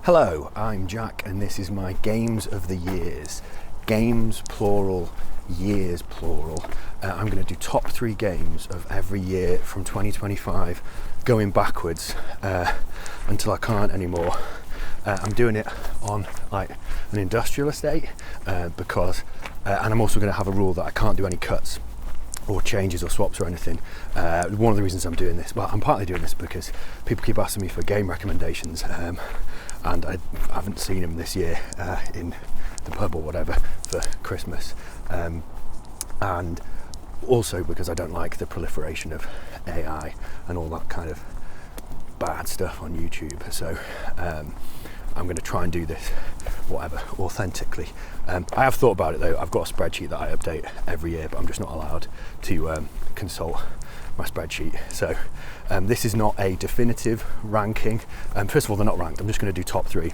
Hello, I'm Jack and this is my Games of the Years. Games plural, years plural. I'm going to do top 3 games of every year from 2025 going backwards until I can't anymore. I'm doing it on like an industrial estate because and I'm also going to have a rule that I can't do any cuts or changes or swaps or anything. One of the reasons I'm doing this, well, I'm partly doing this because people keep asking me for game recommendations and I haven't seen them this year in the pub or whatever for Christmas, and also because I don't like the proliferation of AI and all that kind of bad stuff on YouTube. So I'm going to try and do this whatever authentically. I have thought about it though. I've got a spreadsheet that I update every year, but I'm just not allowed to consult my spreadsheet. So this is not a definitive ranking. First of all, they're not ranked. I'm just going to do top 3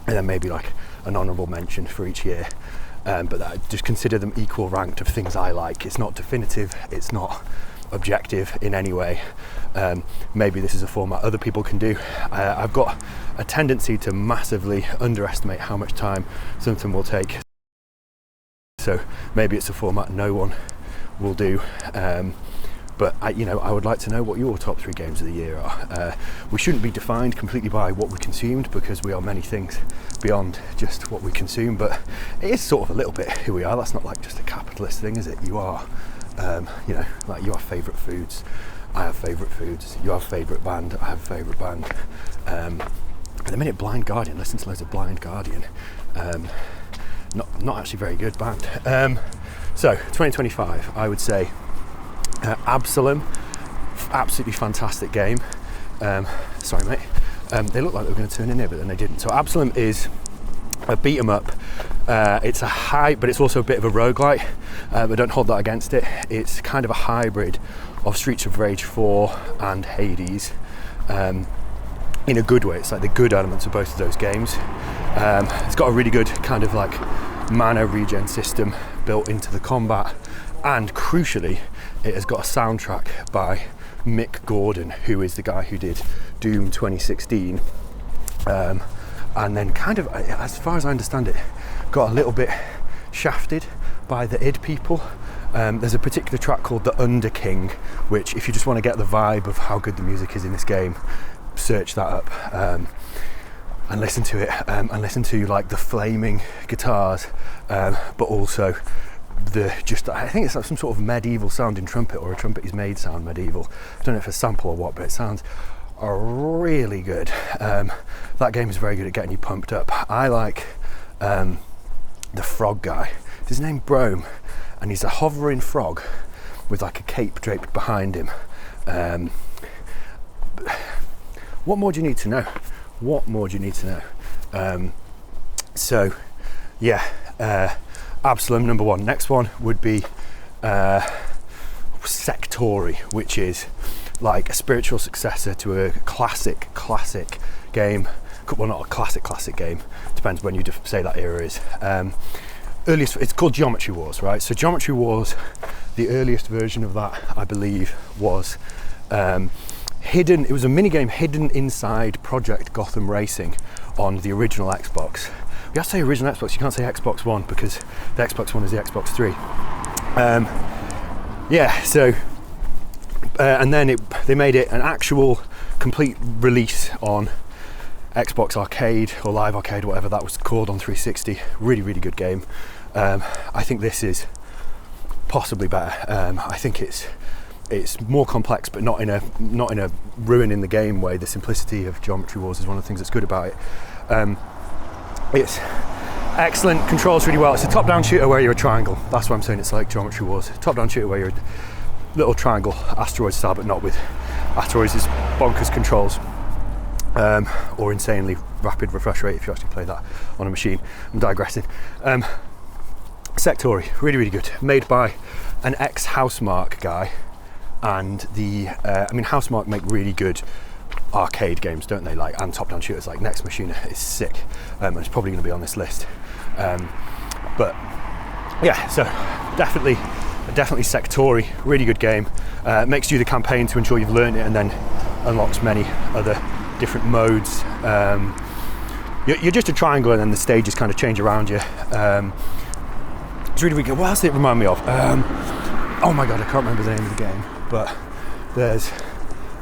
and then maybe like an honourable mention for each year. But I just consider them equal ranked of things I like. It's not definitive, it's not objective in any way. Maybe this is a format other people can do. I've got a tendency to massively underestimate how much time something will take. So maybe it's a format no one will do. But I would like to know what your top 3 games of the year are. We shouldn't be defined completely by what we consumed because we are many things beyond just what we consume, but it is sort of a little bit who we are. That's not like just a capitalist thing, is it? You are, like you have favourite foods, I have favourite foods, you have favourite band, I have favourite band. At the minute, Blind Guardian, listen to loads of Blind Guardian. Not actually very good band. So 2025, I would say Absalom, absolutely fantastic game. Sorry mate, they looked like they were going to turn in here but then they didn't. So Absalom is a beat 'em up. It's a high, but it's also a bit of a roguelite, but don't hold that against it. It's kind of a hybrid of Streets of Rage 4 and Hades, in a good way. It's like the good elements of both of those games. It's got a really good kind of like mana regen system built into the combat, and crucially it has got a soundtrack by Mick Gordon, who is the guy who did Doom 2016, and then kind of, as far as I understand it, got a little bit shafted by the id people. There's a particular track called The Under King, which if you just want to get the vibe of how good the music is in this game, search that up and listen to it, and listen to like the flaming guitars, but also I think it's like some sort of medieval sounding trumpet, or a trumpet is made sound medieval. I don't know if it's a sample or what, but it sounds really good. That game is very good at getting you pumped up. I like the frog guy. Is his name Brome? And he's a hovering frog with like a cape draped behind him. What more do you need to know? What more do you need to know? So yeah, Absalom number 1. Next one would be Sectory, which is like a spiritual successor to a classic game. Well, not a classic game, depends when you say that era is. Earliest, it's called Geometry Wars, right? So Geometry Wars, the earliest version of that, I believe, was hidden. It was a mini game hidden inside Project Gotham Racing on the original Xbox. You have to say original Xbox, you can't say Xbox One because the Xbox One is the Xbox 3. And then they made it an actual complete release on Xbox Arcade or Live Arcade, whatever that was called, on 360. Really good game. I think this is possibly better. I think it's more complex, but not in a ruining the game way. The simplicity of Geometry Wars is one of the things that's good about it. It's excellent, controls really well. It's a top-down shooter where you're a triangle. That's why I'm saying it's like Geometry Wars. Top-down shooter where you're a little triangle, asteroid style, but not with asteroids' bonkers controls. Or insanely rapid refresh rate if you actually play that on a machine. I'm digressing. Sectory, really good. Made by an ex-Housemarque guy, and Housemarque make really good arcade games, don't they? Like, and top-down shooters. Like Next Machina is sick, and it's probably going to be on this list. But yeah, so definitely Sectory, really good game. Makes you the campaign to ensure you've learned it, and then unlocks many other different modes. you're just a triangle, and then the stages kind of change around you. It's really, really good. What else did it remind me of? Oh my god, I can't remember the name of the game, but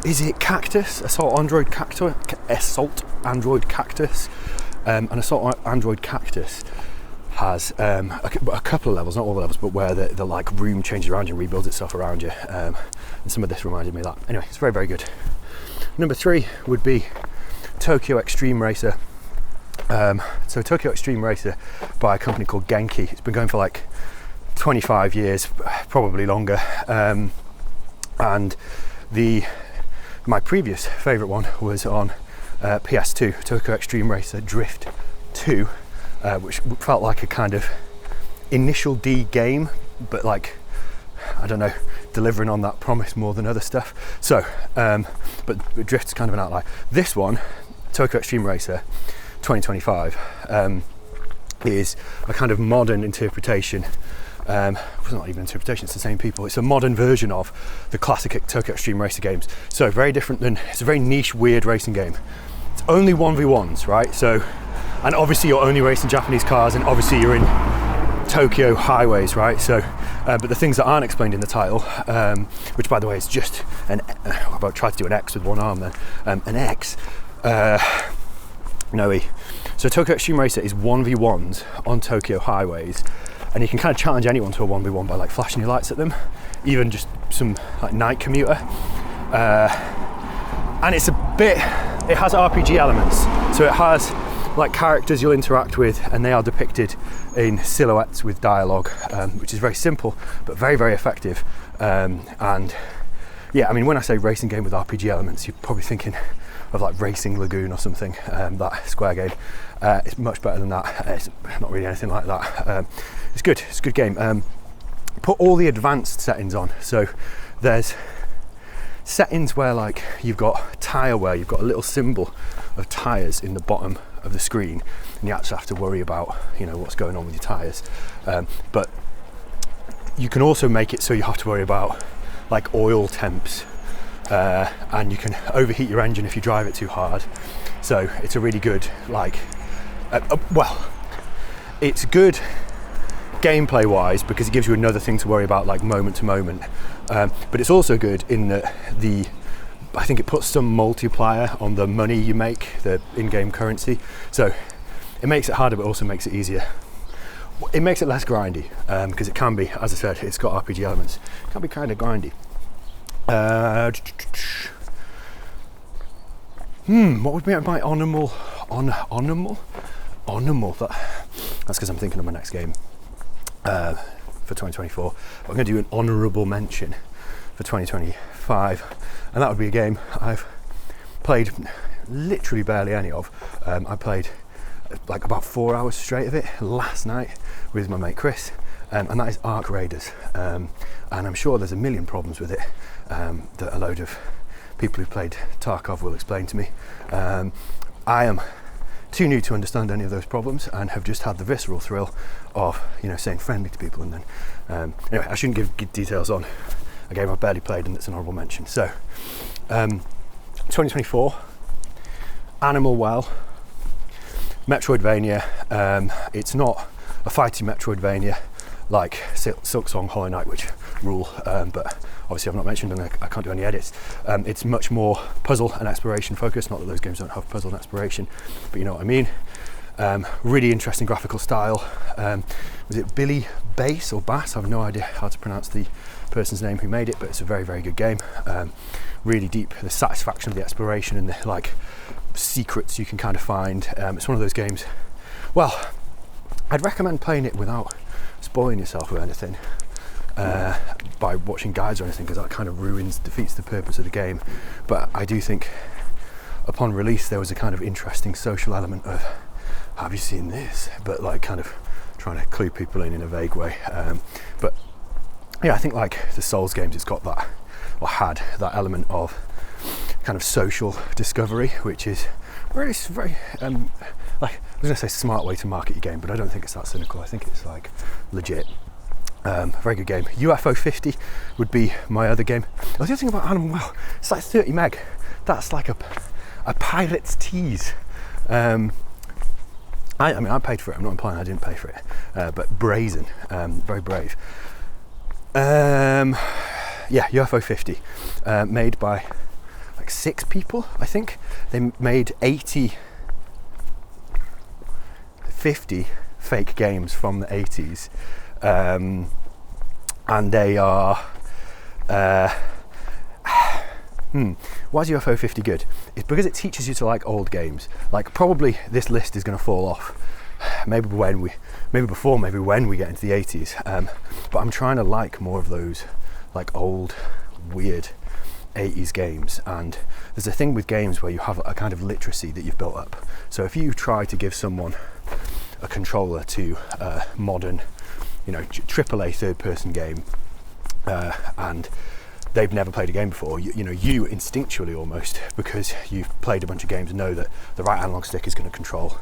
is it Cactus? Assault Android Cactus? And Assault Android Cactus has a couple of levels, not all the levels, but where the like room changes around you and rebuilds itself around you. And some of this reminded me of that. Anyway, it's very, very good. Number 3 would be Tokyo Extreme Racer. So Tokyo Extreme Racer by a company called Genki. It's been going for like 25 years, probably longer. And my previous favourite one was on PS2, Tokyo Extreme Racer Drift 2, which felt like a kind of initial D game, but like, I don't know, delivering on that promise more than other stuff. So, but Drift's kind of an outlier. This one, Tokyo Extreme Racer 2025, is a kind of modern interpretation. It's not even interpretation, it's the same people. It's a modern version of the classic Tokyo Extreme Racer games. So very different it's a very niche, weird racing game. It's only 1v1s, right? So, and obviously you're only racing Japanese cars, and obviously you're in Tokyo highways, right? So, but the things that aren't explained in the title, which by the way is just I tried to do an X with one arm then, an X, no E. So Tokyo Extreme Racer is 1v1s on Tokyo highways, and you can kind of challenge anyone to a 1v1 by like flashing your lights at them, even just some like night commuter. And it has RPG elements, so it has like characters you'll interact with, and they are depicted in silhouettes with dialogue, which is very simple but very, very effective. And yeah, I mean, when I say racing game with RPG elements, you're probably thinking of like Racing Lagoon or something, that Square game. It's much better than that. It's not really anything like that. It's good, it's a good game. Put all the advanced settings on, so there's settings where like you've got tyre wear, you've got a little symbol of tyres in the bottom of the screen, and you actually have to worry about, you know, what's going on with your tyres. But you can also make it so you have to worry about like oil temps, and you can overheat your engine if you drive it too hard. So it's a really good like it's good gameplay wise because it gives you another thing to worry about like moment to moment, but it's also good in that I think it puts some multiplier on the money you make, the in-game currency, so it makes it harder but also makes it easier. It makes it less grindy, because it can be, as I said, it's got RPG elements, it can be kind of grindy. What would be my honourable? That's because I'm thinking of my next game for 2024. I'm going to do an honourable mention for 2025, and that would be a game I've played literally barely any of. I played like about 4 hours straight of it last night with my mate Chris, and that is Ark Raiders. And I'm sure there's a million problems with it that a load of people who played Tarkov will explain to me. I am too new to understand any of those problems and have just had the visceral thrill of, you know, saying friendly to people, and then anyway, I shouldn't give details on a game I've barely played and it's an honourable mention. So 2024, Animal Well, Metroidvania. It's not a fighting Metroidvania like Silksong, Hollow Knight, which rule, but obviously I've not mentioned and I can't do any edits. It's much more puzzle and exploration focused, not that those games don't have puzzle and exploration, but you know what I mean. Really interesting graphical style. Was it Billy Bass or Bass? I have no idea how to pronounce the person's name who made it, but it's a very, very good game. Really deep, the satisfaction of the exploration and the like secrets you can kind of find. It's one of those games, well, I'd recommend playing it without spoiling yourself with anything, by watching guides or anything, because that kind of defeats the purpose of the game. But I do think upon release there was a kind of interesting social element of, have you seen this? But like kind of trying to clue people in a vague way. But yeah, I think like the Souls games, it's got that, or had that element of kind of social discovery, which is really very like, I was going to say smart way to market your game, but I don't think it's that cynical. I think it's like legit. Very good game. UFO 50 would be my other game. The other thing about Animal Well, it's like 30 meg. That's like a pirate's tease. I mean, I paid for it. I'm not implying I didn't pay for it, but brazen, very brave. Yeah, UFO 50, made by like 6 people, I think. They made 50 fake games from the 80s, and they are. Why is UFO 50 good? It's because it teaches you to like old games. Like, probably this list is going to fall off. Maybe when we get into the 80s. But I'm trying to like more of those like old, weird 80s games. And there's a thing with games where you have a kind of literacy that you've built up. So if you try to give someone a controller to a modern, AAA third-person game, and they've never played a game before, you instinctually almost, because you've played a bunch of games, know that the right analog stick is going to control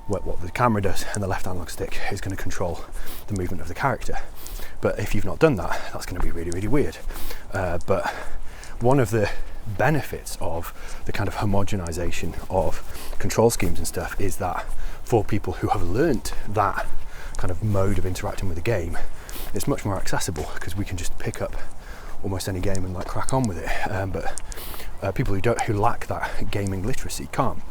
what the camera does, and the left analog stick is going to control the movement of the character. But if you've not done that, that's going to be really, really weird. But one of the benefits of the kind of homogenization of control schemes and stuff is that for people who have learnt that kind of mode of interacting with the game, it's much more accessible, because we can just pick up almost any game and like crack on with it. But people who lack that gaming literacy can't.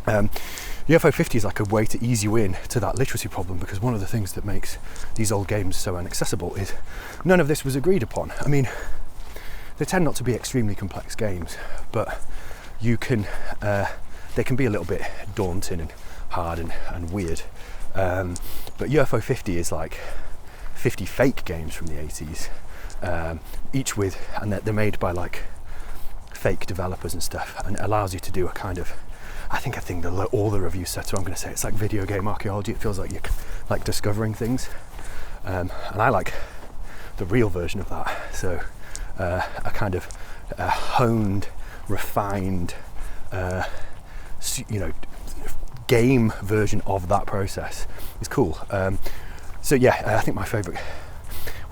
UFO 50 is like a way to ease you in to that literacy problem, because one of the things that makes these old games so inaccessible is none of this was agreed upon. I mean, they tend not to be extremely complex games, but they can be a little bit daunting and hard and weird. But UFO 50 is like 50 fake games from the 80s, each and they're made by like fake developers and stuff, and it allows you to do a kind of, I think all the reviews said, so I'm going to say it's like video game archaeology. It feels like you're like discovering things, and I like the real version of that. So a kind of honed, refined, game version of that process is cool. So yeah, I think my favourite.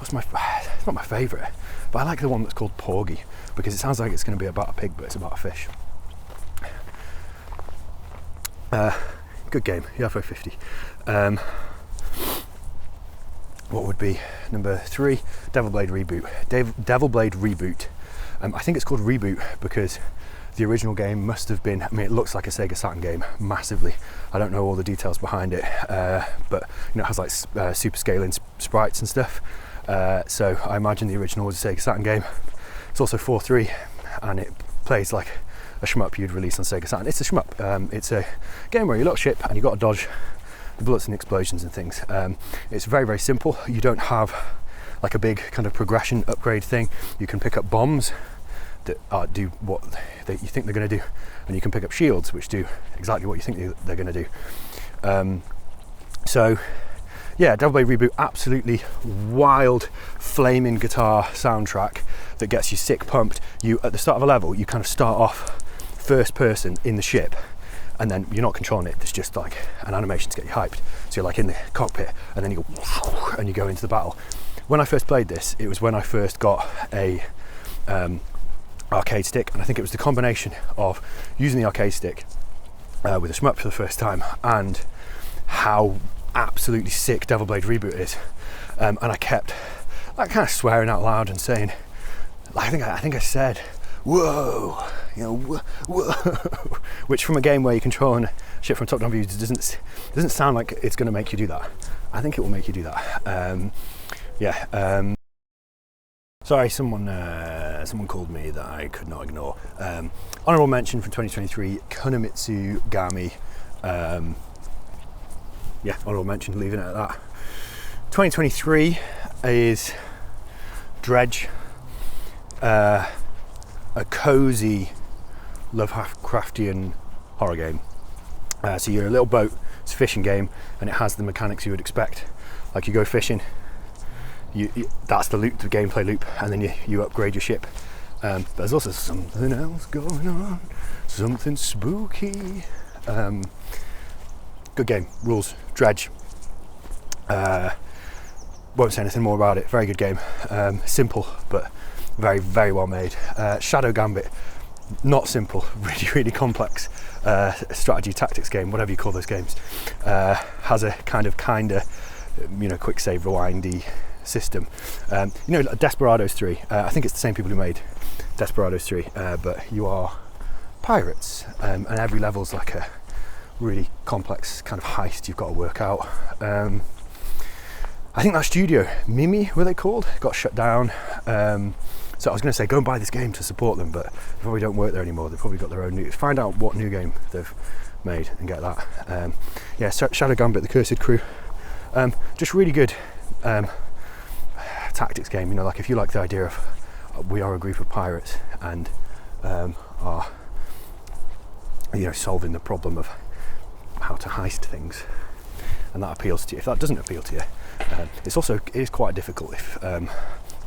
It's not my favourite, but I like the one that's called Porgy, because it sounds like it's going to be about a pig, but it's about a fish. Good game, UFO 50. What would be number 3? Devil Blade Reboot. Devil Blade Reboot. I think it's called Reboot because the original game must have been, it looks like a Sega Saturn game massively. I don't know all the details behind it, but it has like super scaling sprites and stuff. So I imagine the original was a Sega Saturn game. It's also 4:3, and it plays like a shmup you'd release on Sega Saturn. It's a shmup. It's a game where you look ship and you got to dodge the bullets and explosions and things. It's very, very simple. You don't have like a big kind of progression upgrade thing. You can pick up bombs that do what you think they're going to do, and you can pick up shields which do exactly what you think they're going to do. So yeah, Devil Blade Reboot, absolutely wild flaming guitar soundtrack that gets you sick pumped. You, at the start of a level, you kind of start off first person in the ship, and then you're not controlling it, there's just like an animation to get you hyped. So you're like in the cockpit, and then you go and you go into the battle. When I first played this, it was when I first got a arcade stick, and I think it was the combination of using the arcade stick with a shmup for the first time, and how absolutely sick Devil Blade Reboot is. And I kept like kind of swearing out loud and saying, I think I said, whoa, whoa, which from a game where you're controlling shit from top-down views doesn't sound like it's going to make you do that. I think it will make you do that. Sorry, someone called me that I could not ignore. Honorable mention from 2023, Kunimitsu Gami. Honorable mention, leaving it at that. 2023 is Dredge, a cozy Lovecraftian horror game. So you're a little boat, it's a fishing game, and it has the mechanics you would expect. Like you go fishing, that's the loop, the gameplay loop, and then you upgrade your ship. There's also something else going on, something spooky. Good game, rules, Dredge. Won't say anything more about it, very good game. Simple, but very, very well made. Shadow Gambit, not simple, really, really complex strategy tactics game, whatever you call those games, has a kind of quick save rewindy system. Desperados 3, I think it's the same people who made Desperados 3, but you are pirates, and every level's like a really complex kind of heist you've got to work out. I think that studio, Mimi, were they called, got shut down. So I was going to say, go and buy this game to support them, but they probably don't work there anymore. They've probably got their own new... Find out what new game they've made and get that. Shadow Gambit, The Cursed Crew. Just really good tactics game. Like if you like the idea of we are a group of pirates and are solving the problem of how to heist things, and that appeals to you. If that doesn't appeal to you, it is quite difficult. If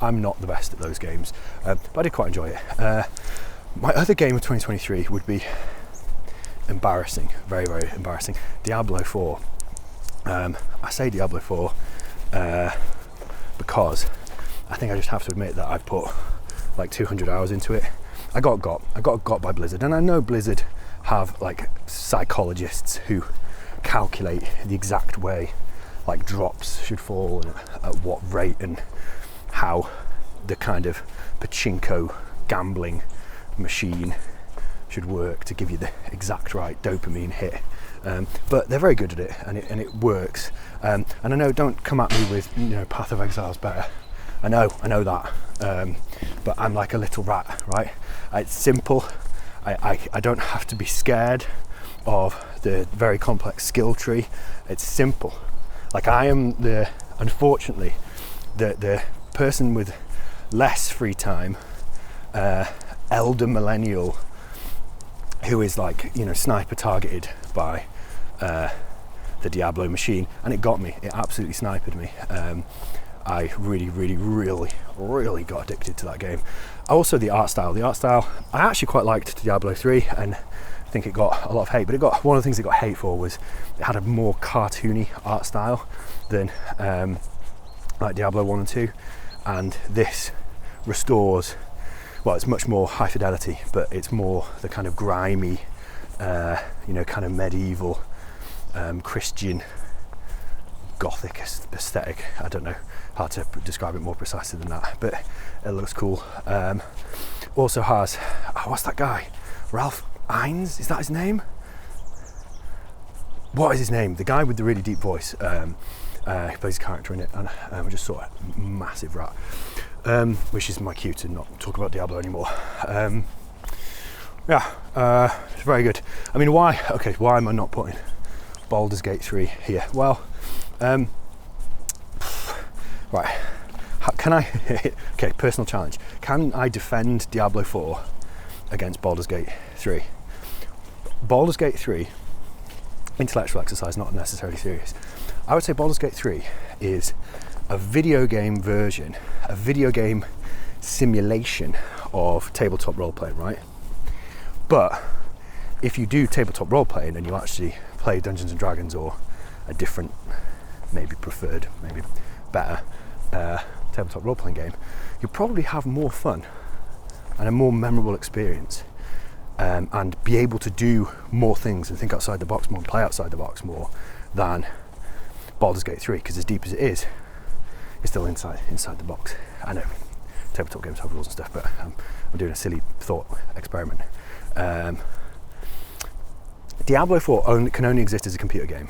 I'm not the best at those games, but I did quite enjoy it. My other game of 2023 would be embarrassing, very, very embarrassing. Diablo 4. I say Diablo 4 because I think I just have to admit that I've put like 200 hours into it. I got got by Blizzard, and I know Blizzard have like psychologists who calculate the exact way like drops should fall and at what rate and how the kind of pachinko gambling machine should work to give you the exact right dopamine hit. But they're very good at it, and it works. And I know, don't come at me with Path of Exile's better. I know that. But I'm like a little rat, right? It's simple. I don't have to be scared of the very complex skill tree. It's simple. Like I am unfortunately the person with less free time, elder millennial who is like sniper targeted by the Diablo machine, and it got me. It absolutely sniped me. I really got addicted to that game. Also the art style, I actually quite liked Diablo 3, and I think it got a lot of hate, but one of the things it got hate for was it had a more cartoony art style than like Diablo 1 and 2, and this restores, well, it's much more high fidelity, but it's more the kind of grimy, kind of medieval, Christian, Gothic aesthetic. I don't know how to describe it more precisely than that, but it looks cool. Also has, what's that guy? Ralph Fiennes, is that his name? What is his name? The guy with the really deep voice. He plays a character in it, and I just saw a massive rat, which is my cue to not talk about Diablo anymore. It's very good. I mean, why am I not putting Baldur's Gate 3 here? Well, right, can I, okay, personal challenge. Can I defend Diablo 4 against Baldur's Gate 3? Baldur's Gate 3, intellectual exercise, not necessarily serious. I would say Baldur's Gate 3 is a video game version, a video game simulation of tabletop role-playing, right? But if you do tabletop role-playing and you actually play Dungeons & Dragons or a different, maybe preferred, maybe better tabletop role-playing game, you'll probably have more fun and a more memorable experience, and be able to do more things and think outside the box more and play outside the box more than Baldur's Gate 3, because as deep as it is, it's still inside the box. I know tabletop games have rules and stuff, but I'm doing a silly thought experiment. Diablo 4 can only exist as a computer game.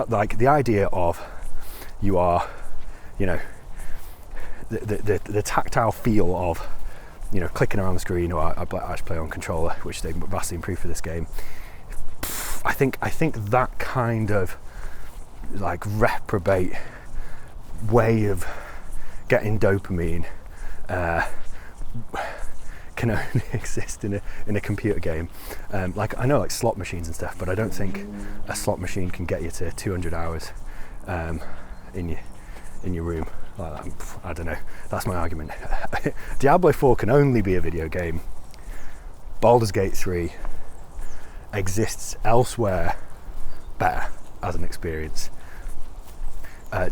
Like the idea of you are, the tactile feel of, clicking around the screen, or I actually play on controller, which they vastly improved for this game. I think that kind of like reprobate way of getting dopamine can only exist in a computer game. Like I know like slot machines and stuff, but I don't think a slot machine can get you to 200 hours in your room. I don't know. That's my argument. Diablo 4 can only be a video game. Baldur's Gate 3 exists elsewhere better as an experience.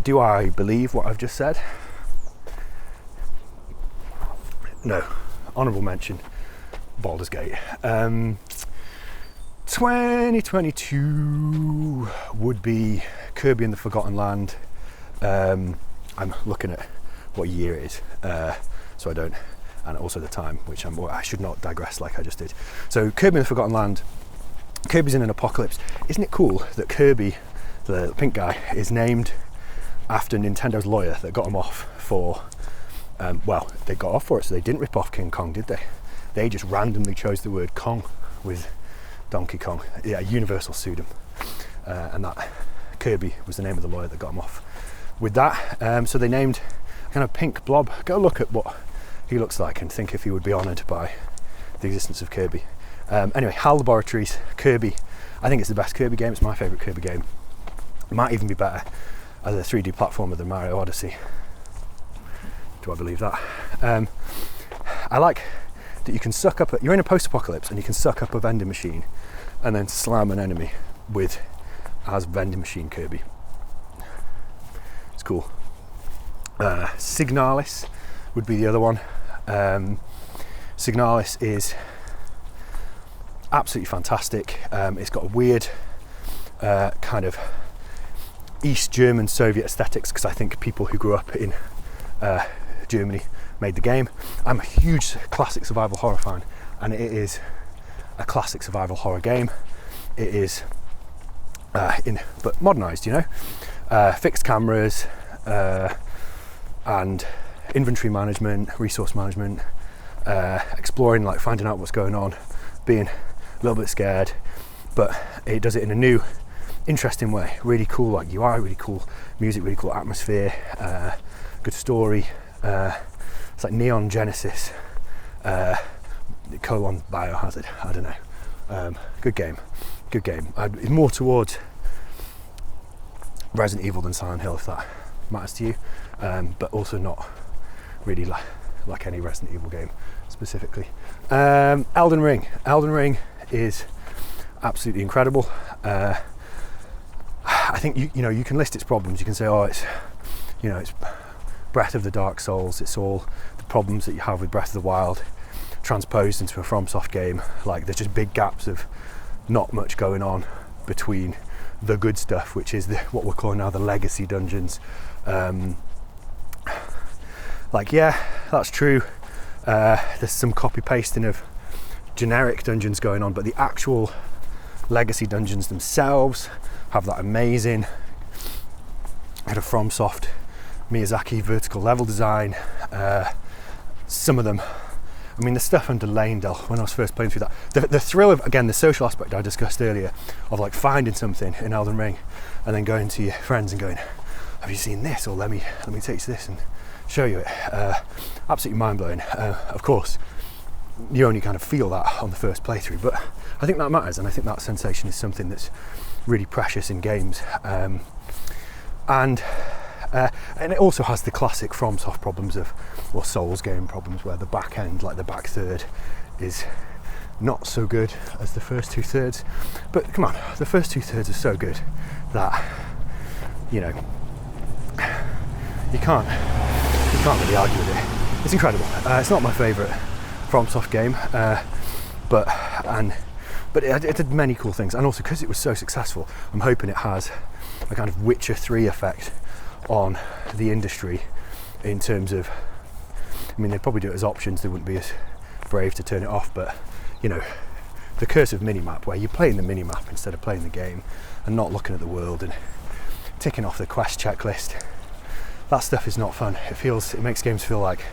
Do I believe what I've just said? No. Honourable mention. Baldur's Gate. 2022 would be Kirby and the Forgotten Land. I'm looking at what year it is, so I don't, and also the time, which I should not digress like I just did. So Kirby and the Forgotten Land, Kirby's in an apocalypse. Isn't it cool that Kirby, the pink guy, is named after Nintendo's lawyer that got him off for, well, they got off for it, so they didn't rip off King Kong, did they? They just randomly chose the word Kong with Donkey Kong. Yeah, Universal sued him, and that Kirby was the name of the lawyer that got him off with that. So they named a kind of pink blob. Go look at what he looks like and think if he would be honoured by the existence of Kirby. Anyway, HAL Laboratories, Kirby. I think it's the best Kirby game. It's my favourite Kirby game. It might even be better as a 3D platformer than Mario Odyssey. Do I believe that? I like that you can suck up, you're in a post-apocalypse and you can suck up a vending machine and then slam an enemy with as vending machine Kirby. It's cool. Signalis would be the other one. Signalis is absolutely fantastic. It's got a weird kind of East German Soviet aesthetics, because I think people who grew up in Germany made the game. I'm a huge classic survival horror fan, and it is a classic survival horror game. It is but modernised, you know, fixed cameras and inventory management, resource management, exploring, like finding out what's going on, being a little bit scared, but it does it in a new, interesting way. Really cool, like UI, really cool music, really cool atmosphere, good story. It's like Neon Genesis colon Biohazard. I don't know. Good game. It's more towards Resident Evil than Silent Hill, if that matters to you, but also not really like any Resident Evil game specifically. Elden Ring is absolutely incredible. I think you know, you can list its problems. You can say, oh, it's Breath of the Dark Souls. It's all the problems that you have with Breath of the Wild transposed into a FromSoft game. Like, there's just big gaps of not much going on between the good stuff, which is what we're calling now the legacy dungeons. Like, yeah, that's true. There's some copy pasting of generic dungeons going on, but the actual legacy dungeons themselves have that amazing kind of FromSoft Miyazaki vertical level design. Some of them, I mean, the stuff under Leyndell, when I was first playing through that, the thrill of, again, the social aspect I discussed earlier, of like finding something in Elden Ring and then going to your friends and going, have you seen this? Or let me take you to this and show you it. Absolutely mind-blowing. Of course, you only kind of feel that on the first playthrough, but I think that matters, and I think that sensation is something that's really precious in games. And it also has the classic FromSoft problems or Souls game problems, where the back end, like the back third, is not so good as the first 2/3. But come on, the first 2/3 are so good that, you know, you can't really argue with it. It's incredible. It's not my favourite FromSoft game, but it did many cool things, and also because it was so successful, I'm hoping it has a kind of Witcher 3 effect on the industry, in terms of, I mean, they'd probably do it as options, they wouldn't be as brave to turn it off, but you know, the curse of minimap, where you're playing the minimap instead of playing the game and not looking at the world and ticking off the quest checklist, that stuff is not fun. It makes games feel like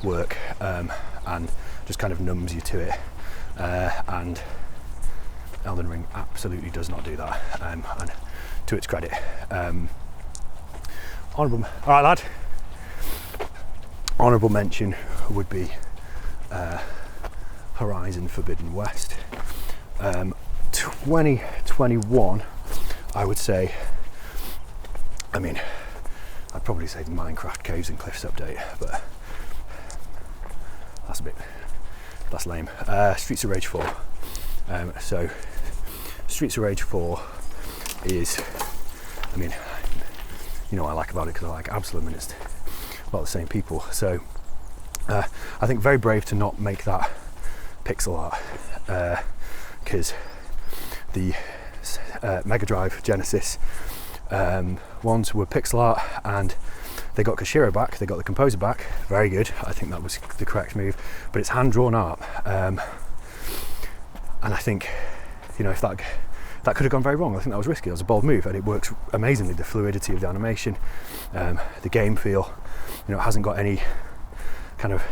work, and just kind of numbs you to it, and Elden Ring absolutely does not do that, and to its credit. Honourable, all right, lad. Honourable mention would be Horizon Forbidden West. 2021, I would say. I mean, I'd probably say the Minecraft Caves and Cliffs update, but that's lame. Streets of Rage 4. So Streets of Rage 4 is, I mean, you know what I like about it, because I like Absalom and it's a lot of the same people. So I think very brave to not make that pixel art, because the Mega Drive Genesis ones were pixel art, and they got Koshiro back, they got the composer back, very good. I think that was the correct move, but it's hand-drawn art, and I think, you know, if that could have gone very wrong. I think that was risky. That was a bold move, and it works amazingly. The fluidity of the animation, the game feel, you know, it hasn't got any kind of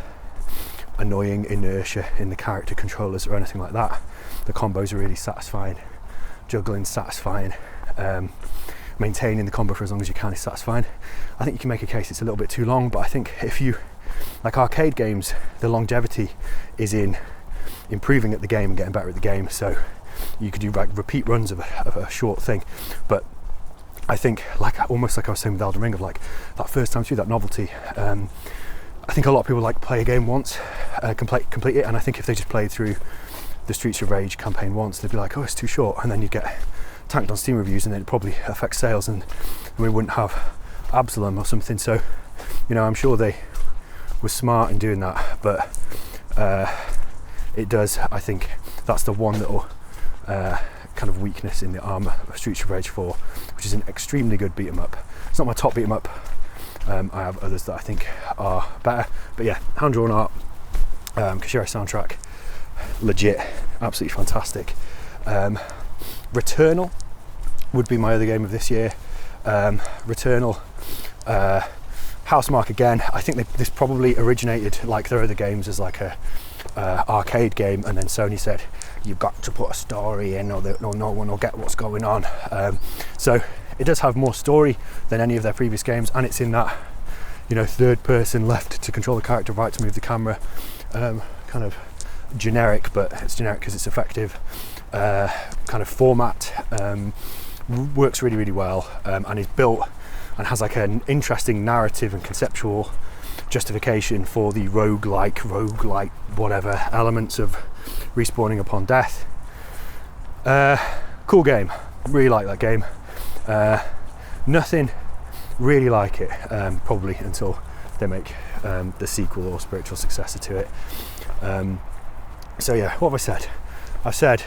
annoying inertia in the character controllers or anything like that. The combos are really satisfying, juggling satisfying, maintaining the combo for as long as you can is satisfying. I think you can make a case it's a little bit too long, but I think if you, like arcade games, the longevity is in improving at the game and getting better at the game. So you could do like repeat runs of a short thing, but I think, like almost like I was saying with Elden Ring, of like that first time through, that novelty. I think a lot of people like play a game once, complete it, and I think if they just played through the Streets of Rage campaign once, they'd be like, oh, it's too short, and then you'd get tanked on Steam reviews, and then it probably affects sales, and we wouldn't have Absalom or something. So, you know, I'm sure they were smart in doing that, but it does, I think that's the one little kind of weakness in the armour of Streets of Rage 4, which is an extremely good beat 'em up. It's not my top beat 'em up. I have others that I think are better, but yeah, hand-drawn art, Koshiro soundtrack, legit, absolutely fantastic. Returnal would be my other game of this year. Returnal, Housemarque again. I think this probably originated, like their other games, as like a arcade game, and then Sony said, you've got to put a story in, or no one will get what's going on. So it does have more story than any of their previous games, and it's in that, you know, third person left to control the character, right to move the camera, kind of generic, but it's generic because it's effective, kind of format, works really, really well, and is built and has like an interesting narrative and conceptual justification for the roguelike whatever elements of respawning upon death. Cool game, really like that game. Nothing really like it, probably until they make the sequel or spiritual successor to it. So yeah, what have I said? I've said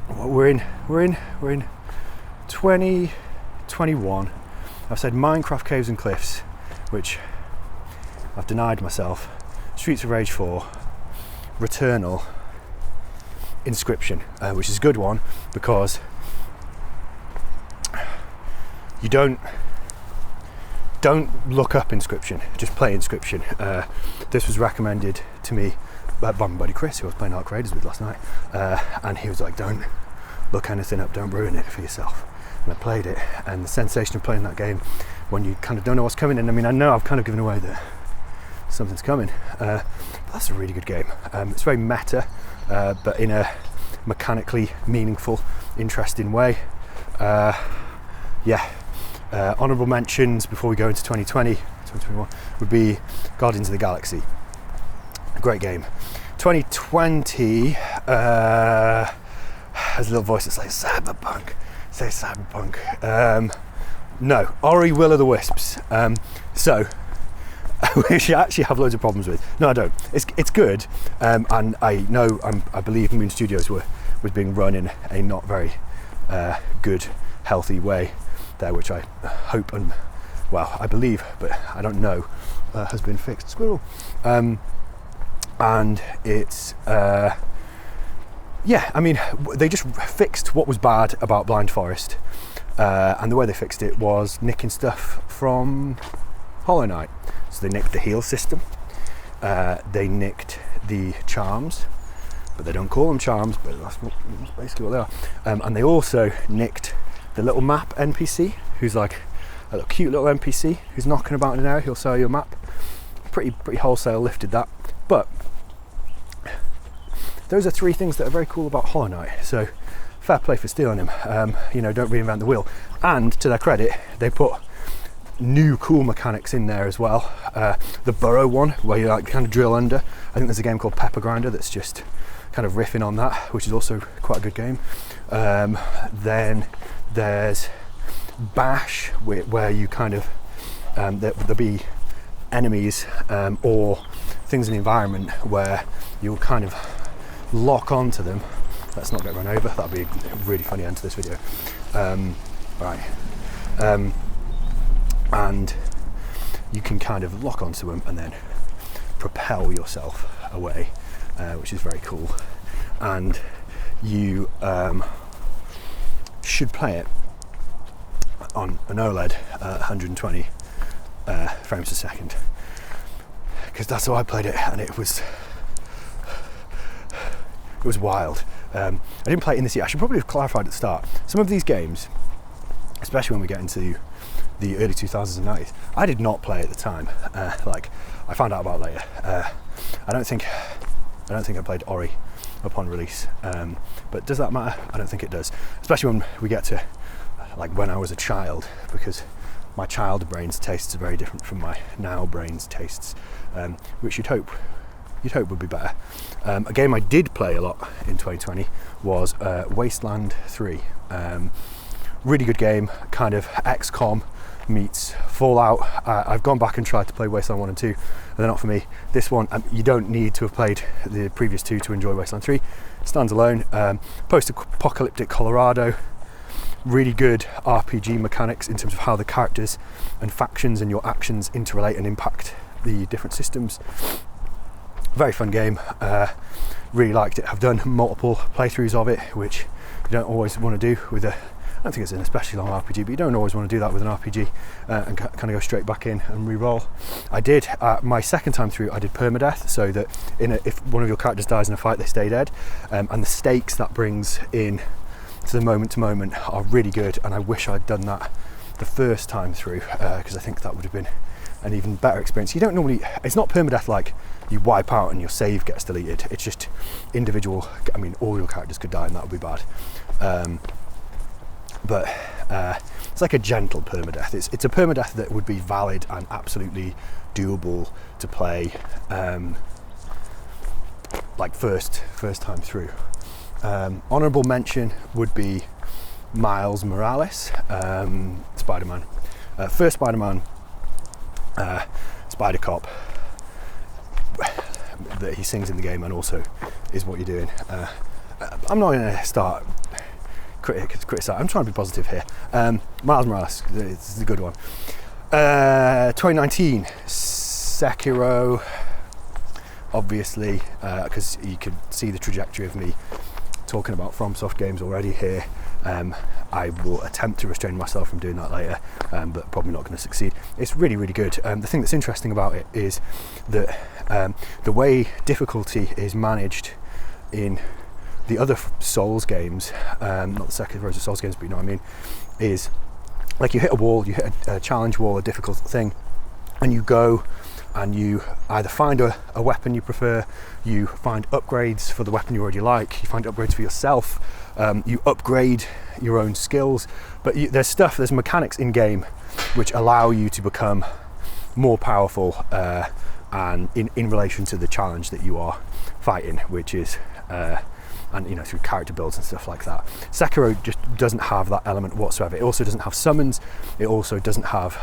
we're in 2021. I've said Minecraft Caves and Cliffs, which I've denied myself, Streets of Rage 4, Returnal, Inscription, which is a good one because you don't look up Inscription, just play Inscription. This was recommended to me by my buddy Chris, who I was playing Arc Raiders with last night, and he was like, don't look anything up, don't ruin it for yourself. And I played it, and the sensation of playing that game when you kind of don't know what's coming, and I mean, I know I've kind of given away that something's coming, but that's a really good game. It's very meta, but in a mechanically meaningful, interesting way. Honourable mentions before we go into 2021 would be Guardians of the Galaxy. A great game. 2020 has a little voice that's like cyberpunk. Say cyberpunk. No, Ori Will of the Wisps. Which I actually have loads of problems with. No, I don't. It's good, and I know I believe Moon Studios was being run in a not very good, healthy way there, which I hope and I believe, but I don't know, has been fixed. Squirrel. And it's I mean, they just fixed what was bad about Blind Forest, and the way they fixed it was nicking stuff from Hollow Knight. So they nicked the heal system, they nicked the charms, but they don't call them charms, but that's basically what they are. And they also nicked the little map NPC, who's like a little cute little NPC who's knocking about in an area. He'll sell you a map. Pretty wholesale lifted that. But those are three things that are very cool about Hollow Knight. So fair play for stealing him. Don't reinvent the wheel. And to their credit, they put new cool mechanics in there as well. The burrow one, where you like kind of drill under. I think there's a game called Pepper Grinder that's just kind of riffing on that, which is also quite a good game. Then there's Bash, where you kind of there'll be enemies or things in the environment where you'll kind of lock onto them. Let's not get run over. That'd be a really funny end to this video. Right. And you can kind of lock onto them and then propel yourself away, which is very cool. And you should play it on an OLED 120 frames a second, because that's how I played it, and it was wild. I didn't play it in this year. I should probably have clarified at the start. Some of these games, especially when we get into the early 2000s and 90s, I did not play at the time. Like, I found out about later. I don't think I played Ori upon release, but does that matter? I don't think it does, especially when we get to like when I was a child, because my child brain's tastes are very different from my now brain's tastes, which you'd hope would be better. A game I did play a lot in 2020 was Wasteland 3. Really good game, kind of XCOM meets Fallout. I've gone back and tried to play Wasteland 1 and 2, and they're not for me. This one, you don't need to have played the previous two to enjoy Wasteland 3. Stands alone. Post-apocalyptic Colorado. Really good RPG mechanics in terms of how the characters and factions and your actions interrelate and impact the different systems. Very fun game. Really liked it. I've done multiple playthroughs of it, which you don't always want to do with a, I don't think it's an especially long RPG, but you don't always want to do that with an RPG and kind of go straight back in and re-roll. I did, my second time through, I did permadeath, so that if one of your characters dies in a fight, they stay dead, and the stakes that brings in to the moment to moment are really good, and I wish I'd done that the first time through, because I think that would have been an even better experience. You don't normally, it's not permadeath like you wipe out and your save gets deleted. It's just individual, I mean, all your characters could die and that would be bad. But it's like a gentle permadeath. It's a permadeath that would be valid and absolutely doable to play, like first time through. Honourable mention would be Miles Morales, Spider-Man. First Spider-Man, Spider Cop, that he sings in the game and also is what you're doing. I'm not going to start criticize. I'm trying to be positive here. Miles Morales, it's a good one. 2019, Sekiro, obviously, because you could see the trajectory of me talking about FromSoft games already here. I will attempt to restrain myself from doing that later, but probably not going to succeed. It's really, really good. The thing that's interesting about it is that the way difficulty is managed in the other Souls games, not the Sekiro Souls games, but you know what I mean, is like you hit a wall, you hit a challenge wall, a difficult thing, and you go and you either find a weapon you prefer, you find upgrades for the weapon you already like, you find upgrades for yourself, you upgrade your own skills, but there's mechanics in game which allow you to become more powerful and in relation to the challenge that you are fighting, which is and you know, through character builds and stuff like that. Sekiro just doesn't have that element whatsoever. It also doesn't have summons. It also doesn't have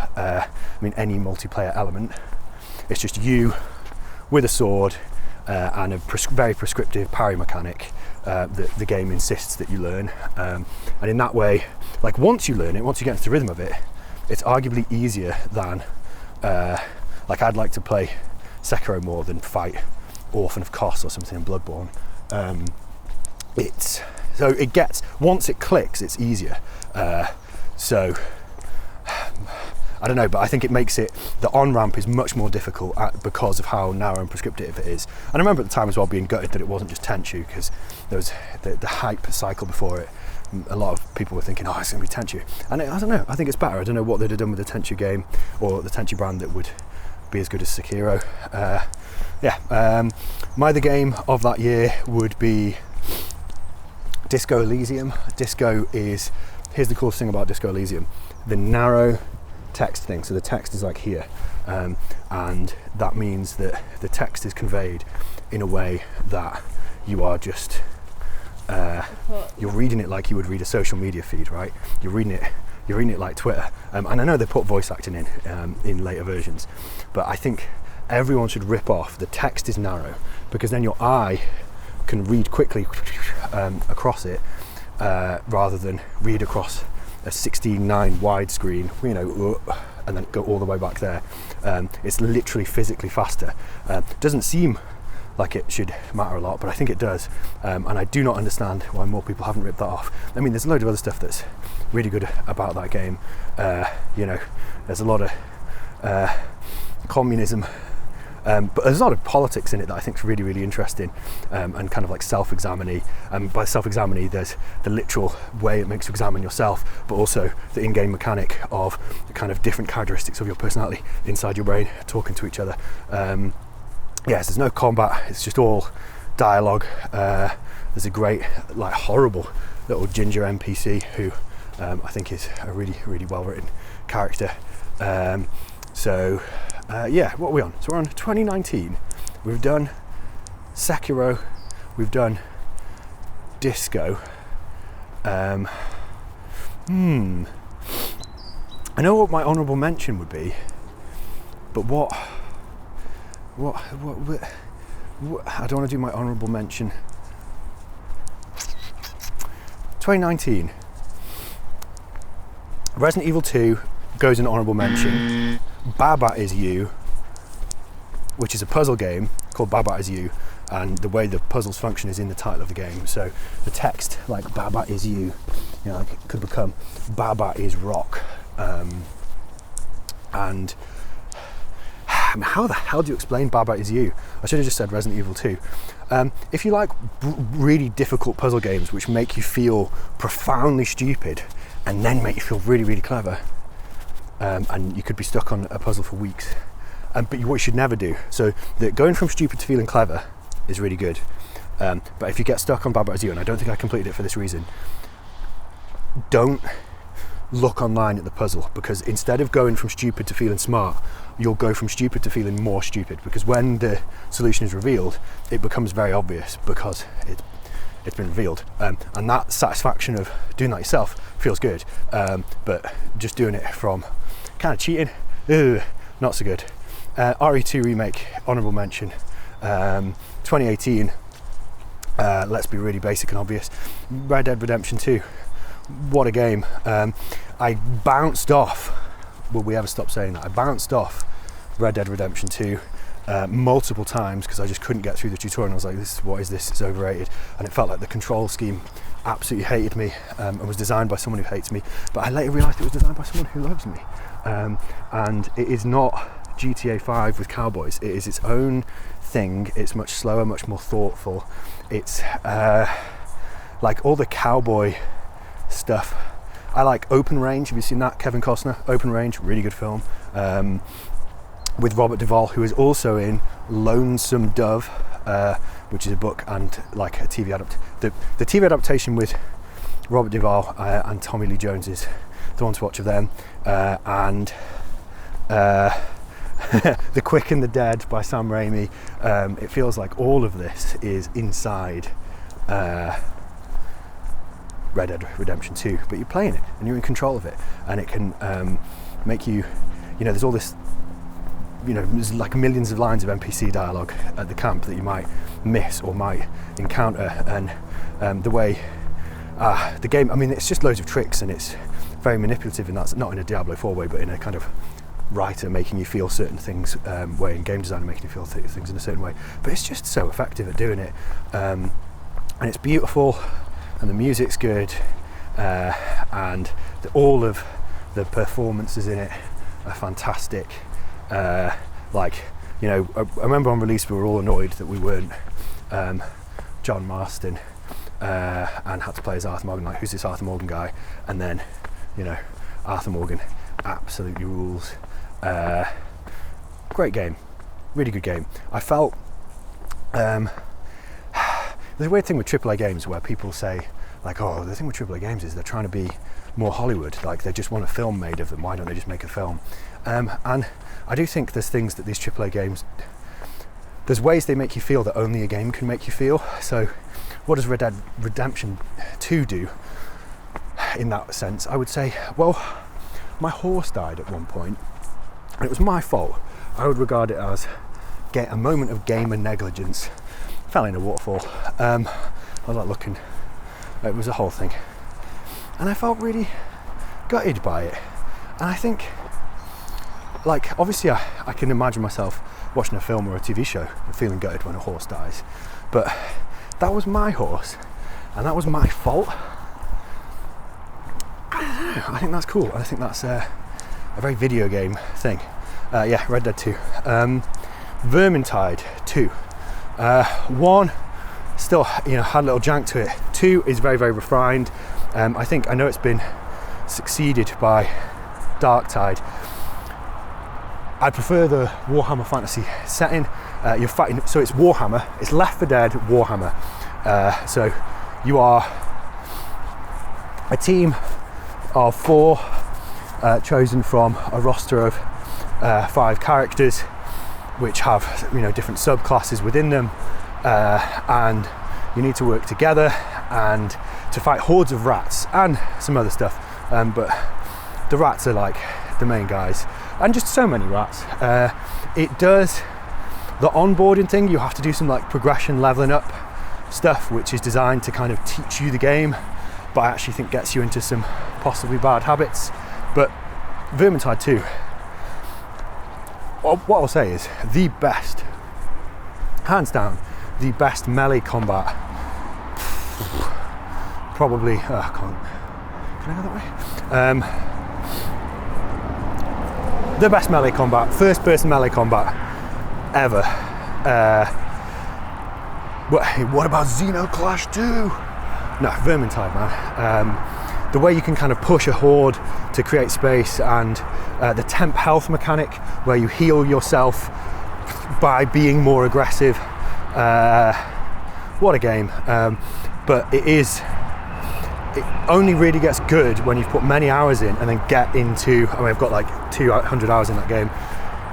any multiplayer element. It's just you with a sword and a very prescriptive parry mechanic that the game insists that you learn. And in that way, like once you learn it, once you get into the rhythm of it, it's arguably easier than, like I'd like to play Sekiro more than fight Orphan of Kos or something in Bloodborne. Once it clicks, it's easier. So I don't know, but I think it makes it, the on-ramp is much more difficult because of how narrow and prescriptive it is. And I remember at the time as well being gutted that it wasn't just Tenchu, because there was the hype cycle before it. A lot of people were thinking, oh, it's going to be Tenchu. And I don't know, I think it's better. I don't know what they'd have done with the Tenchu game or the Tenchu brand that would be as good as Sekiro. My other game of that year would be Disco Elysium. Here's the coolest thing about Disco Elysium, the narrow text thing. So the text is like here, and that means that the text is conveyed in a way that you are just you're reading it like you would read a social media feed, right? You're reading it like Twitter, and I know they put voice acting in later versions, but I think everyone should rip off. The text is narrow because then your eye can read quickly across it rather than read across a 16:9 widescreen, and then go all the way back there. It's literally physically faster. Doesn't seem like it should matter a lot, but I think it does, and I do not understand why more people haven't ripped that off. I mean, there's a load of other stuff that's really good about that game. There's a lot of communism, but there's a lot of politics in it that I think is really, really interesting, and kind of like self-examining. By self-examining, there's the literal way it makes you examine yourself, but also the in-game mechanic of the kind of different characteristics of your personality inside your brain talking to each other. Yes, there's no combat, it's just all dialogue. There's a great, like, horrible little ginger NPC who I think is a really, really well-written character. What are we on? So we're on 2019. We've done Sekiro, we've done Disco. I know what my honourable mention would be, but what I don't want to do my honourable mention. 2019. Resident Evil 2 goes in honourable mention. Baba Is You, which is a puzzle game called Baba Is You, and the way the puzzles function is in the title of the game. So the text, like Baba Is You, like it could become Baba Is Rock. And how the hell do you explain Baba Is You? I should have just said Resident Evil 2. If you like really difficult puzzle games which make you feel profoundly stupid and then make you feel really, really clever, and you could be stuck on a puzzle for weeks, but what you should never do, so that going from stupid to feeling clever is really good, but if you get stuck on Baba Is You, and I don't think I completed it for this reason, don't look online at the puzzle, because instead of going from stupid to feeling smart, you'll go from stupid to feeling more stupid, because when the solution is revealed, it becomes very obvious because it's been revealed, and that satisfaction of doing that yourself feels good, but just doing it from kind of cheating, not so good. RE2 remake, honourable mention. 2018, let's be really basic and obvious, Red Dead Redemption 2. What a game. I bounced off, will we ever stop saying that? I bounced off Red Dead Redemption 2 multiple times because I just couldn't get through the tutorial, and I was like, what is this? It's overrated. And it felt like the control scheme absolutely hated me, and was designed by someone who hates me. But I later realised it was designed by someone who loves me. And it is not GTA 5 with cowboys. It is its own thing. It's much slower, much more thoughtful. It's like all the cowboy stuff. I like Open Range. Have you seen that? Kevin Costner, Open Range, really good film. With Robert Duvall, who is also in Lonesome Dove, which is a book and like a TV the TV adaptation with Robert Duvall and Tommy Lee Jones is the one to watch of them, and The Quick and the Dead by Sam Raimi. It feels like all of this is inside Red Dead Redemption 2, but you're playing it and you're in control of it, and it can make you, there's all this, there's like millions of lines of NPC dialogue at the camp that you might miss or might encounter, and the way the game, it's just loads of tricks, and it's very manipulative, and that's not in a Diablo 4 way, but in a kind of writer making you feel certain things way, and game designer making you feel things in a certain way. But it's just so effective at doing it, and it's beautiful, and the music's good, and all of the performances in it are fantastic. I remember on release we were all annoyed that we weren't John Marston, and had to play as Arthur Morgan, like, who's this Arthur Morgan guy? And then, Arthur Morgan absolutely rules. Great game, really good game. I felt there's a weird thing with AAA games where people say, like, oh, the thing with AAA games is they're trying to be more Hollywood, like they just want a film made of them, why don't they just make a film? And I do think there's things that these AAA games, there's ways they make you feel that only a game can make you feel. So what does Red Dead Redemption 2 do in that sense? I would say, well, my horse died at one point, and it was my fault. I would regard it as a moment of gamer negligence. Fell in a waterfall. I was like looking, it was a whole thing. And I felt really gutted by it. And I think, like, obviously I can imagine myself watching a film or a TV show and feeling gutted when a horse dies. But that was my horse, and that was my fault. I don't know, I think that's cool. I think that's a very video game thing. Yeah, Red Dead 2. Vermintide 2. 1 still, had a little jank to it. 2 is very, very refined. I know it's been succeeded by Darktide. I prefer the Warhammer Fantasy setting. You're fighting, so it's Warhammer. It's Left 4 Dead Warhammer. So you are a team of 4 chosen from a roster of 5 characters, which have different subclasses within them, and you need to work together and to fight hordes of rats and some other stuff. But the rats are like the main guys, and just so many rats. It does the onboarding thing. You have to do some like progression leveling up stuff, which is designed to kind of teach you the game, but I actually think gets you into some possibly bad habits. But Vermintide 2, what I'll say is the best, hands down, the best melee combat. Probably, can I go that way? The best melee combat, first person melee combat ever. What about Xenoclash 2? No, Vermintide, man. The way you can kind of push a horde to create space, and the temp health mechanic where you heal yourself by being more aggressive. What a game. But it only really gets good when you've put many hours in and then get into, I've got like 200 hours in that game.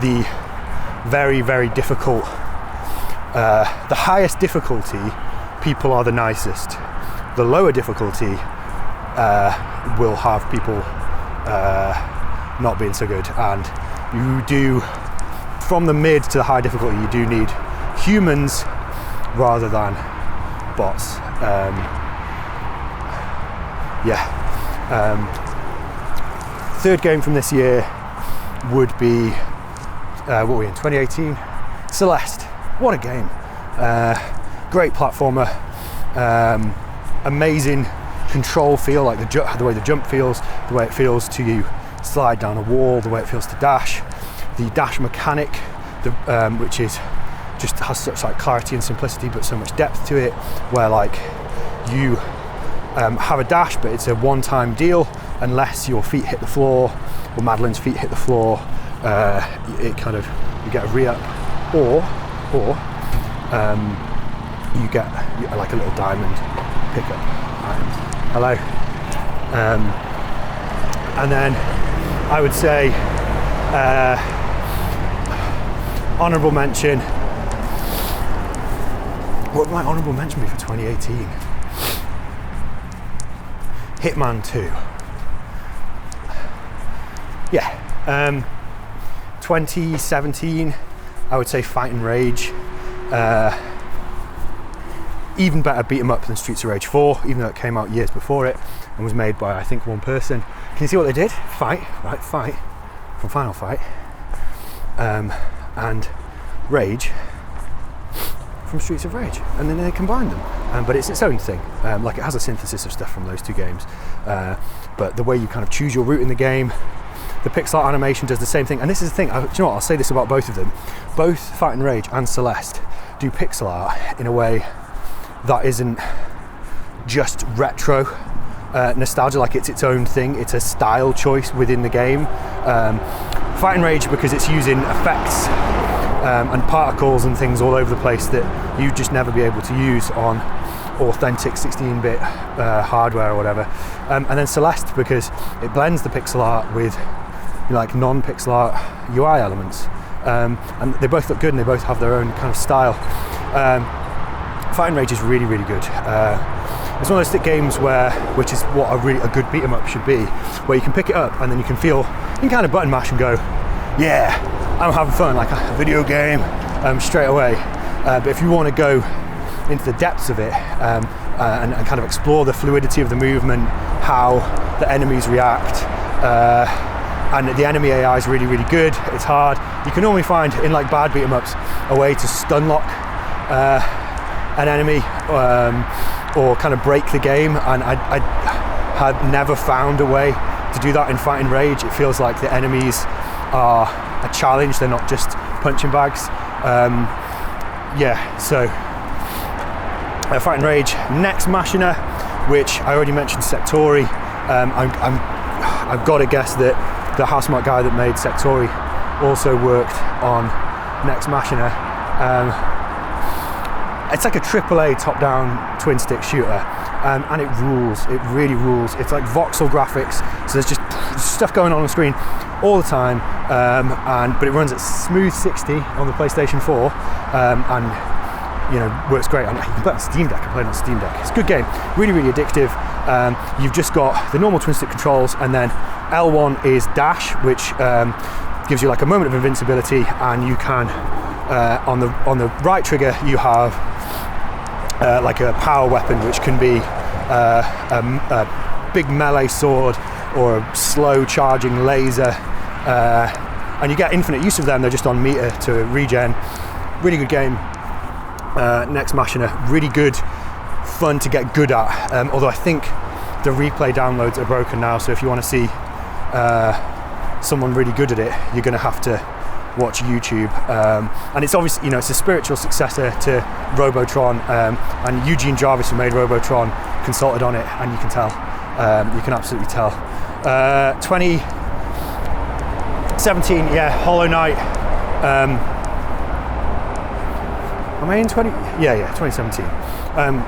The very, very difficult, the highest difficulty, people are the nicest. The lower difficulty will have people not being so good, and you do, from the mid to the high difficulty, you do need humans rather than bots. Third game from this year would be, what were we in, 2018? Celeste. What a game. Great platformer. Amazing control feel, like the way the jump feels, the way it feels to you slide down a wall, the way it feels to dash. The dash mechanic, which is just has such like clarity and simplicity, but so much depth to it, where like you have a dash, but it's a one-time deal unless your feet hit the floor, or Madeline's feet hit the floor. You get a re-up, or you get like a little diamond pickup. Hello. And then I would say honourable mention. What would my honourable mention be for 2018? Hitman 2. Yeah. 2017, I would say Fight and Rage. Even better beat 'em up than Streets of Rage 4, even though it came out years before it and was made by, I think, one person. Can you see what they did? Fight from Final Fight, and Rage from Streets of Rage, and then they combined them. But it's its own thing. Like, it has a synthesis of stuff from those two games. But the way you kind of choose your route in the game, the pixel art animation does the same thing. And this is the thing, do you know what? I'll say this about both of them. Both Fight and Rage and Celeste do pixel art in a way that isn't just retro nostalgia, like it's its own thing. It's a style choice within the game. Fight and Rage, because it's using effects and particles and things all over the place that you'd just never be able to use on authentic 16-bit hardware or whatever. And then Celeste, because it blends the pixel art with like non-pixel art UI elements. And they both look good, and they both have their own kind of style. Fight and Rage is really, really good. It's one of those stick games which is what a good beat 'em up should be, where you can pick it up and then you can kind of button mash and go, yeah, I'm having fun, like a video game, straight away. But if you want to go into the depths of it and kind of explore the fluidity of the movement, how the enemies react, and the enemy AI is really, really good. It's hard. You can normally find, in like bad beat 'em ups, a way to stun lock an enemy or kind of break the game, and I had never found a way to do that in Fighting Rage. It feels like the enemies are a challenge, they're not just punching bags. So Fighting Rage. Next Machina, which I already mentioned, Sectori. I've got to guess that the Housemarque guy that made Sectori also worked on Next Machina. It's like a AAA top-down twin-stick shooter, and it rules. It really rules. It's like voxel graphics, so there's just stuff going on the screen all the time, but it runs at smooth 60 on the PlayStation 4, and works great. You can play it on Steam Deck. I played it on Steam Deck. It's a good game. Really, really addictive. You've just got the normal twin-stick controls, and then L1 is dash, which gives you like a moment of invincibility, and you can on the right trigger you have like a power weapon, which can be a big melee sword or a slow charging laser, and you get infinite use of them. They're just on meter to regen. Really good game. Next Machina, really good, fun to get good at, although I think the replay downloads are broken now, so if you want to see someone really good at it, you're going to have to watch YouTube. And it's obviously, it's a spiritual successor to Robotron, and Eugene Jarvis, who made Robotron, consulted on it, and you can tell. You can absolutely tell. 2017, Hollow Knight. Am I in 2017.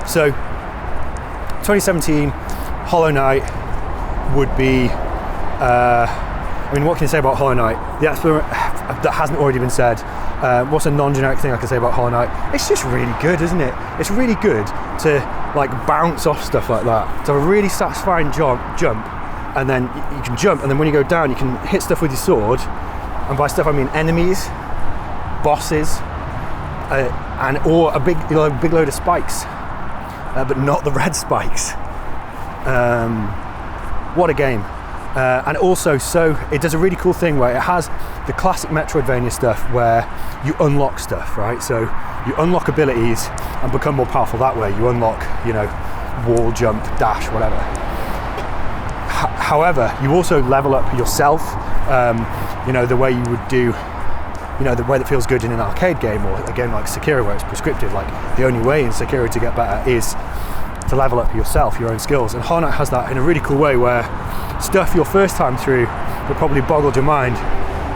So 2017, Hollow Knight would be, what can you say about Hollow Knight? That hasn't already been said. What's a non-generic thing I can say about Hollow Knight? It's just really good, isn't it? It's really good to like bounce off stuff like that. It's a really satisfying jump, and then you can jump, and then when you go down, you can hit stuff with your sword. And by stuff I mean enemies, bosses, or a big load of spikes, but not the red spikes. What a game. And also, so it does a really cool thing where it has the classic Metroidvania stuff where you unlock stuff, right? So you unlock abilities and become more powerful that way. You unlock, wall jump, dash, whatever. However, you also level up yourself, the way you would do, the way that feels good in an arcade game, or a game like Sekiro where it's prescriptive. Like, the only way in Sekiro to get better is to level up yourself, your own skills. And Hollow Knight has that in a really cool way, where stuff your first time through that probably boggled your mind,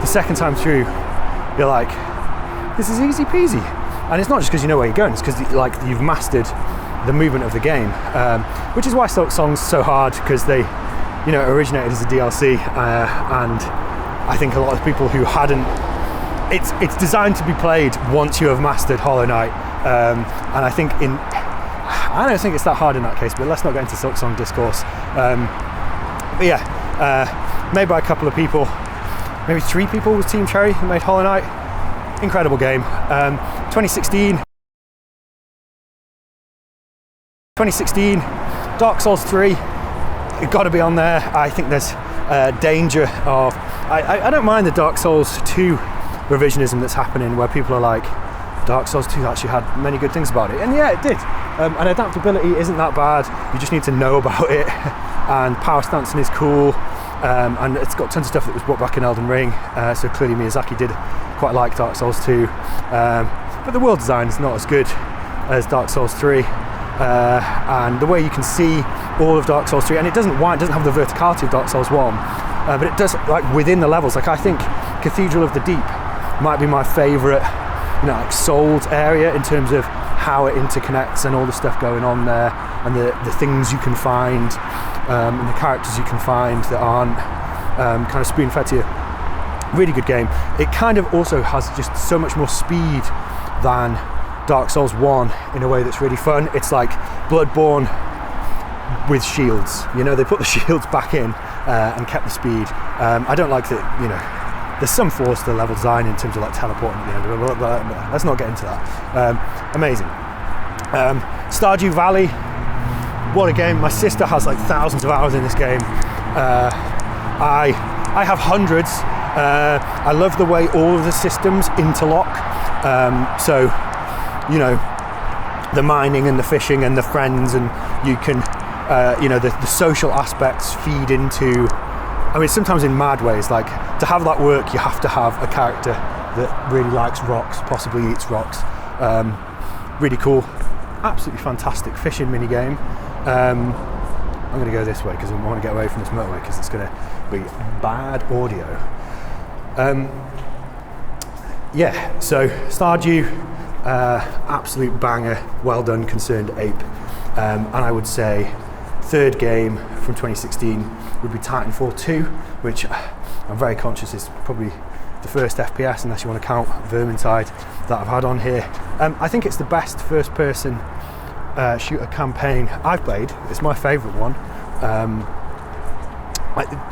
the second time through you're like, this is easy peasy. And it's not just because you know where you're going, it's because you've mastered the movement of the game, which is why Silksong's so hard, because they originated as a DLC, and I think a lot of people who hadn't, it's designed to be played once you have mastered Hollow Knight, and I don't think it's that hard in that case, but let's not get into Silksong discourse. Made by a couple of people, maybe 3 people was Team Cherry who made Hollow Knight. Incredible game. 2016, Dark Souls 3, it's got to be on there. I think there's danger of, I don't mind the Dark Souls 2 revisionism that's happening, where people are like, Dark Souls 2 actually had many good things about it, and yeah, it did. And adaptability isn't that bad, you just need to know about it, and power stancing is cool, and it's got tons of stuff that was brought back in Elden Ring, so clearly Miyazaki did quite like Dark Souls 2, but the world design is not as good as Dark Souls 3, and the way you can see all of Dark Souls 3, and it doesn't have the verticality of Dark Souls 1, but it does, like, within the levels. Like, I think Cathedral of the Deep might be my favourite Souls area in terms of how it interconnects and all the stuff going on there, and the things you can find, and the characters you can find that aren't kind of spoon-fed to you. Really good game. It kind of also has just so much more speed than Dark Souls 1 in a way that's really fun. It's like Bloodborne with shields. They put the shields back in and kept the speed. I don't like that, There's some flaws to the level design in terms of like teleporting at the end of it, but let's not get into that. Amazing. Stardew Valley, what a game. My sister has like thousands of hours in this game. I have hundreds. I love the way all of the systems interlock. So, you know, the mining and the fishing and the friends, and you can, you know, the social aspects feed into, I mean, sometimes in mad ways. Like, to have that work, you have to have a character that really likes rocks, possibly eats rocks. Really cool. Absolutely fantastic fishing mini game. I'm going to go this way because I want to get away from this motorway because it's going to be bad audio. Yeah, so Stardew, absolute banger, well done, Concerned Ape. And I would say third game from 2016 would be Titanfall 2, which I'm very conscious is probably the first FPS, unless you want to count Vermintide, that I've had on here. I think it's the best first-person shooter campaign I've played. It's my favourite one.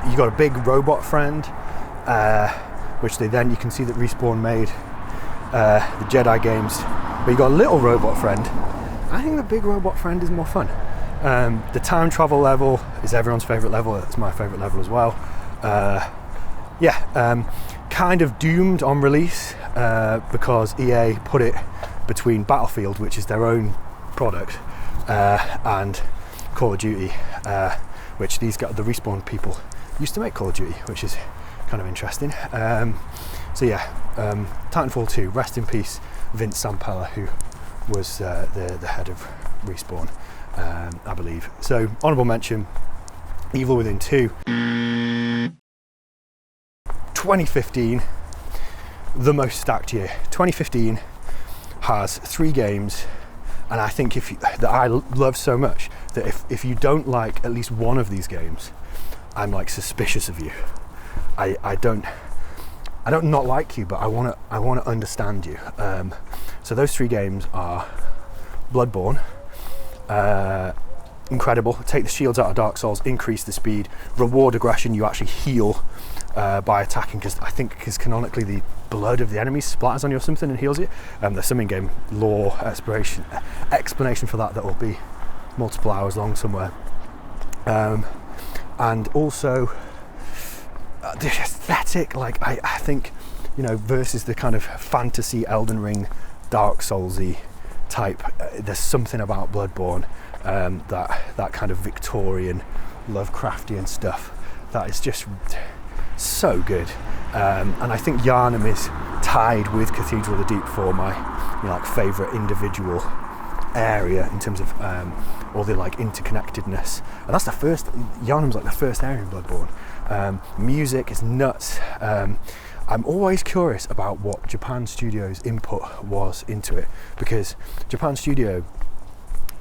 You got a big robot friend, which you can see that Respawn made the Jedi games, but you got a little robot friend. I think the big robot friend is more fun. The time travel level is everyone's favourite level. It's my favourite level as well. Kind of doomed on release because EA put it between Battlefield, which is their own product, and Call of Duty, which these guys, the Respawn people, used to make Call of Duty, which is kind of interesting. Titanfall 2, rest in peace Vince Zampella, who was the head of Respawn, I believe. So, honourable mention, Evil Within 2. 2015, the most stacked year. 2015 has 3 games, and I think that I love so much that if you don't like at least one of these games, I'm like suspicious of you. I don't not like you, but I want to understand you. So those 3 games are Bloodborne, incredible. Take the shields out of Dark Souls, increase the speed, reward aggression. You actually heal by attacking, because canonically the blood of the enemy splatters on you or something and heals you. There's some in-game lore explanation for that will be multiple hours long somewhere. And also the aesthetic, like I think, you know, versus the kind of fantasy Elden Ring, Dark Soulsy type. There's something about Bloodborne, that kind of Victorian, Lovecraftian stuff that is just so good. And I think Yharnam is tied with Cathedral of the Deep for my, you know, like favourite individual area in terms of all the like interconnectedness. And that's Yharnam's like the first area in Bloodborne. Music is nuts. I'm always curious about what Japan Studio's input was into it, because Japan Studio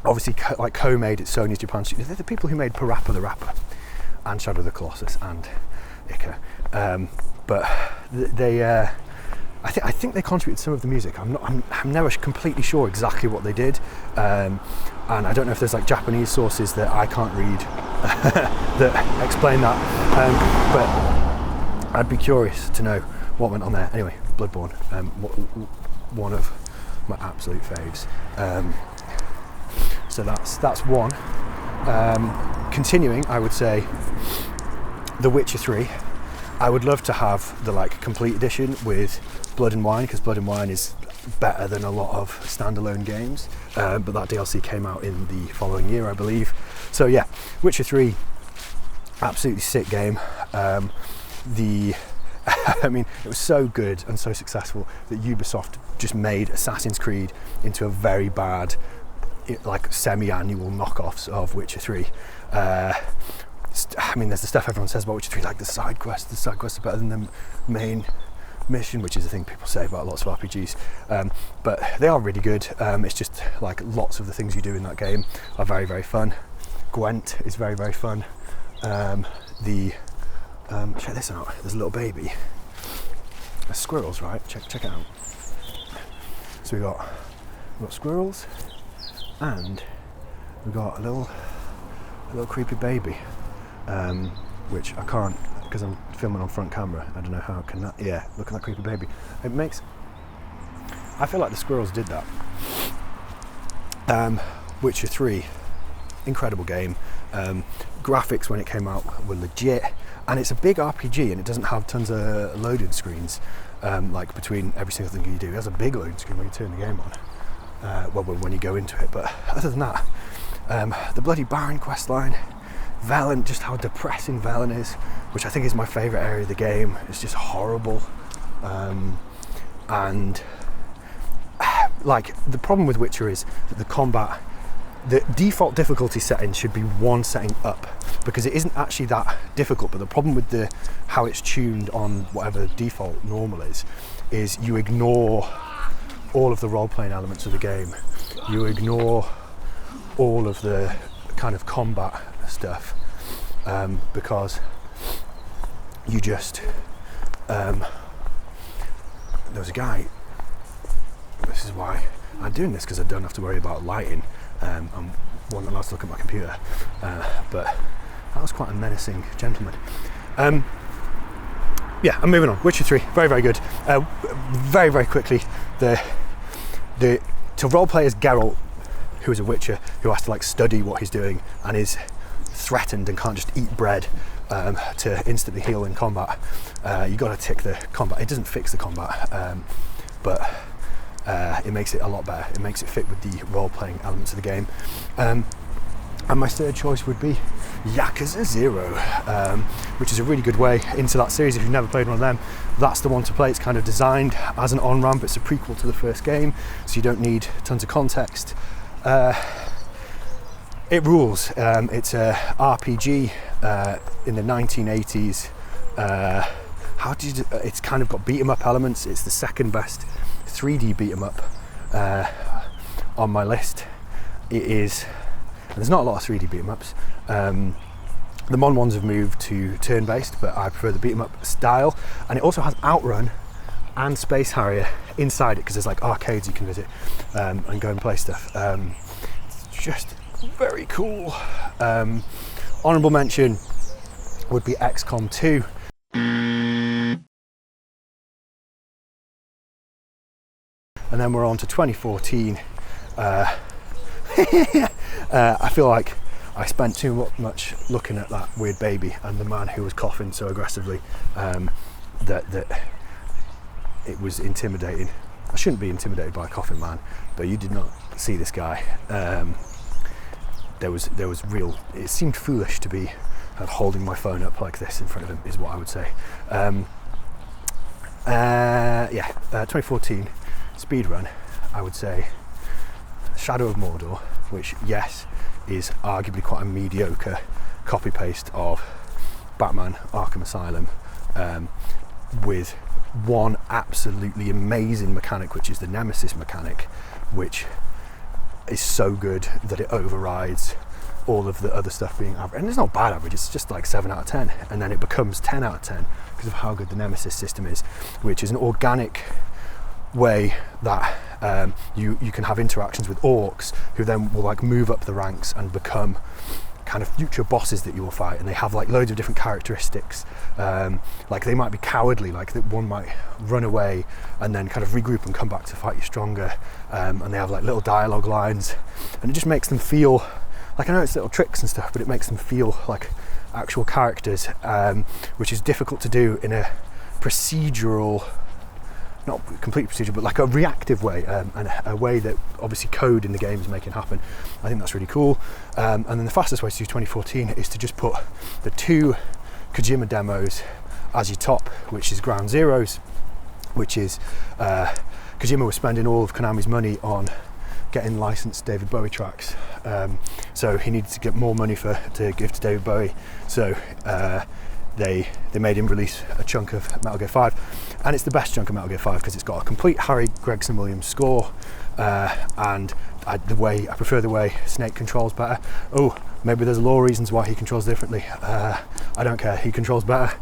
obviously co-made it. Sony's Japan Studio. They're the people who made Parappa the Rapper and Shadow of the Colossus and Ica. But they, I think they contributed some of the music. I'm never completely sure exactly what they did, and I don't know if there's like Japanese sources that I can't read that explain that. But I'd be curious to know what went on there. Anyway, Bloodborne, one of my absolute faves. So that's one. Continuing, I would say The Witcher 3. I would love to have the like complete edition with Blood and Wine, because Blood and Wine is better than a lot of standalone games. But that DLC came out in the following year, I believe. So yeah, Witcher 3, absolutely sick game. I mean, it was so good and so successful that Ubisoft just made Assassin's Creed into a very bad, like semi-annual knockoffs of Witcher 3. I mean, there's the stuff everyone says about Witcher 3, like the side quests are better than the main mission, which is a thing people say about lots of RPGs. But they are really good. It's just like lots of the things you do in that game are very, very fun. Gwent is very, very fun. Check this out. There's a little baby. There's squirrels, right? Check it out. So we've got squirrels, and we've got a little creepy baby, which I can't because I'm filming on front camera. I don't know how can that. Yeah, look at that creepy baby. It makes. I feel like the squirrels did that. Witcher 3, incredible game. Graphics when it came out were legit, and it's a big RPG, and it doesn't have tons of loading screens like between every single thing you do. It has a big loading screen when you turn the game on, well, when you go into it. But other than that, the bloody Baron quest line, Velen, just how depressing Velen is, which I think is my favourite area of the game. It's just horrible, and like the problem with Witcher is that the combat, the default difficulty setting should be one setting up, because it isn't actually that difficult. But the problem with how it's tuned on whatever default normal is you ignore all of the role-playing elements of the game. You ignore all of the kind of combat stuff, because you just there was a guy. This is why I'm doing this, because I don't have to worry about lighting. I'm not allowed to look at my computer, but that was quite a menacing gentleman. Yeah, I'm moving on. Witcher 3, very, very good. Very, very quickly, to roleplay as Geralt, who is a Witcher, who has to like study what he's doing and is threatened and can't just eat bread to instantly heal in combat. You got to tick the combat. It doesn't fix the combat, but it makes it a lot better. It makes it fit with the role-playing elements of the game. And my third choice would be Yakuza 0, which is a really good way into that series. If you've never played one of them, that's the one to play. It's kind of designed as an on-ramp. It's a prequel to the first game, so you don't need tons of context. It rules. It's a RPG in the 1980s. It's kind of got beat-em-up elements. It's the second best 3D beat-em-up on my list. It is. There's not a lot of 3D beat-em-ups. The modern ones have moved to turn-based, but I prefer the beat-em-up style. And it also has Outrun and Space Harrier inside it, because there's like arcades you can visit and go and play stuff. It's just very cool. Honourable mention would be XCOM 2. And then we're on to 2014. I feel like I spent too much looking at that weird baby and the man who was coughing so aggressively that it was intimidating. I shouldn't be intimidated by a coughing man, but you did not see this guy. There was real. It seemed foolish to be holding my phone up like this in front of him, is what I would say. 2014 speedrun, I would say Shadow of Mordor, which, yes, is arguably quite a mediocre copy-paste of Batman Arkham Asylum, with one absolutely amazing mechanic, which is the Nemesis mechanic, which is so good that it overrides all of the other stuff being average. And it's not bad average, it's just like 7 out of 10, and then it becomes 10 out of 10 because of how good the Nemesis system is, which is an organic way that you can have interactions with orcs who then will like move up the ranks and become kind of future bosses that you will fight, and they have like loads of different characteristics. Like they might be cowardly, like that one might run away and then kind of regroup and come back to fight you stronger, and they have like little dialogue lines, and it just makes them feel like, I know it's little tricks and stuff, but it makes them feel like actual characters, which is difficult to do in a procedural, not completely procedural, but like a reactive way, and a way that obviously code in the game is making happen. I think that's really cool. And then the fastest way to do 2014 is to just put the 2 Kojima demos as your top, which is Ground Zeroes, which is Kojima was spending all of Konami's money on getting licensed David Bowie tracks, so he needed to get more money to give to David Bowie, so they made him release a chunk of Metal Gear 5, and it's the best chunk of Metal Gear 5 because it's got a complete Harry Gregson Williams score, and I prefer the way Snake controls better. Oh, maybe there's law reasons why he controls differently. I don't care, he controls better.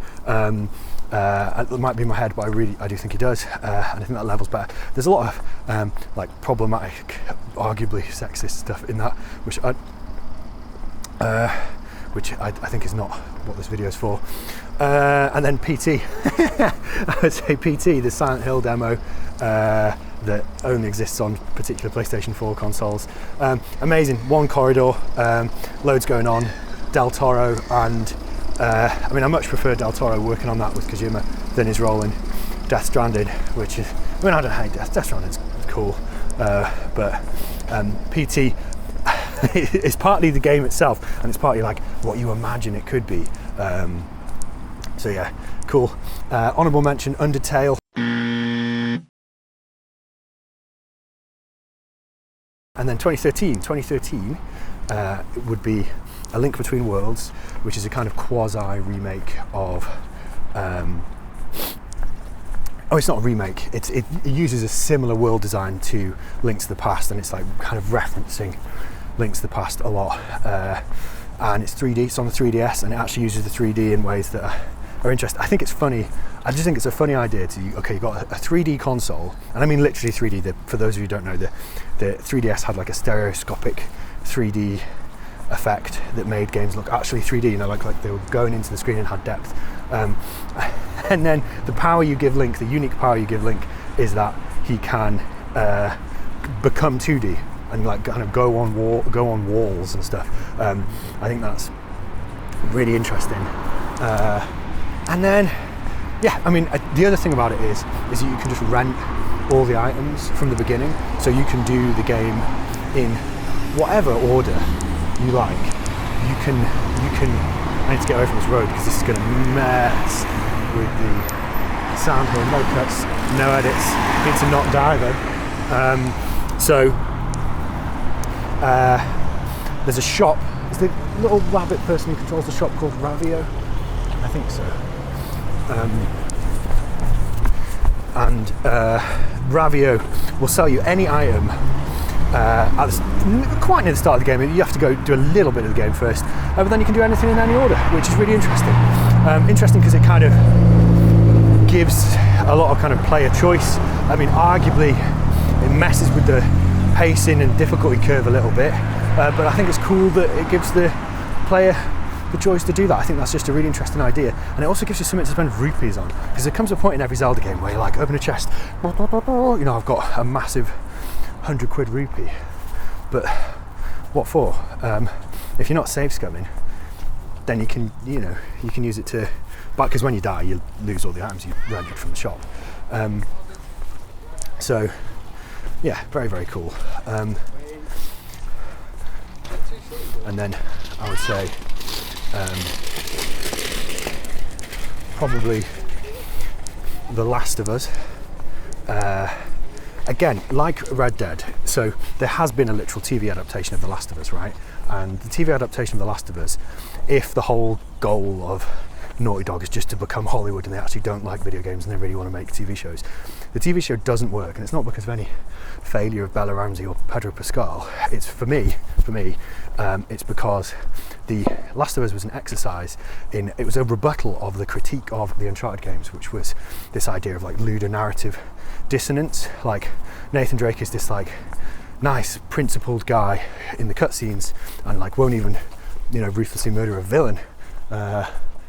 It might be in my head, but I do think he does, and I think that level's better. There's a lot of like problematic, arguably sexist stuff in that, which I think is not what this video is for. And then PT. I would say PT, the Silent Hill demo that only exists on particular PlayStation 4 consoles. Amazing, one corridor, loads going on. Del Toro and I much prefer Del Toro working on that with Kojima than his role in Death Stranded, which is, I don't hate Death Stranded's cool, but PT is partly the game itself, and it's partly like what you imagine it could be. So yeah, cool. Honourable mention, Undertale. And then 2013 would be A Link Between Worlds, which is a kind of quasi remake of it's not a remake, it uses a similar world design to Link to the Past, and it's like kind of referencing Link to the Past a lot, and it's 3D, it's on the 3DS, and it actually uses the 3D in ways that are interesting. I think it's funny, I just think it's a funny idea to, okay, you've got a 3D console, and I mean literally 3D, for those of you who don't know, the 3DS had like a stereoscopic 3D effect that made games look actually 3D, like they were going into the screen and had depth. And then the power you give Link, the unique power you give Link, is that he can become 2D and like kind of go on walls and stuff. I think that's really interesting. And then, yeah, the other thing about it is that you can just rent all the items from the beginning, so you can do the game in whatever order you like. You can. I need to get away from this road because this is going to mess with the sound here. No cuts, no edits. Need to not die then. So there's a shop. Is the little rabbit person who controls the shop called Ravio? I think so. And Ravio will sell you any item quite near the start of the game. You have to go do a little bit of the game first, but then you can do anything in any order, which is really interesting. Interesting because it kind of gives a lot of kind of player choice. Arguably it messes with the pacing and difficulty curve a little bit, but I think it's cool that it gives the player the choice to do that. I think that's just a really interesting idea, and it also gives you something to spend rupees on, because there comes a point in every Zelda game where you like open a chest, I've got a massive 100 quid rupee, but what for? If you're not save scumming, then you can use it to, because when you die you lose all the items you rented from the shop. So yeah, very, very cool. And then I would say probably The Last of Us. Again, like Red Dead, so there has been a literal TV adaptation of The Last of Us, right? And the TV adaptation of The Last of Us, if the whole goal of Naughty Dog is just to become Hollywood and they actually don't like video games and they really want to make TV shows, the TV show doesn't work, and it's not because of any failure of Bella Ramsey or Pedro Pascal. It's for me, it's because The Last of Us was an exercise in, it was a rebuttal of the critique of the Uncharted games, which was this idea of like ludonarrative dissonance. Like Nathan Drake is this like nice principled guy in the cutscenes and like won't even ruthlessly murder a villain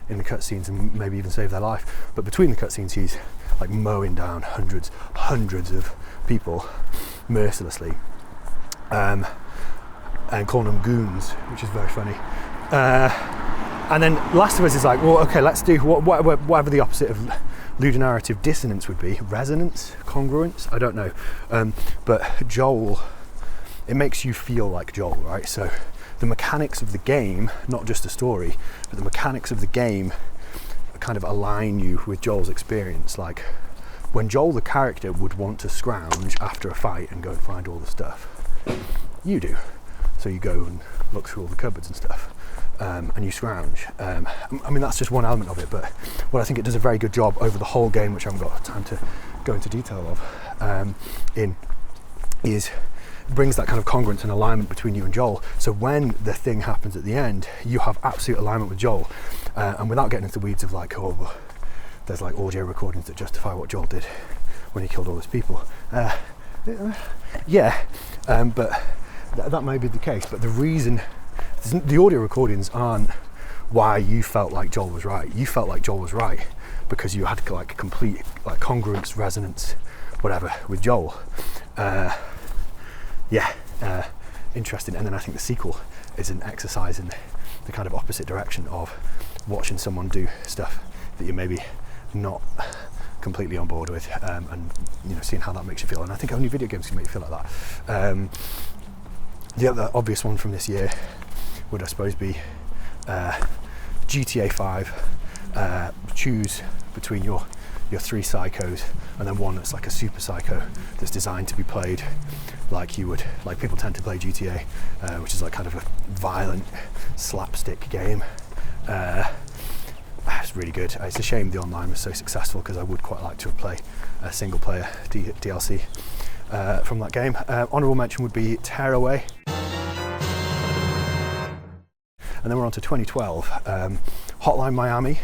in the cutscenes and maybe even save their life, but between the cutscenes he's like mowing down hundreds of people mercilessly, and calling them goons, which is very funny. And then Last of Us is like, well, okay, let's do whatever the opposite of ludonarrative dissonance would be. Resonance? Congruence? I don't know. But Joel, it makes you feel like Joel, right? So the mechanics of the game, not just the story, but the mechanics of the game kind of align you with Joel's experience. Like when Joel the character would want to scrounge after a fight and go and find all the stuff, you do. So you go and look through all the cupboards and stuff, and you scrounge. That's just one element of it, but what I think it does a very good job over the whole game, which I haven't got time to go into detail of, is brings that kind of congruence and alignment between you and Joel. So when the thing happens at the end, you have absolute alignment with Joel, and without getting into the weeds of like, there's like audio recordings that justify what Joel did when he killed all those people. But that may be the case. But the reason the audio recordings aren't why you felt like Joel was right. You felt like Joel was right because you had like complete like congruence, resonance, whatever with Joel. Interesting. And then I think the sequel is an exercise in the kind of opposite direction of watching someone do stuff that you're maybe not completely on board with, and seeing how that makes you feel. And I think only video games can make you feel like that. The other obvious one from this year would, I suppose, be GTA 5. Choose between your three psychos, and then one that's like a super psycho that's designed to be played like you would, like people tend to play GTA, which is like kind of a violent slapstick game. It's really good. It's a shame the online was so successful, because I would quite like to play a single player DLC from that game. Honourable mention would be Tearaway. And then we're on to 2012. Hotline Miami,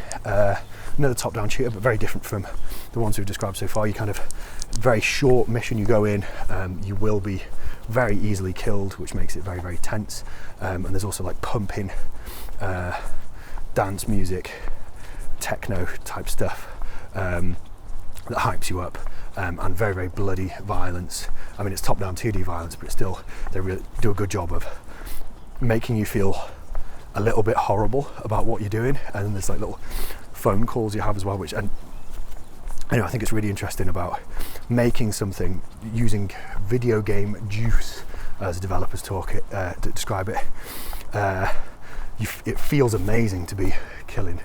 another top-down shooter, but very different from the ones we've described so far. You kind of, very short mission you go in, you will be very easily killed, which makes it very, very tense. And there's also like pumping dance music, techno type stuff that hypes you up, and very, very bloody violence. I mean, it's top-down 2D violence, but it's still, they really do a good job of making you feel a little bit horrible about what you're doing. And then there's like little phone calls you have as well, which, and I think it's really interesting about making something using video game juice, as developers to describe it. It feels amazing to be killing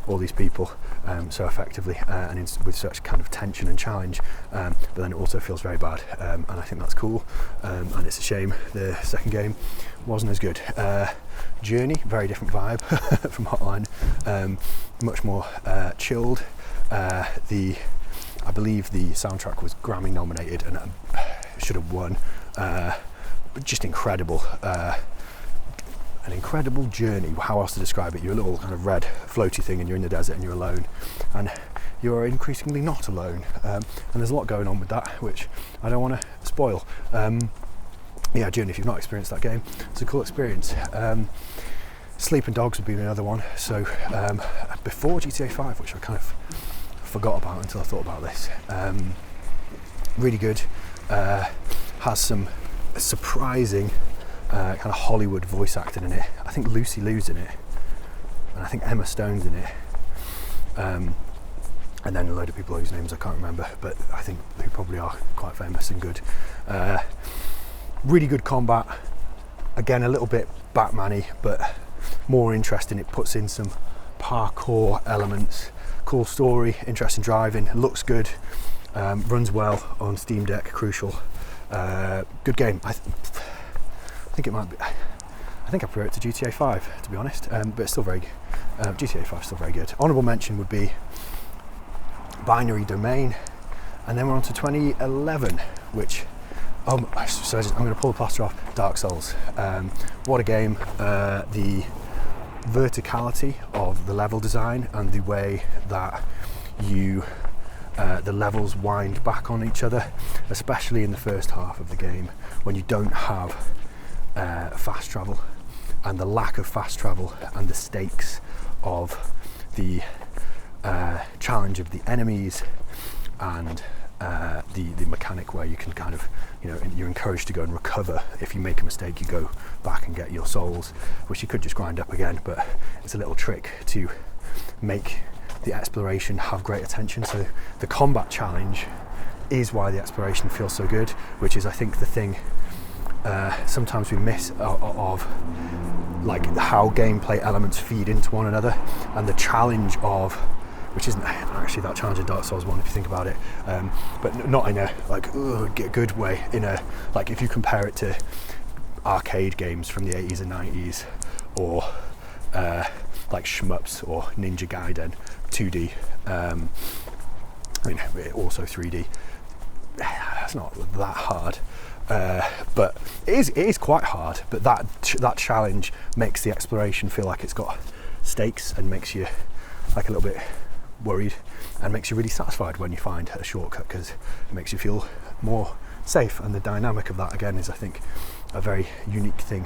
all these people so effectively, and with such kind of tension and challenge, but then it also feels very bad, and I think that's cool, and it's a shame the second game wasn't as good. Journey, very different vibe from Hotline, much more chilled. I believe the soundtrack was Grammy nominated and should have won, but just incredible. An incredible journey. How else to describe it? You're a little kind of red floaty thing, and you're in the desert and you're alone, and you're increasingly not alone, and there's a lot going on with that, which I don't want to spoil. Journey, if you've not experienced that game, it's a cool experience. Sleeping Dogs would be another one. So before GTA 5, which I kind of forgot about until I thought about this. Really good. Has some surprising kind of Hollywood voice acting in it. I think Lucy Liu's in it, and I think Emma Stone's in it, and then a load of people whose names I can't remember, but I think who probably are quite famous and good. Really good combat, again a little bit Batman-y, but more interesting. It puts in some parkour elements, cool story, interesting driving, looks good, runs well on Steam Deck, crucial. Good game. I think it might be, I think I prefer it to GTA 5, to be honest, but it's still very GTA 5 is still very good. Honourable mention would be Binary Domain, and then we're on to 2011, which so I'm going to pull the plaster off. Dark Souls. What a game. The verticality of the level design and the way that the levels wind back on each other, especially in the first half of the game when you don't have fast travel, and the lack of fast travel and the stakes of the challenge of the enemies, and the mechanic where you can kind of, you're encouraged to go and recover. If you make a mistake, you go back and get your souls, which you could just grind up again, but it's a little trick to make the exploration have great attention. So the combat challenge is why the exploration feels so good, which is, I think, the thing sometimes we miss of like how gameplay elements feed into one another, and the challenge of, which isn't actually that challenging Dark Souls 1 if you think about it, but not in a like good way, in a, like, if you compare it to arcade games from the 80s and 90s, or like shmups or Ninja Gaiden 2D, also 3D. It's not that hard, but it is quite hard, but that challenge makes the exploration feel like it's got stakes, and makes you like a little bit worried, and makes you really satisfied when you find a shortcut, because it makes you feel more safe. And the dynamic of that, again, is, I think, a very unique thing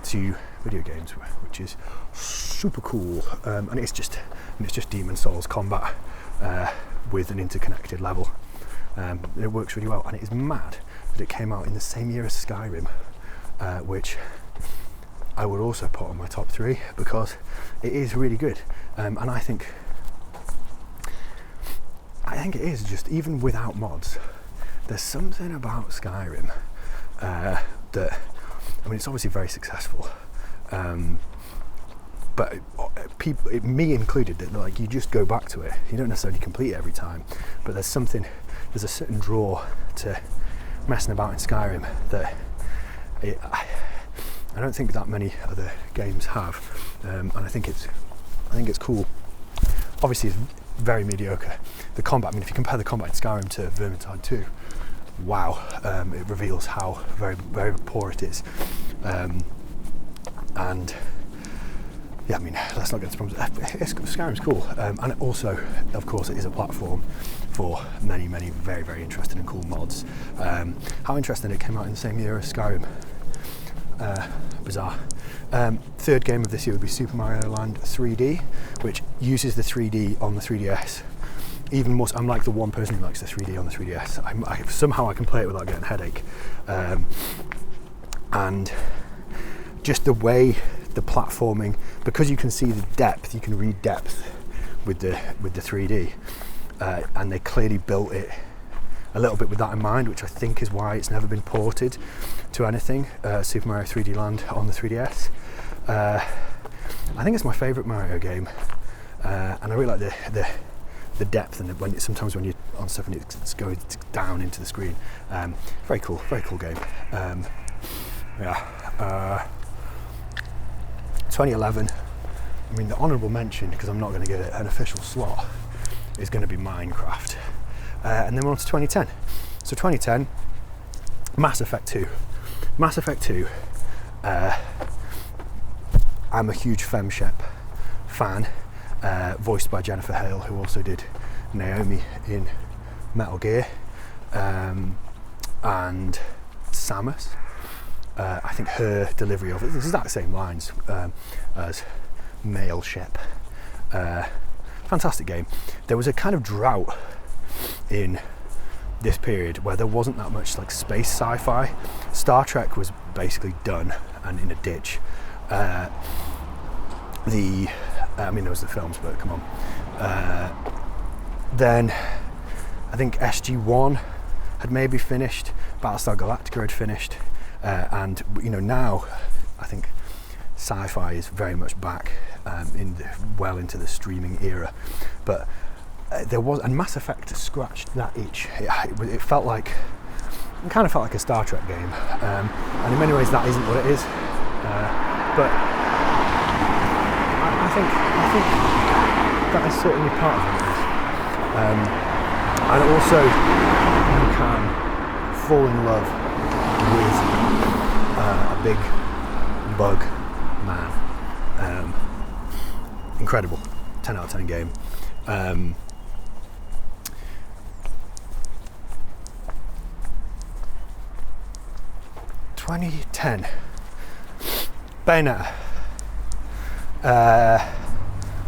to video games, which is super cool. And it's just Demon Souls combat with an interconnected level. It works really well, and it is mad that it came out in the same year as Skyrim, which I would also put on my top 3 because it is really good. And I think it is just, even without mods, there's something about Skyrim that, I mean, it's obviously very successful, but people, me included, that like you just go back to it. You don't necessarily complete it every time, but there's a certain draw to messing about in Skyrim that I don't think that many other games have, and I think it's cool. Obviously, it's very mediocre. The combat, I mean, if you compare the combat in Skyrim to Vermintide 2, wow, it reveals how very, very poor it is. And yeah, I mean, let's not get into problems. Skyrim's cool, and it also, of course, it is a platform for many, many very, very interesting and cool mods. How interesting it came out in the same year as Skyrim. Bizarre. Third game of this year would be Super Mario Land 3D, which uses the 3D on the 3DS. Even more, I'm like the one person who likes the 3D on the 3DS. Somehow I can play it without getting a headache. And just the way the platforming, because you can see the depth, you can read depth with the 3D, and they clearly built it a little bit with that in mind, which I think is why it's never been ported to anything. Super Mario 3D Land on the 3DS. I think it's my favourite Mario game, and I really like the depth, and sometimes when you're on stuff and it's going down into the screen. Very cool game. 2011, I mean, the honourable mention, because I'm not going to get an official slot, is going to be Minecraft. And then we're on to 2010. So 2010, Mass Effect 2. Mass Effect 2, I'm a huge FemShep fan, voiced by Jennifer Hale, who also did Naomi in Metal Gear, and Samus. I think her delivery of it, the exact same lines as male Shep. Fantastic game. There was a kind of drought in this period where there wasn't that much like space sci-fi. Star Trek was basically done and in a ditch. I mean, there was the films, but come on. Then I think SG-1 had maybe finished, Battlestar Galactica had finished, and now I think sci-fi is very much back well into the streaming era. But there was, and Mass Effect scratched that itch. It kind of felt like a Star Trek game, and in many ways that isn't what it is. But I think that is certainly part of what it is. And also, you can fall in love with a big bug man. Incredible, 10 out of 10 game. 2010, Bayonetta.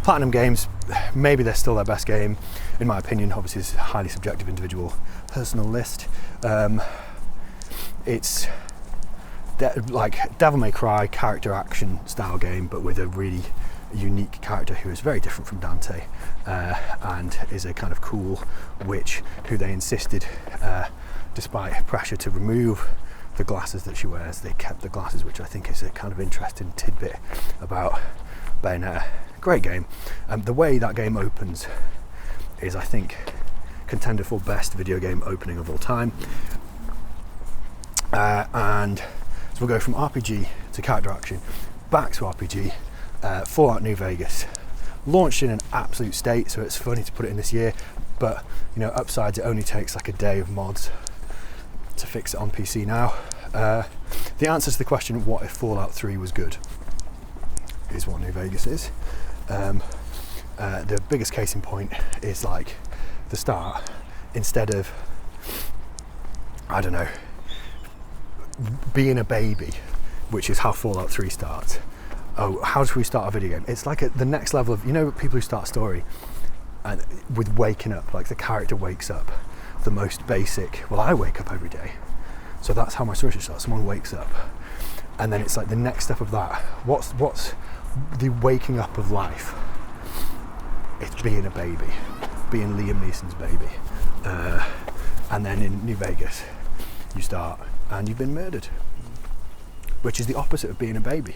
Platinum Games, maybe they're still their best game, in my opinion. Obviously, it's a highly subjective, individual, personal list. It's like Devil May Cry character action style game, but with a really unique character who is very different from Dante, and is a kind of cool witch who they insisted, despite pressure to remove the glasses that she wears, they kept the glasses, which I think is a kind of interesting tidbit about Bayonetta. Great game. The way that game opens is, I think, contender for best video game opening of all time. And so we'll go from RPG to character action, back to RPG. Fallout New Vegas, launched in an absolute state, so it's funny to put it in this year, but upsides, it only takes like a day of mods to fix it on PC now. The answer to the question, what if Fallout 3 was good, is what New Vegas is. The biggest case in point is like the start. Instead of, I don't know, being a baby, which is how Fallout 3 starts, oh, how do we start a video game? It's like the next level of, you know, people who start a story and with waking up, like the character wakes up, the most basic, well, I wake up every day. So that's how my story should start. Someone wakes up, and then it's like the next step of that. What's the waking up of life? It's being a baby, being Liam Neeson's baby. And then in New Vegas, you start and you've been murdered, which is the opposite of being a baby.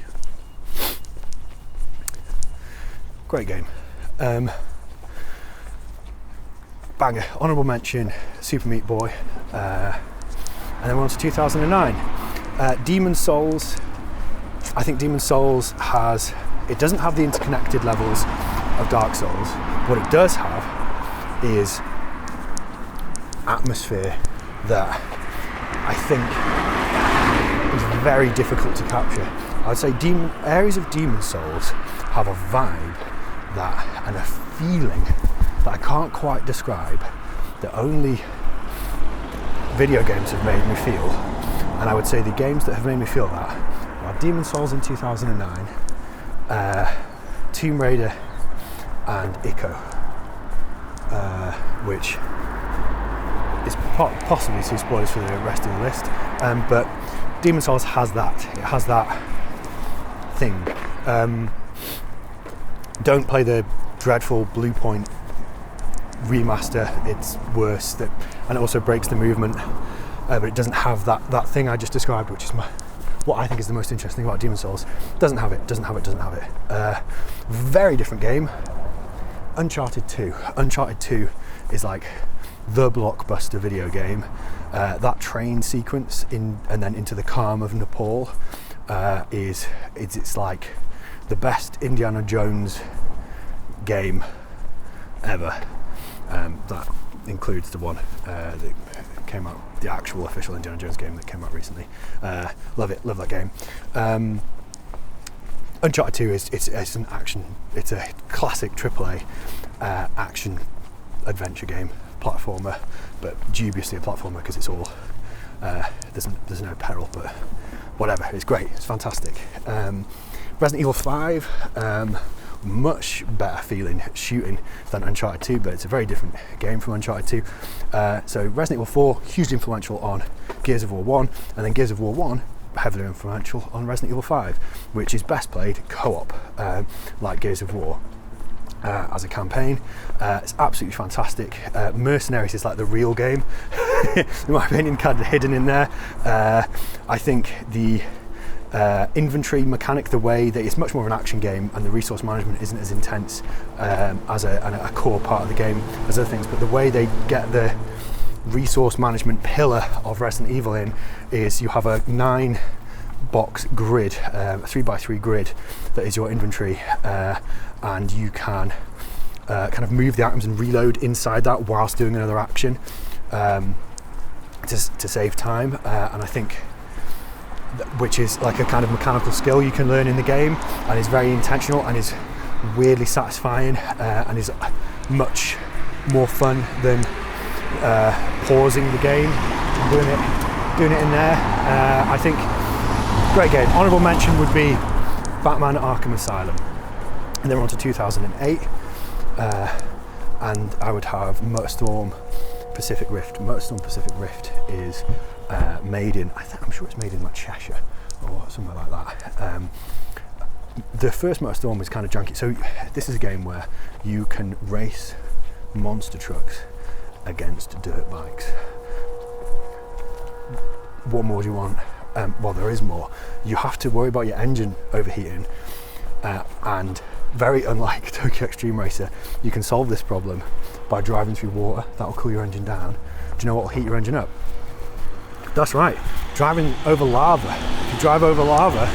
Great game. Banger. Honourable mention, Super Meat Boy. And then we're on to 2009. Demon's Souls. I think Demon's Souls it doesn't have the interconnected levels of Dark Souls. What it does have is atmosphere that I think is very difficult to capture. I would say areas of Demon's Souls have a vibe and a feeling that I can't quite describe, that only video games have made me feel. And I would say the games that have made me feel that are Demon's Souls in 2009, Tomb Raider and Ico, which is possibly too spoilers for the rest of the list, but Demon's Souls has that. It has that thing. Don't play the dreadful Blue Point remaster. It's worse, and it also breaks the movement, but it doesn't have that thing I just described, which is what I think is the most interesting about Demon's Souls. Doesn't have it. Very different game. Uncharted 2. Uncharted 2 is like the blockbuster video game. That train sequence and then into the calm of Nepal it's like the best Indiana Jones game ever. That includes the one that came out, the actual official Indiana Jones game that came out recently. Love that game. Uncharted 2 it's an action, it's a classic AAA action adventure game, platformer, but dubiously a platformer because it's all there's no peril, but whatever, it's great, it's fantastic. Resident Evil 5, much better feeling shooting than Uncharted 2, but it's a very different game from Uncharted 2. So Resident Evil 4, hugely influential on Gears of War 1, and then Gears of War 1, heavily influential on Resident Evil 5, which is best played co-op, like Gears of War. As a campaign, it's absolutely fantastic. Mercenaries is like the real game, in my opinion, kind of hidden in there. I think the inventory mechanic, the way that it's much more of an action game and the resource management isn't as intense as a core part of the game as other things, but the way they get the resource management pillar of Resident Evil in is you have a 9-box grid, a 3x3 grid that is your inventory, and you can kind of move the items and reload inside that whilst doing another action to save time, and I think which is like a kind of mechanical skill you can learn in the game, and is very intentional and is weirdly satisfying, and is much more fun than pausing the game and doing it in there. I think great game. Honourable mention would be Batman Arkham Asylum, and then we're on to 2008, and I would have Motorstorm Pacific Rift. Motorstorm Pacific Rift is made in, I'm sure it's made in like Cheshire or somewhere like that. The first Motorstorm was kind of junky. So this is a game where you can race monster trucks against dirt bikes. What more do you want? Well, there is more. You have to worry about your engine overheating, and very unlike Tokyo Extreme Racer, you can solve this problem by driving through water. That'll cool your engine down. Do you know what will heat your engine up? That's right, driving over lava. If you drive over lava,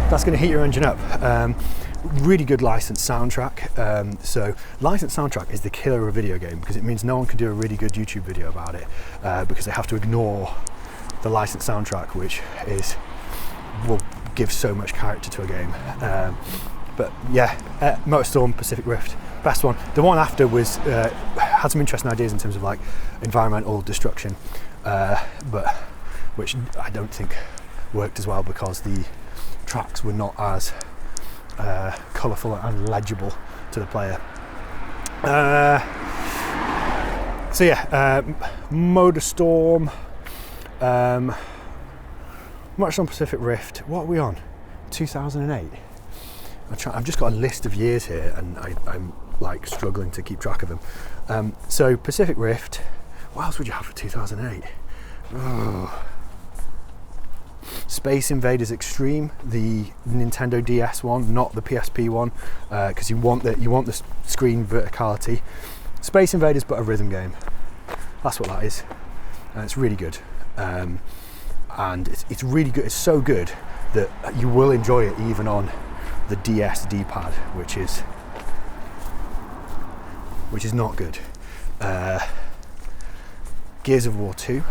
that's going to heat your engine up. Really good licensed soundtrack. So licensed soundtrack is the killer of a video game, because it means no one can do a really good YouTube video about it, because they have to ignore the licensed soundtrack, which will give so much character to a game. But yeah, Motorstorm Pacific Rift, best one. The one after was had some interesting ideas in terms of like environmental destruction, but which I don't think worked as well, because the tracks were not as colourful and legible to the player. So yeah, Motorstorm, much on Pacific Rift. What are we on? 2008. I've just got a list of years here, and I'm like struggling to keep track of them. So Pacific Rift. What else would you have for 2008? Oh. Space Invaders Extreme, the Nintendo DS one, not the PSP one, because you want the screen verticality. Space Invaders, but a rhythm game. That's what that is, and it's really good. And it's really good. It's so good that you will enjoy it even on the DS D-pad, which is not good. Gears of War 2,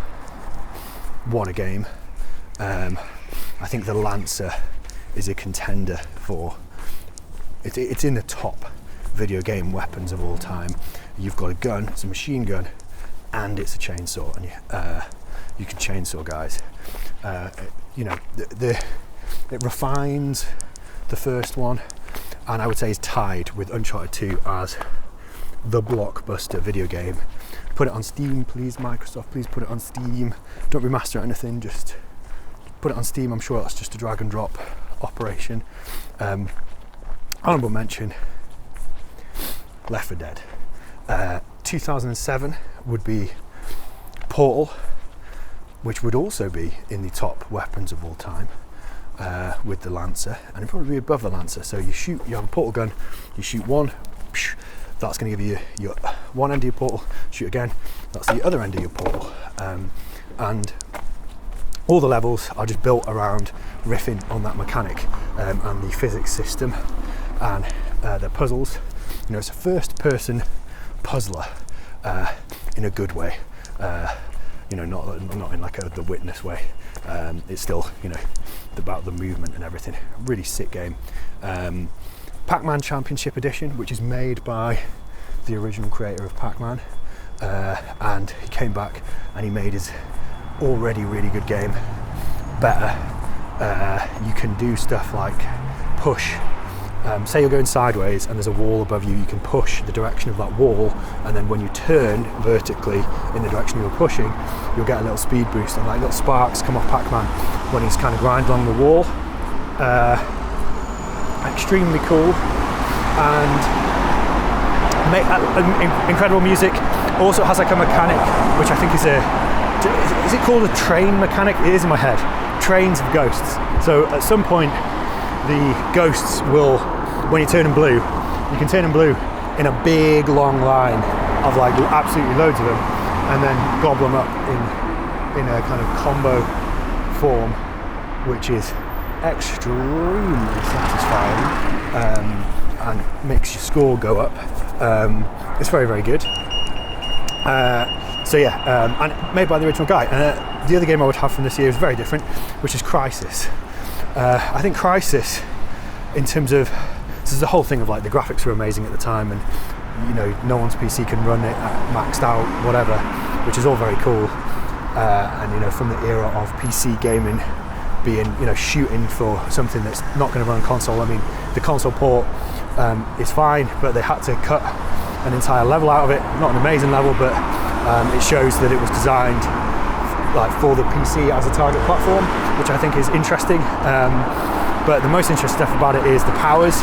what a game. I think the Lancer is a contender for it's in the top video game weapons of all time. You've got a gun, it's a machine gun, and it's a chainsaw, and you can chainsaw guys. It refines the first one, and I would say is tied with Uncharted 2 as the blockbuster video game. Put it on Steam, please, Microsoft, please put it on Steam. Don't remaster or anything, just put it on Steam. I'm sure that's just a drag and drop operation. Honourable mention, Left 4 Dead. 2007 would be Portal, which would also be in the top weapons of all time, with the Lancer, and it'd probably be above the Lancer. So you have a portal gun, you shoot one, that's going to give you your one end of your portal, shoot again, that's the other end of your portal. And all the levels are just built around riffing on that mechanic and the physics system, and the puzzles. It's a first-person puzzler in a good way. Not in like the Witness way. It's still, about the movement and everything. Really sick game. Pac-Man Championship Edition, which is made by the original creator of Pac-Man, and he came back and he made his already really good game better. You can do stuff like push. Say you're going sideways and there's a wall above you, you can push the direction of that wall, and then when you turn vertically in the direction you're pushing, you'll get a little speed boost, and like little sparks come off Pac-Man when he's kind of grind along the wall. Extremely cool, and incredible music. Also has like a mechanic, which I think is it called a train mechanic? It is in my head. Trains of ghosts. So at some point, the ghosts will, when you turn them blue, you can turn them blue in a big long line of like absolutely loads of them, and then gobble them up in a kind of combo form, which is extremely satisfying, and makes your score go up. It's very, very good. And made by the original guy. The other game I would have from this year is very different, which is Crysis. I think Crysis, in terms of, this is the whole thing of like the graphics were amazing at the time, and no one's PC can run it maxed out, whatever, which is all very cool. And from the era of PC gaming being, shooting for something that's not going to run on console. I mean, the console port is fine, but they had to cut an entire level out of it. Not an amazing level, but it shows that it was designed like for the PC as a target platform, which I think is interesting. But the most interesting stuff about it is the powers,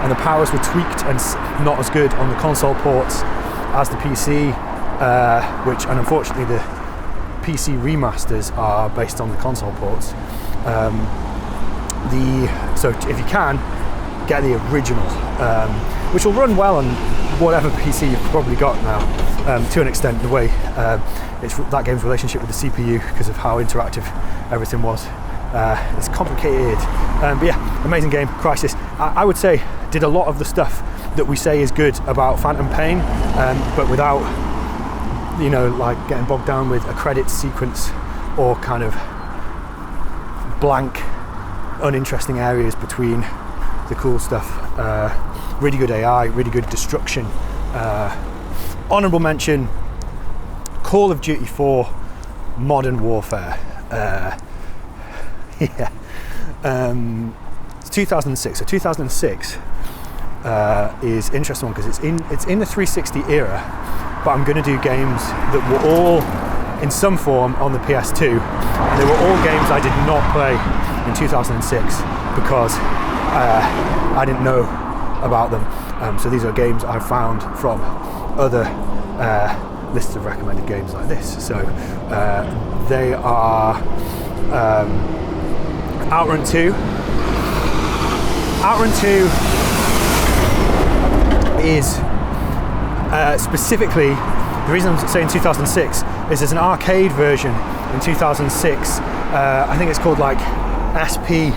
and the powers were tweaked and not as good on the console ports as the PC, and unfortunately the PC remasters are based on the console ports. So if you can, get the original, which will run well on whatever PC you've probably got now, to an extent, the way it's that game's relationship with the CPU, because of how interactive everything was. It's complicated, but yeah, amazing game. Crysis, I would say, did a lot of the stuff that we say is good about Phantom Pain, but without, like getting bogged down with a credits sequence or kind of blank, uninteresting areas between the cool stuff. Really good AI, really good destruction. Honourable mention, Call of Duty 4 Modern Warfare. 2006. So 2006 is an interesting one because it's in the 360 era, but I'm going to do games that were all in some form on the PS2. And they were all games I did not play in 2006 because I didn't know about them. So these are games I found from other lists of recommended games like this. So they are Outrun 2. Outrun 2 is specifically, the reason I'm saying 2006 is there's an arcade version in 2006. I think it's called like SP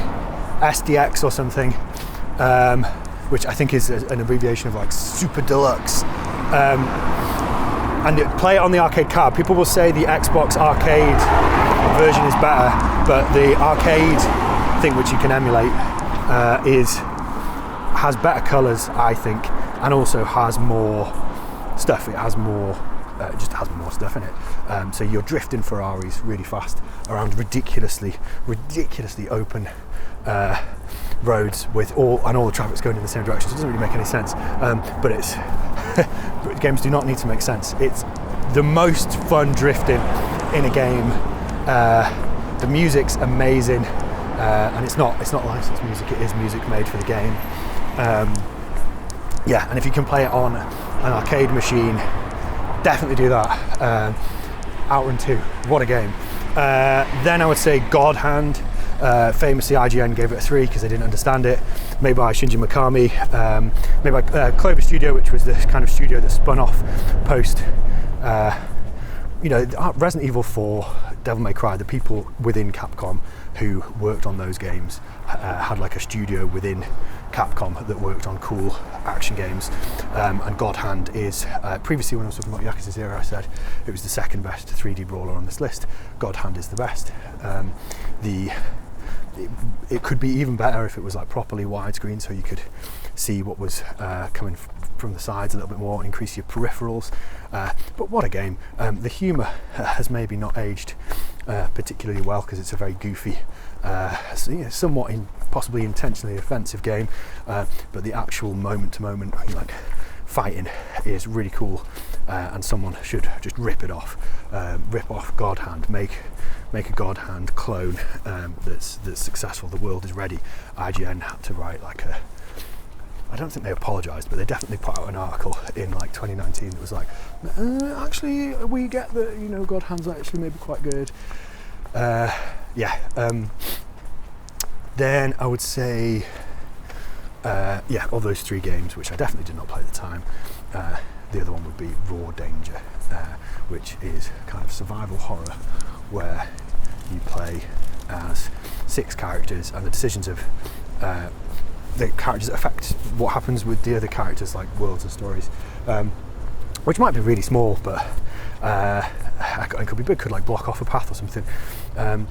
SDX or something, which I think is an abbreviation of like Super Deluxe. And play it on the arcade card. People will say the Xbox arcade version is better, but the arcade thing which you can emulate has better colours, I think, and also has more stuff. It has more, just has more stuff in it. So you're drifting Ferraris really fast around ridiculously open roads with all the traffic's going in the same direction. So it doesn't really make any sense. But it's but games do not need to make sense. It's the most fun drifting in a game. The music's amazing, and it's not licensed music. It is music made for the game. Yeah, and if you can play it on an arcade machine, definitely do that. Outrun 2, what a game. Then I would say God Hand. Famously, IGN gave it a 3 because they didn't understand it. Made by Shinji Mikami, made by Clover Studio, which was the kind of studio that spun off post, Resident Evil 4, Devil May Cry. The people within Capcom who worked on those games had like a studio within Capcom that worked on cool action games. And God Hand is, previously when I was talking about Yakuza 0, I said it was the second best 3D brawler on this list. God Hand is the best. It could be even better if it was like properly widescreen, so you could see what was coming from the sides a little bit more, increase your peripherals. But what a game. The humour has maybe not aged particularly well because it's a very goofy, somewhat possibly intentionally offensive game, but the actual moment-to-moment like fighting is really cool, and someone should just rip it off. Rip off God Hand, make a God Hand clone that's successful. The world is ready. IGN had to write like I don't think they apologised, but they definitely put out an article in like 2019 that was like, actually we get that, God Hand's actually maybe quite good. Then I would say of those 3 games, which I definitely did not play at the time, the other one would be Raw Danger, which is kind of survival horror where you play as 6 characters, and the decisions of the characters affect what happens with the other characters, like worlds and stories, which might be really small, but it could be big, could like block off a path or something. And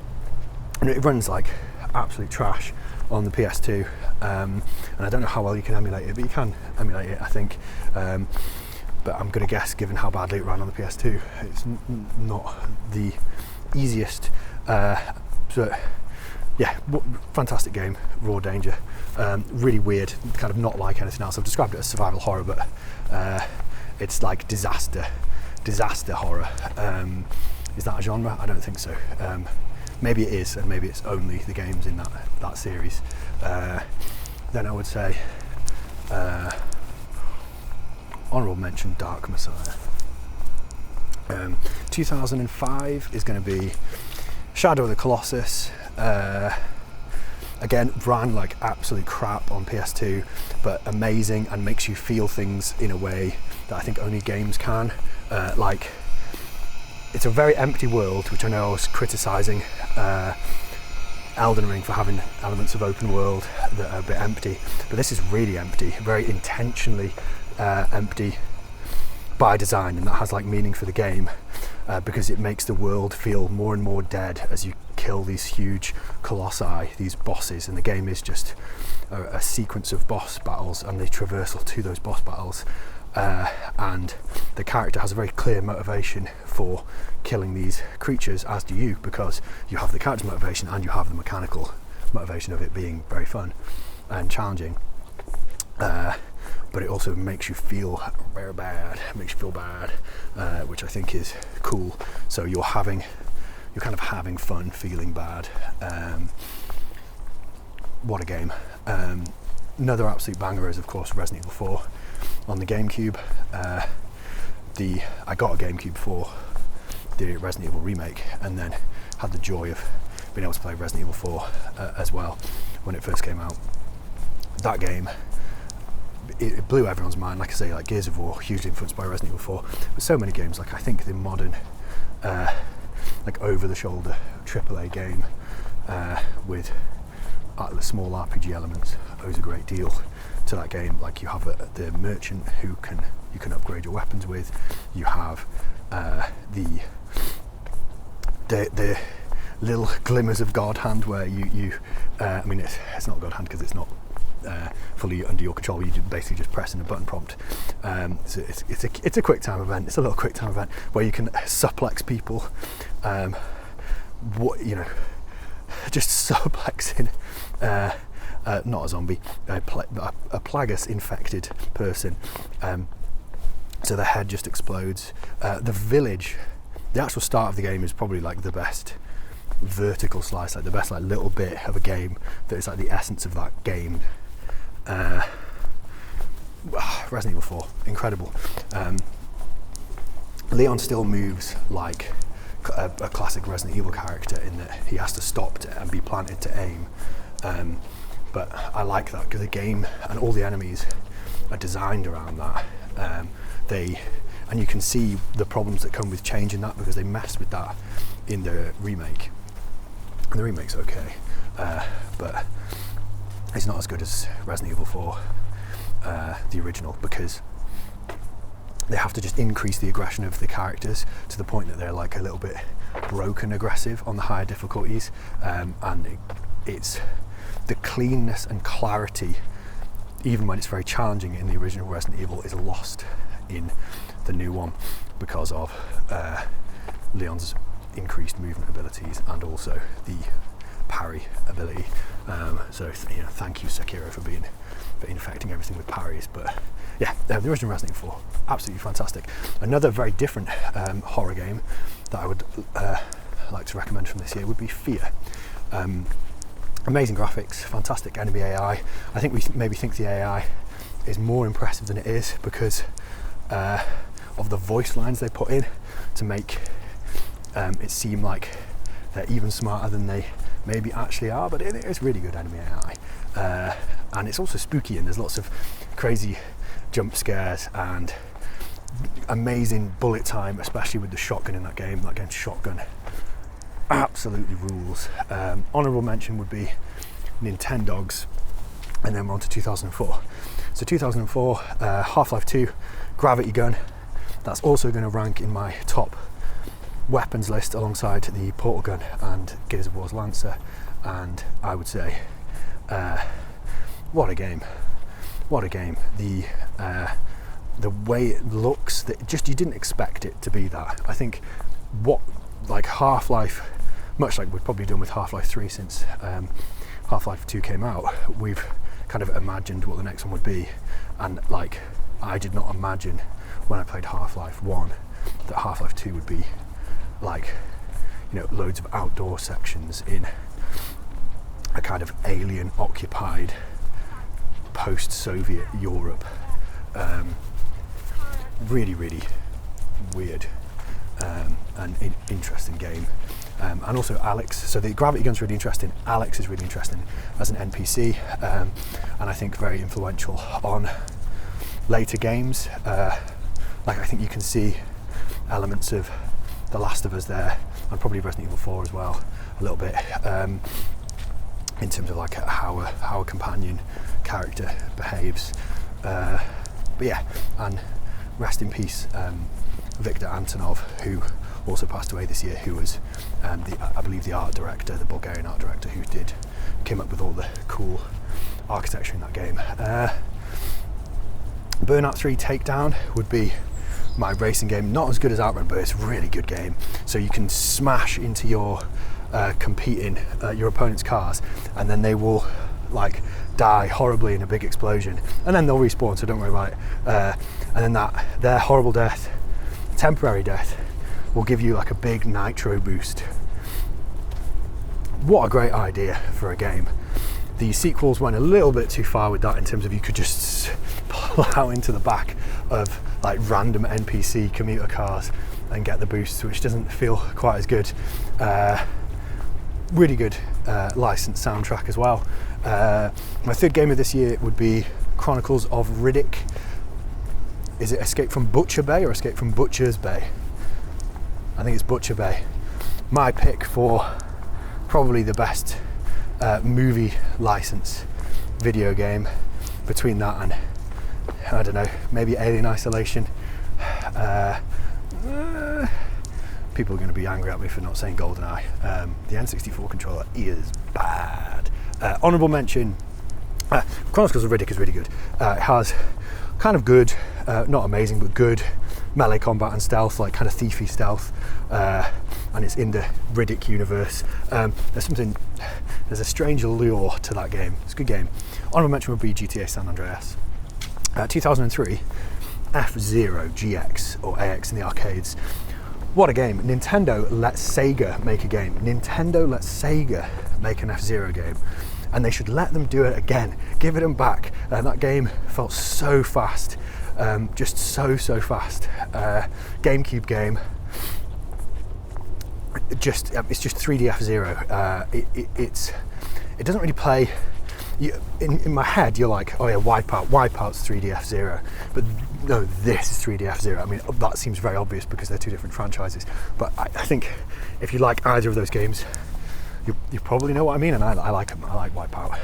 it runs like absolute trash on the PS2, and I don't know how well you can emulate it, but you can emulate it, I think. But I'm going to guess, given how badly it ran on the PS2, it's not the easiest. But yeah, fantastic game, Raw Danger. Really weird, kind of not like anything else. I've described it as survival horror, but it's like disaster horror. Is that a genre? I don't think so. Maybe it is, and maybe it's only the games in that series. Then I would say honourable mention, Dark Messiah. 2005 is going to be Shadow of the Colossus. Again, ran like absolute crap on PS2, but amazing and makes you feel things in a way that I think only games can. Like, it's a very empty world, which I know I was criticising Elden Ring for having elements of open world that are a bit empty, but this is really empty, very intentionally empty by design, and that has like meaning for the game, because it makes the world feel more and more dead as you kill these huge colossi, these bosses, and the game is just a sequence of boss battles and the traversal to those boss battles, and the character has a very clear motivation for killing these creatures, as do you, because you have the character's motivation and you have the mechanical motivation of it being very fun. and challenging, but it also makes you feel very bad. It makes you feel bad, which I think is cool. So you're kind of having fun, feeling bad. What a game! Another absolute banger is, of course, Resident Evil 4 on the GameCube. I got a GameCube for the Resident Evil remake, and then had the joy of being able to play Resident Evil 4 as well when it first came out. That game, it blew everyone's mind. Like I say, like Gears of War, hugely influenced by Resident Evil 4. But so many games, like I think the modern, like over-the-shoulder AAA game with the small RPG elements owes a great deal to that game. Like you have the merchant who you can upgrade your weapons with. You have the little glimmers of God Hand where you I mean it's not God Hand because it's not fully under your control. You basically just pressing a button prompt. So it's a quick time event. It's a little quick time event where you can suplex people. Just suplexing not a zombie, a plagus infected person. So the head just explodes. The village, the actual start of the game is probably like the best vertical slice, like the best like little bit of a game that is like the essence of that game. Resident Evil 4, incredible. Leon still moves like a classic Resident Evil character in that he has to stop and be planted to aim. But I like that because the game and all the enemies are designed around that. And you can see the problems that come with changing that because they messed with that in the remake. And the remake's okay, but it's not as good as Resident Evil 4, the original, because they have to just increase the aggression of the characters to the point that they're like a little bit broken aggressive on the higher difficulties, and it's the cleanness and clarity, even when it's very challenging in the original Resident Evil, is lost in the new one because of Leon's increased movement abilities and also the parry ability. So thank you Sekiro for infecting everything with parries. But yeah, the original Resident Evil 4, absolutely fantastic. Another very different horror game that I would like to recommend from this year would be Fear. Amazing graphics, fantastic enemy AI. I think we maybe think the AI is more impressive than it is because of the voice lines they put in to make it seem like they're even smarter than they maybe actually are, but it is really good enemy AI. And it's also spooky, and there's lots of crazy jump scares and amazing bullet time, especially with the shotgun in that game. That game's shotgun absolutely rules. Honourable mention would be Nintendogs, and then we're on to 2004. So 2004, Half-Life 2, Gravity Gun. That's also going to rank in my top weapons list alongside the Portal Gun and Gears of War's Lancer. And I would say, what a game! What a game! The way it looks, that just you didn't expect it to be that. I think like Half-Life, much like we've probably done with Half-Life 3 since Half-Life 2 came out, we've kind of imagined what the next one would be, and like I did not imagine when I played Half-Life 1 that Half-Life 2 would be like, loads of outdoor sections in a kind of alien occupied post-Soviet Europe. Really, really weird and interesting game. And also Alex, so the Gravity Gun's really interesting. Alex is really interesting as an NPC, and I think very influential on later games. Like I think you can see elements of The Last of Us there, and probably Resident Evil 4 as well, a little bit, in terms of like how a companion character behaves. But yeah, and rest in peace, Viktor Antonov, who also passed away this year, who was I believe the art director, the Bulgarian art director, who came up with all the cool architecture in that game. Burnout 3 Takedown would be my racing game. Not as good as Outrun, but it's a really good game. So you can smash into your your opponent's cars, and then they will like die horribly in a big explosion, and then they'll respawn, so don't worry about it. And then their horrible death, temporary death, will give you like a big nitro boost. What a great idea for a game. The sequels went a little bit too far with that, in terms of you could just plow into the back of like random NPC commuter cars and get the boosts, which doesn't feel quite as good. Really good licensed soundtrack as well. My third game of this year would be Chronicles of Riddick. Is it Escape from Butcher Bay or Escape from Butcher's Bay? I think it's Butcher Bay. My pick for probably the best movie license video game, between that and, I don't know, maybe Alien Isolation. People are going to be angry at me for not saying GoldenEye. The N64 controller is bad. Honourable mention, Chronicles of Riddick is really good. It has kind of good, not amazing, but good melee combat and stealth, like kind of thiefy stealth, and it's in the Riddick universe. There's a strange allure to that game. It's a good game. Honourable mention would be GTA San Andreas. 2003, F-Zero GX or AX in the arcades. What a game. Nintendo let Sega make a game. Nintendo let Sega make an F-Zero game, and they should let them do it again. Give it them back. That game felt so fast, just so fast. GameCube game. It's just 3D F-Zero. It doesn't really play. In my head, you're like, oh yeah, Wipeout's 3D F-Zero, but no, this is 3D F-Zero. I mean, that seems very obvious because they're two different franchises, but I think if you like either of those games, you probably know what I mean, and I like them. I like Wipeout,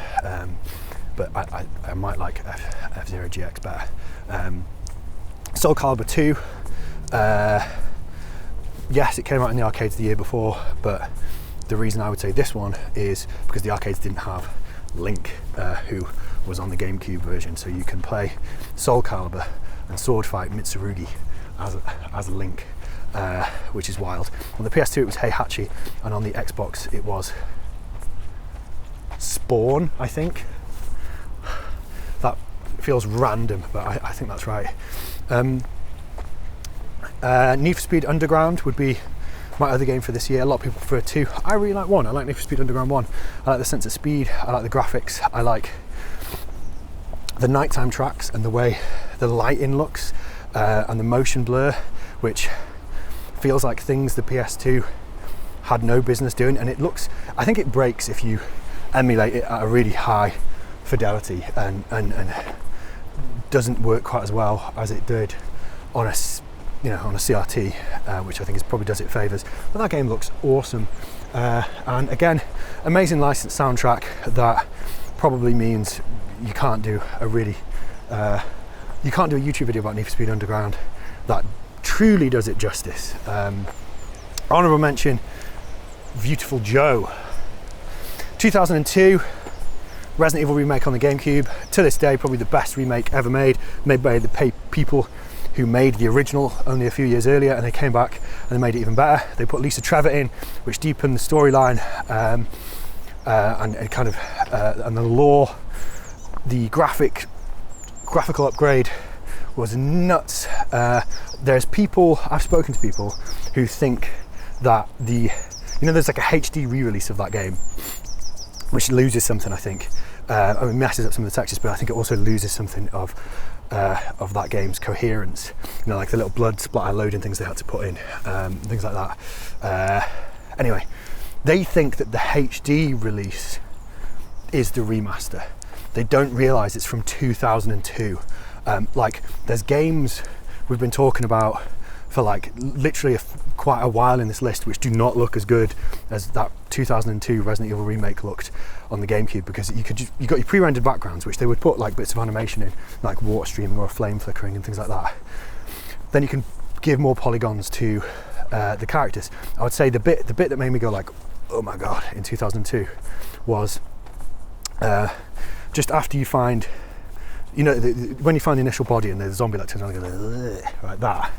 but I might like F-Zero GX better. Soul Calibur 2, yes, it came out in the arcades the year before, but the reason I would say this one is because the arcades didn't have Link, who was on the GameCube version, so you can play Soul Calibur and sword fight Mitsurugi as Link, which is wild. On the PS2 it was Heihachi, and on the Xbox it was Spawn, I think. That feels random, but I think that's right. Need for Speed Underground would be my other game for this year. A lot of people prefer 2. I really like 1. I like Need for Speed Underground 1. I like the sense of speed, I like the graphics, I like the nighttime tracks and the way the lighting looks, and the motion blur, which feels like things the PS2 had no business doing, and it looks, I think it breaks if you emulate it at a really high fidelity, and doesn't work quite as well as it did on a CRT, which I think probably does it favours. But that game looks awesome, and again, amazing licensed soundtrack that probably means you can't do a YouTube video about Need for Speed Underground that truly does it justice. Honourable mention, Beautiful Joe. 2002, Resident Evil remake on the GameCube. To this day, probably the best remake ever made by the people who made the original only a few years earlier, and they came back and they made it even better. They put Lisa Trevor in, which deepened the storyline, and the lore. The graphical upgrade was nuts. I've spoken to people who think that there's like a HD re-release of that game, which loses something, I think. Messes up some of the textures, but I think it also loses something of that game's coherence. Like the little blood splatter loading things they had to put in, things like that. Anyway, they think that the HD release is the remaster. They don't realise it's from 2002. There's games we've been talking about for literally quite a while in this list, which do not look as good as that 2002 Resident Evil remake looked on the GameCube, because you got your pre-rendered backgrounds, which they would put bits of animation in, like water streaming or flame flickering and things like that. Then you can give more polygons to the characters. I would say the bit that made me go oh my god, in 2002 was just after you find, when you find the initial body and the zombie turns around and goes like that.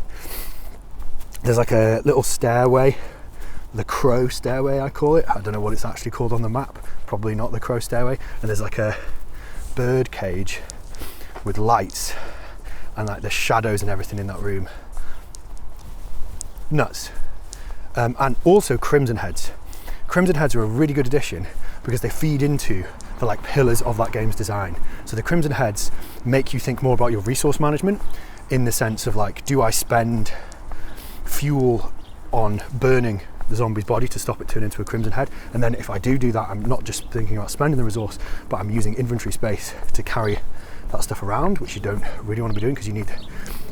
There's a little stairway, the Crow Stairway I call it. I don't know what it's actually called on the map, probably not the Crow Stairway. And there's bird cage with lights and like the shadows and everything in that room. Nuts. And also Crimson Heads. Crimson Heads are a really good addition because they feed into the like pillars of that game's design. So the Crimson Heads make you think more about your resource management in the sense of like, do I spend fuel on burning the zombie's body to stop it turn into a Crimson Head? And then if I do that, I'm not just thinking about spending the resource, but I'm using inventory space to carry that stuff around, which you don't really want to be doing because you need,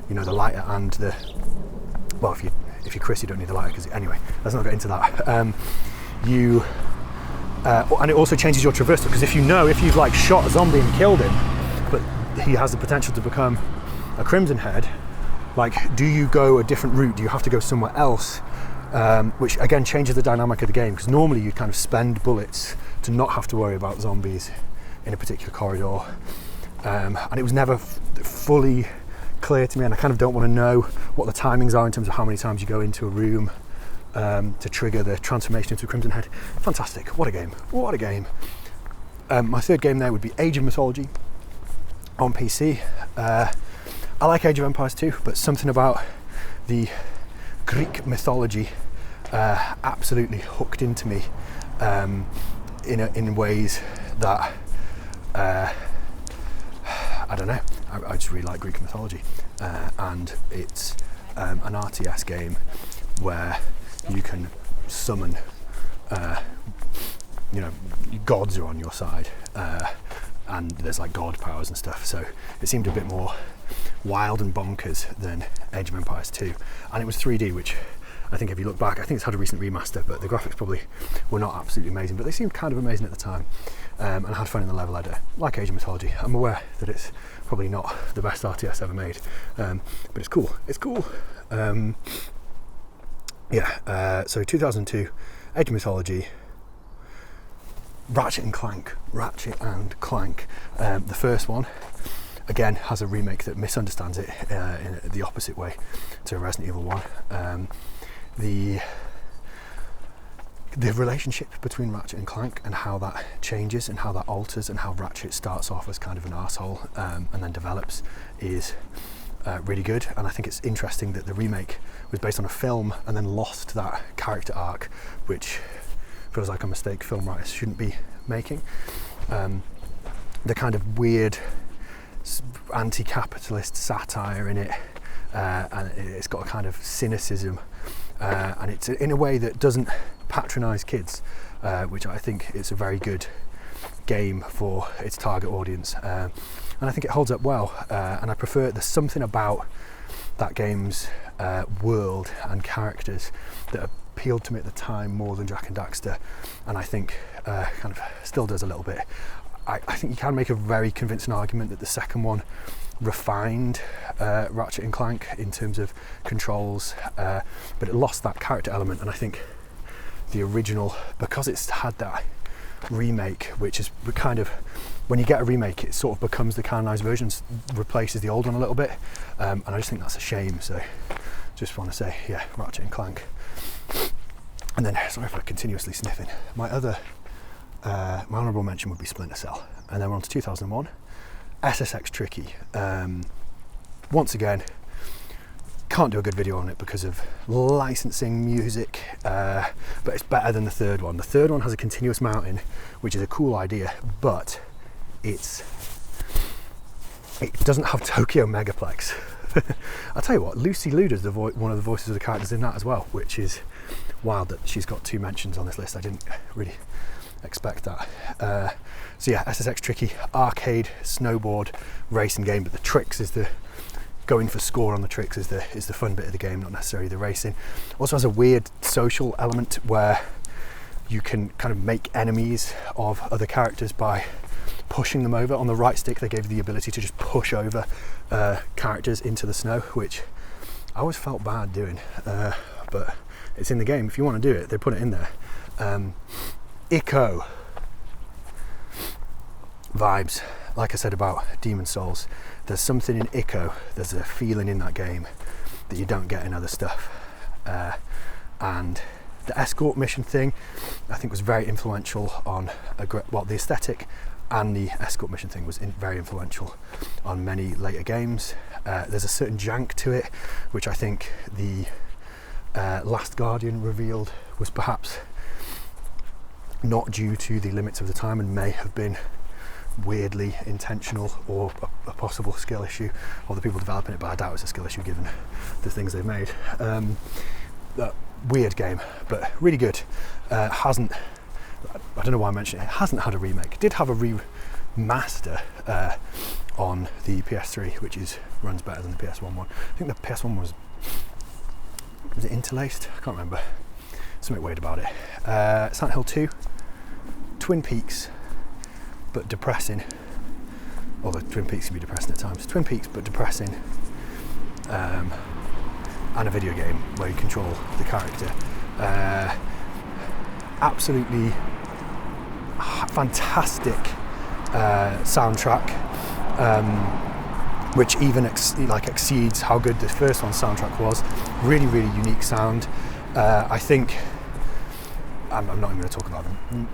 you know, the lighter and the, well, if you're Chris, you don't need the lighter because, anyway, let's not get into that. And it also changes your traversal, because if you've like shot a zombie and killed him, but he has the potential to become a Crimson Head, like, do you go a different route? Do you have to go somewhere else? Which again changes the dynamic of the game, because normally you kind of spend bullets to not have to worry about zombies in a particular corridor. And it was never fully clear to me, and I kind of don't want to know what the timings are in terms of how many times you go into a room to trigger the transformation into a Crimson Head. Fantastic, what a game, what a game. My third game there would be Age of Mythology on PC. I like Age of Empires too, but something about the Greek mythology absolutely hooked into me in ways that I don't know. I just really like Greek mythology, and it's an RTS game where you can summon, gods are on your side, and there's like god powers and stuff. So it seemed a bit more wild and bonkers than Age of Empires 2, and it was 3D, which I think if you look back, I think it's had a recent remaster, but the graphics probably were not absolutely amazing, but they seemed kind of amazing at the time. And I had fun in the level editor. Like Age of Mythology, I'm aware that it's probably not the best RTS ever made, but it's cool. It's cool. So 2002, Age of Mythology, Ratchet and Clank. The first one, again, has a remake that misunderstands it in the opposite way to Resident Evil 1. The relationship between Ratchet and Clank and how that changes and how that alters and how Ratchet starts off as kind of an arsehole and then develops is really good. And I think it's interesting that the remake was based on a film and then lost that character arc, which feels like a mistake film writers shouldn't be making. The kind of weird anti-capitalist satire in it, and it's got a kind of cynicism, and it's in a way that doesn't patronise kids, which I think is a very good game for its target audience, and I think it holds up well, and I prefer, there's something about that game's world and characters that appealed to me at the time more than Jak and Daxter, and I think kind of still does a little bit. I think you can make a very convincing argument that the second one refined Ratchet and Clank in terms of controls, but it lost that character element, and I think the original, because it's had that remake, which is kind of, when you get a remake, it sort of becomes the canonised version, replaces the old one a little bit, and I just think that's a shame. So just want to say, yeah, Ratchet and Clank. And then, sorry for continuously sniffing, my honourable mention would be Splinter Cell. And then we're on to 2001, SSX Tricky. Once again, can't do a good video on it because of licensing music, but it's better than the third one. The third one has a continuous mountain, which is a cool idea, but it doesn't have Tokyo Megaplex. I'll tell you what, Lucy Luda's one of the voices of the characters in that as well, which is wild that she's got 2 mentions on this list. I didn't really expect that. So yeah, SSX Tricky, arcade snowboard racing game, but the tricks is the going for score on the tricks is the fun bit of the game, not necessarily the racing. Also has a weird social element where you can kind of make enemies of other characters by pushing them over. On the right stick, they gave you the ability to just push over characters into the snow, which I always felt bad doing, but it's in the game. If you want to do it, they put it in there. Ico vibes, like I said about Demon Souls, there's something in Ico, there's a feeling in that game that you don't get in other stuff, and the escort mission thing I think was very influential on the aesthetic and the escort mission thing was very influential on many later games. There's a certain jank to it, which I think the Last Guardian revealed was perhaps not due to the limits of the time and may have been weirdly intentional or a possible skill issue of the people developing it, but I doubt it's a skill issue given the things they've made. Weird game, but really good. I don't know why I mentioned it, it hasn't had a remake. It did have a remaster on the PS3, which runs better than the PS1 one. I think the PS1 was it interlaced? I can't remember. Something weird about it. Silent Hill 2, Twin Peaks, but depressing. Although Twin Peaks can be depressing at times. Twin Peaks, but depressing. And a video game where you control the character. Absolutely fantastic soundtrack, which even exceeds how good the first one's soundtrack was. Really, really unique sound. I think I'm not even going to talk about the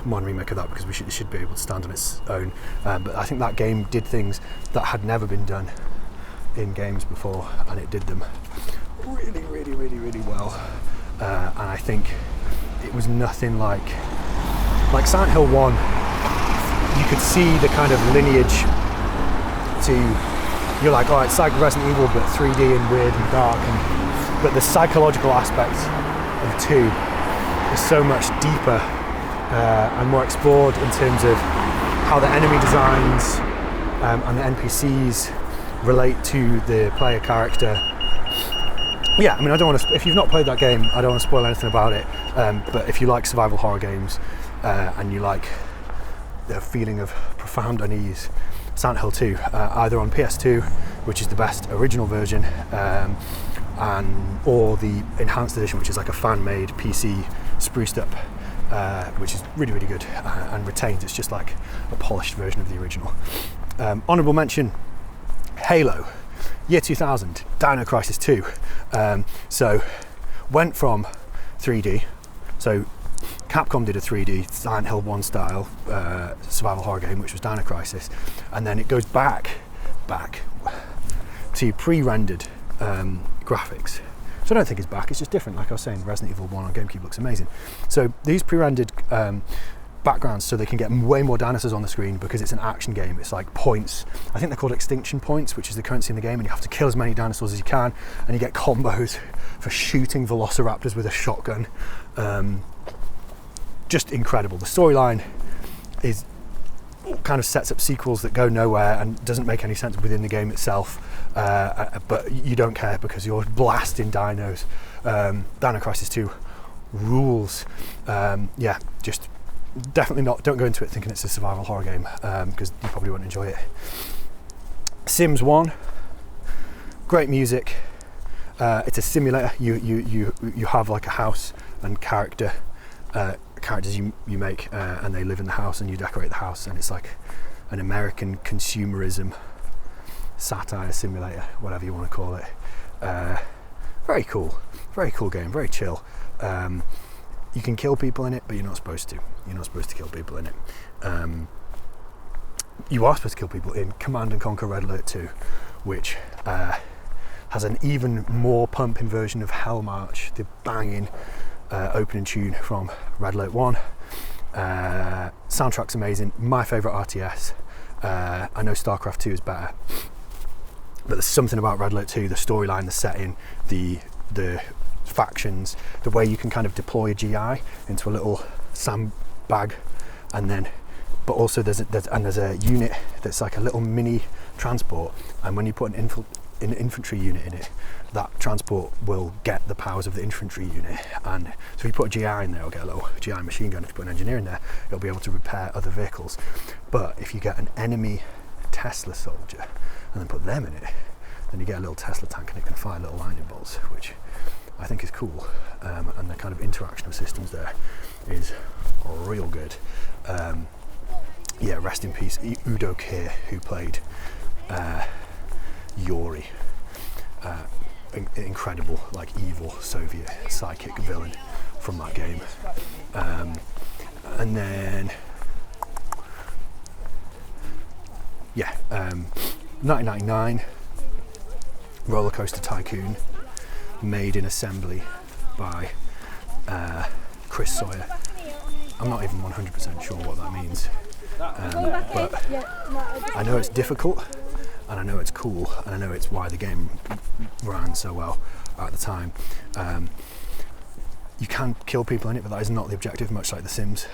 modern remake of that because it should be able to stand on its own. But I think that game did things that had never been done in games before, and it did them really, really, really, really well. And I think it was nothing like Silent Hill 1. You could see the kind of lineage to, you're like, oh, it's like Resident Evil but 3D and weird and dark, but the psychological aspect of 2 is so much deeper and more explored in terms of how the enemy designs and the NPCs relate to the player character. Yeah, I mean, I don't want to. If you've not played that game, I don't want to spoil anything about it. But if you like survival horror games and you like the feeling of profound unease, Silent Hill 2, either on PS2, which is the best original version, or the enhanced edition, which is like a fan-made PC spruced up, which is really, really good and retains. It's just like a polished version of the original. Honourable mention: Halo. Year 2000, Dino Crisis 2. So went from 3D, so Capcom did a 3D Silent Hill 1 style survival horror game, which was Dino Crisis, and then it goes back to pre-rendered graphics. So I don't think it's back, it's just different. Like I was saying, Resident Evil 1 on GameCube looks amazing. So these pre-rendered backgrounds, so they can get way more dinosaurs on the screen because it's an action game. It's like points. I think they're called extinction points, which is the currency in the game, and you have to kill as many dinosaurs as you can, and you get combos for shooting velociraptors with a shotgun. Just incredible. The storyline is kind of sets up sequels that go nowhere and doesn't make any sense within the game itself, but you don't care because you're blasting dinos. Dino Crisis 2 rules. Yeah, just definitely not. Don't go into it thinking it's a survival horror game because you probably won't enjoy it. Sims 1, great music. It's a simulator. You have like a house and characters you make, and they live in the house, and you decorate the house, and it's like an American consumerism satire simulator, whatever you want to call it. Very cool game, very chill. You can kill people in it, but you're not supposed to. You're not supposed to kill people in it. You are supposed to kill people in Command & Conquer Red Alert 2, which has an even more pumping version of Hell March, the banging opening tune from Red Alert 1. Soundtrack's amazing. My favourite RTS. I know StarCraft 2 is better, but there's something about Red Alert 2, the storyline, the setting, the factions, the way you can kind of deploy a GI into a little sandbag, and then but also there's a unit that's like a little mini transport, and when you put an infantry unit in it, that transport will get the powers of the infantry unit, and so if you put a GI in there, it'll get a little GI machine gun. If you put an engineer in there, it'll be able to repair other vehicles. But if you get an enemy Tesla soldier and then put them in it, then you get a little Tesla tank, and it can fire little lightning bolts, which I think is cool. And the kind of interaction of systems there is real good. Yeah, rest in peace Udo Kier, who played Yuri. Incredible, like evil Soviet psychic villain from that game. And then yeah, 1999 Roller Coaster Tycoon, made in assembly by Chris Sawyer. I'm not even 100% sure what that means, but I know it's difficult, and I know it's cool, and I know it's why the game ran so well at the time. You can kill people in it, but that is not the objective, much like The Sims.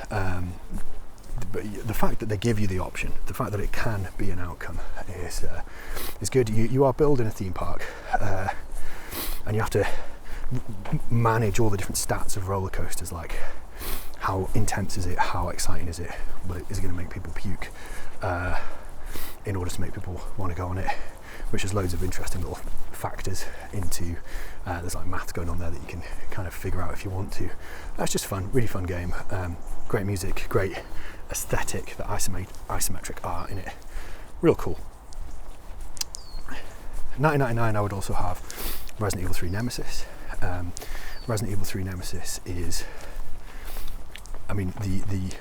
But the fact that they give you the option, the fact that it can be an outcome is good. You are building a theme park, and you have to manage all the different stats of roller coasters, like how intense is it, how exciting is it, is it going to make people puke, in order to make people want to go on it, which has loads of interesting little factors into, there's like math going on there that you can kind of figure out if you want to. That's just fun, really fun game. Great music, great aesthetic, the isometric art in it, real cool. 1999 I would also have Resident Evil 3 Nemesis. Resident Evil 3 Nemesis is, I mean, the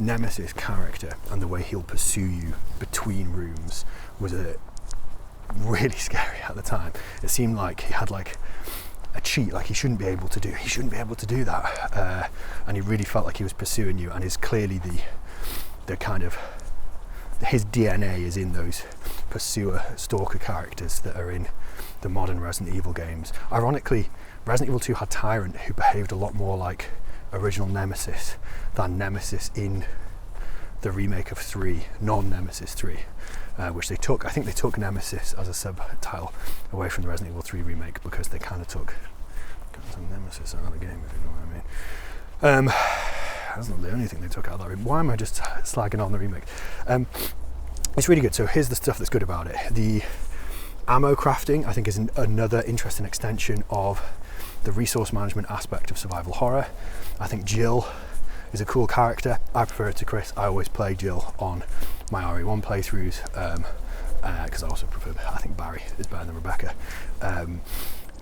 Nemesis character and the way he'll pursue you between rooms was really scary at the time. It seemed like he had like a cheat, like he shouldn't be able to do that, and he really felt like he was pursuing you, and is clearly the kind of, his DNA is in those pursuer stalker characters that are in the modern Resident Evil games. Ironically, Resident Evil 2 had Tyrant, who behaved a lot more like original Nemesis than Nemesis in the remake of 3, non-Nemesis 3, which they took, I think they took Nemesis as a subtitle away from the Resident Evil 3 remake, because they kind of took some Nemesis out of the game, if you know what I mean. That's not the only thing they took out of that remake. Why am I just slagging on the remake? It's really good. So here's the stuff that's good about it. The ammo crafting, I think, is another interesting extension of the resource management aspect of survival horror. I think Jill is a cool character. I prefer her to Chris. I always play Jill on my RE1 playthroughs, because I also prefer, I think Barry is better than Rebecca.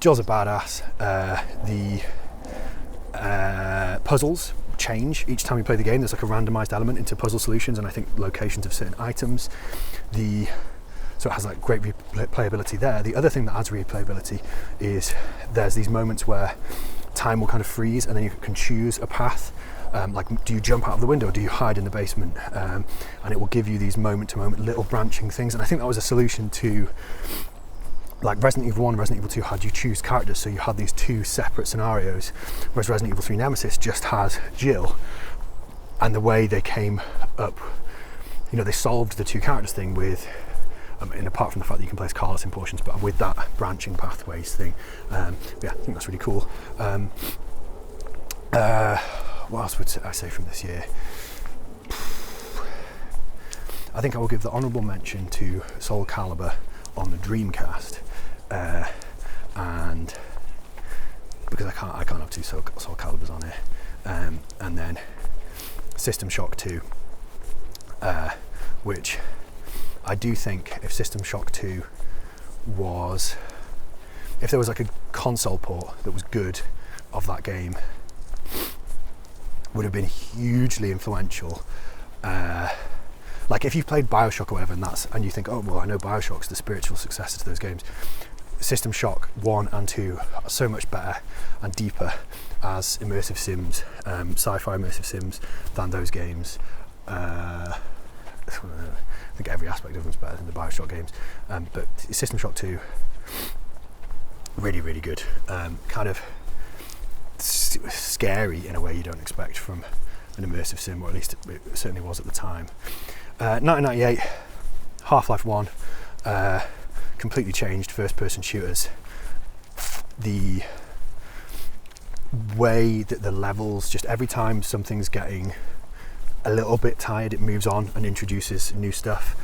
Jill's a badass. The puzzles change each time you play the game. There's like a randomized element into puzzle solutions, and I think locations of certain items. So it has like great replayability there. The other thing that adds replayability is there's these moments where time will kind of freeze, and then you can choose a path. Like, do you jump out of the window, or do you hide in the basement? And it will give you these moment-to-moment little branching things. And I think that was a solution to, like, Resident Evil 1 and Resident Evil 2 had you choose characters, so you had these two separate scenarios, whereas Resident Evil 3 Nemesis just has Jill. And the way they came up, you know, they solved the two characters thing with, and apart from the fact that you can place Carlos in portions, but with that branching pathways thing. Yeah, I think that's really cool. What else would I say from this year? I think I will give the honourable mention to Soul Calibur on the Dreamcast, and because I can't have two Soul Caliburs on here, and then System Shock 2, which I do think if System Shock 2 was, if there was like a console port that was good of that game, would have been hugely influential. Like if you've played Bioshock or whatever, and you think, oh well, I know Bioshock's the spiritual successor to those games. System Shock 1 and 2 are so much better and deeper as immersive sims, sci-fi immersive sims, than those games. I think every aspect of them is better than the Bioshock games, but System Shock 2, really, really good. Kind of scary in a way you don't expect from an immersive sim, or at least it certainly was at the time. 1998, Half-Life 1, completely changed first-person shooters. The way that the levels, just every time something's getting a little bit tired, it moves on and introduces new stuff,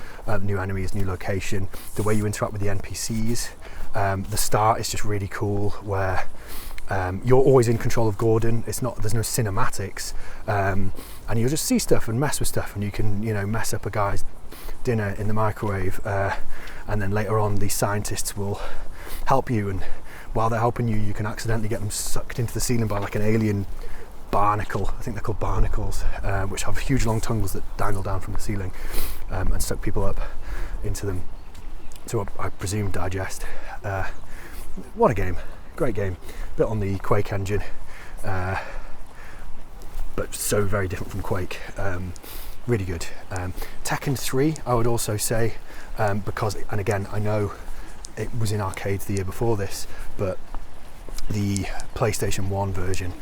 new enemies, new location. The way you interact with the NPCs, the start is just really cool, where you're always in control of Gordon. There's no cinematics, and you'll just see stuff and mess with stuff, and you can, you know, mess up a guy's dinner in the microwave, and then later on these scientists will help you, and while they're helping you, you can accidentally get them sucked into the ceiling by like an alien barnacle. I think they're called barnacles, which have huge long tongues that dangle down from the ceiling and suck people up into them to, I presume, digest. What a game. Great game. Built on the Quake engine, but so very different from Quake. Really good. Tekken 3, I would also say, because, and again, I know it was in arcades the year before this, but the PlayStation 1 version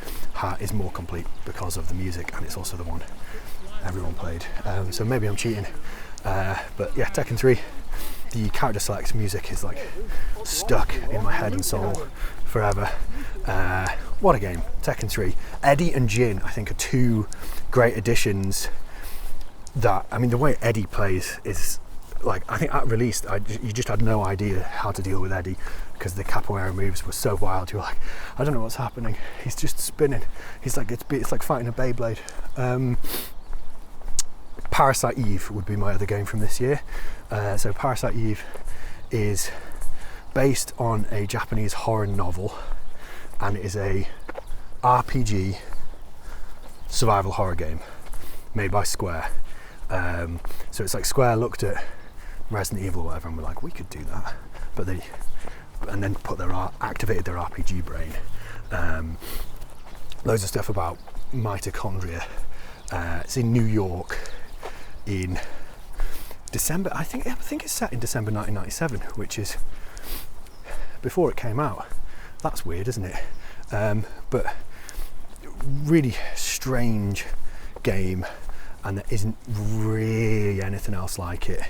is more complete because of the music, and it's also the one everyone played. So maybe I'm cheating. But yeah, Tekken 3, the character select music is like stuck in my head and soul forever. What a game. Tekken 3. Eddie and Jin, I think, are two great additions that, I mean, the way Eddie plays is like, I think at release, you just had no idea how to deal with Eddie because the capoeira moves were so wild. You were like, I don't know what's happening. He's just spinning. He's like, it's like fighting a Beyblade. Parasite Eve would be my other game from this year. So Parasite Eve is based on a Japanese horror novel, and it is a RPG survival horror game made by Square. So it's like Square looked at Resident Evil or whatever and were like, we could do that, and then activated their RPG brain. Loads of stuff about mitochondria. It's in New York in December. I think it's set in December 1997, which is before it came out. That's weird, isn't it? But really strange game, and there isn't really anything else like it.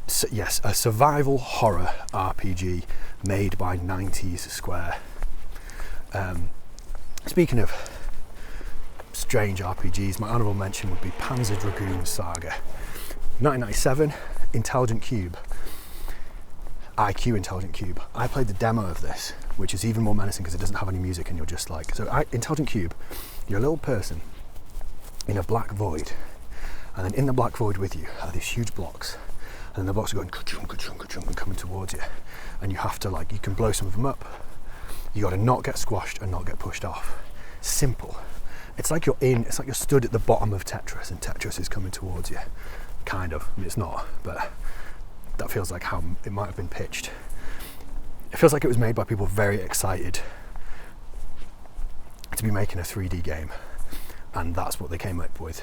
So yes, a survival horror RPG made by 90s Square. Speaking of strange RPGs, my honourable mention would be Panzer Dragoon Saga. 1997, Intelligent Cube. IQ Intelligent Cube. I played the demo of this, which is even more menacing because it doesn't have any music, and you're just like, Intelligent Cube, you're a little person in a black void, and then in the black void with you are these huge blocks, and then the blocks are going ka-chung, ka-chung, ka-chung, and coming towards you, and you have to, like, you can blow some of them up. You got to not get squashed and not get pushed off. Simple. It's like you're stood at the bottom of Tetris, and Tetris is coming towards you. Kind of. I mean, it's not, but that feels like how it might have been pitched. It feels like it was made by people very excited to be making a 3D game, and that's what they came up with.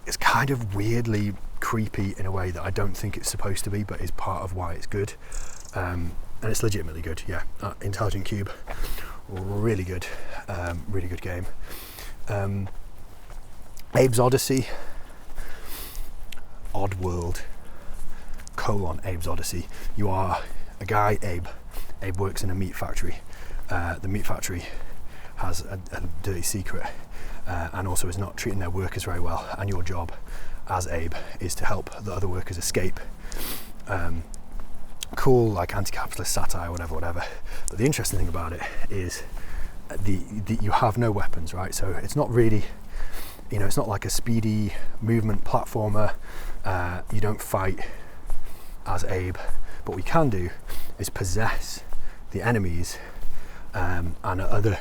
It's kind of weirdly creepy in a way that I don't think it's supposed to be, but is part of why it's good. And it's legitimately good, yeah. Intelligent Cube, really good game. Abe's Odyssey, Oddworld, Abe's Odyssey. You are a guy, Abe. Abe works in a meat factory. The meat factory has a dirty secret, and also is not treating their workers very well, and your job as Abe is to help the other workers escape. Cool, like anti-capitalist satire, whatever. But the interesting thing about it is you have no weapons, right? So it's not really, it's not like a speedy movement platformer. You don't fight as Abe, but what you can do is possess the enemies, and other,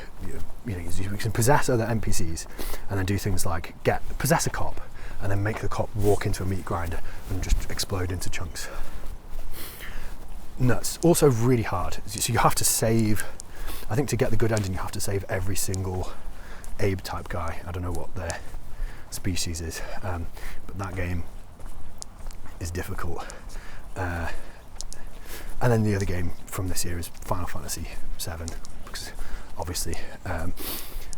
you can possess other NPCs, and then do things like possess a cop, and then make the cop walk into a meat grinder and just explode into chunks. Nuts. Also really hard. So you have to save, I think to get the good ending you have to save every single Abe type guy. I don't know what their species is, but that game is difficult. And then the other game from this year is Final Fantasy VII, because obviously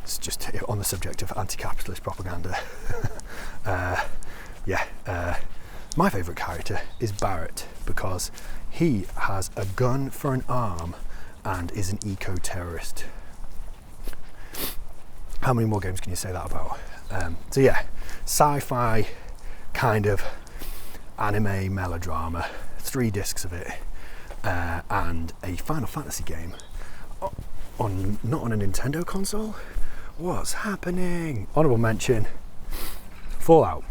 it's just on the subject of anti-capitalist propaganda. My favourite character is Barrett, because he has a gun for an arm and is an eco-terrorist. How many more games can you say that about? Sci-fi kind of anime melodrama, 3 discs of it, and a Final Fantasy game not on a Nintendo console. What's happening? Honourable mention, Fallout.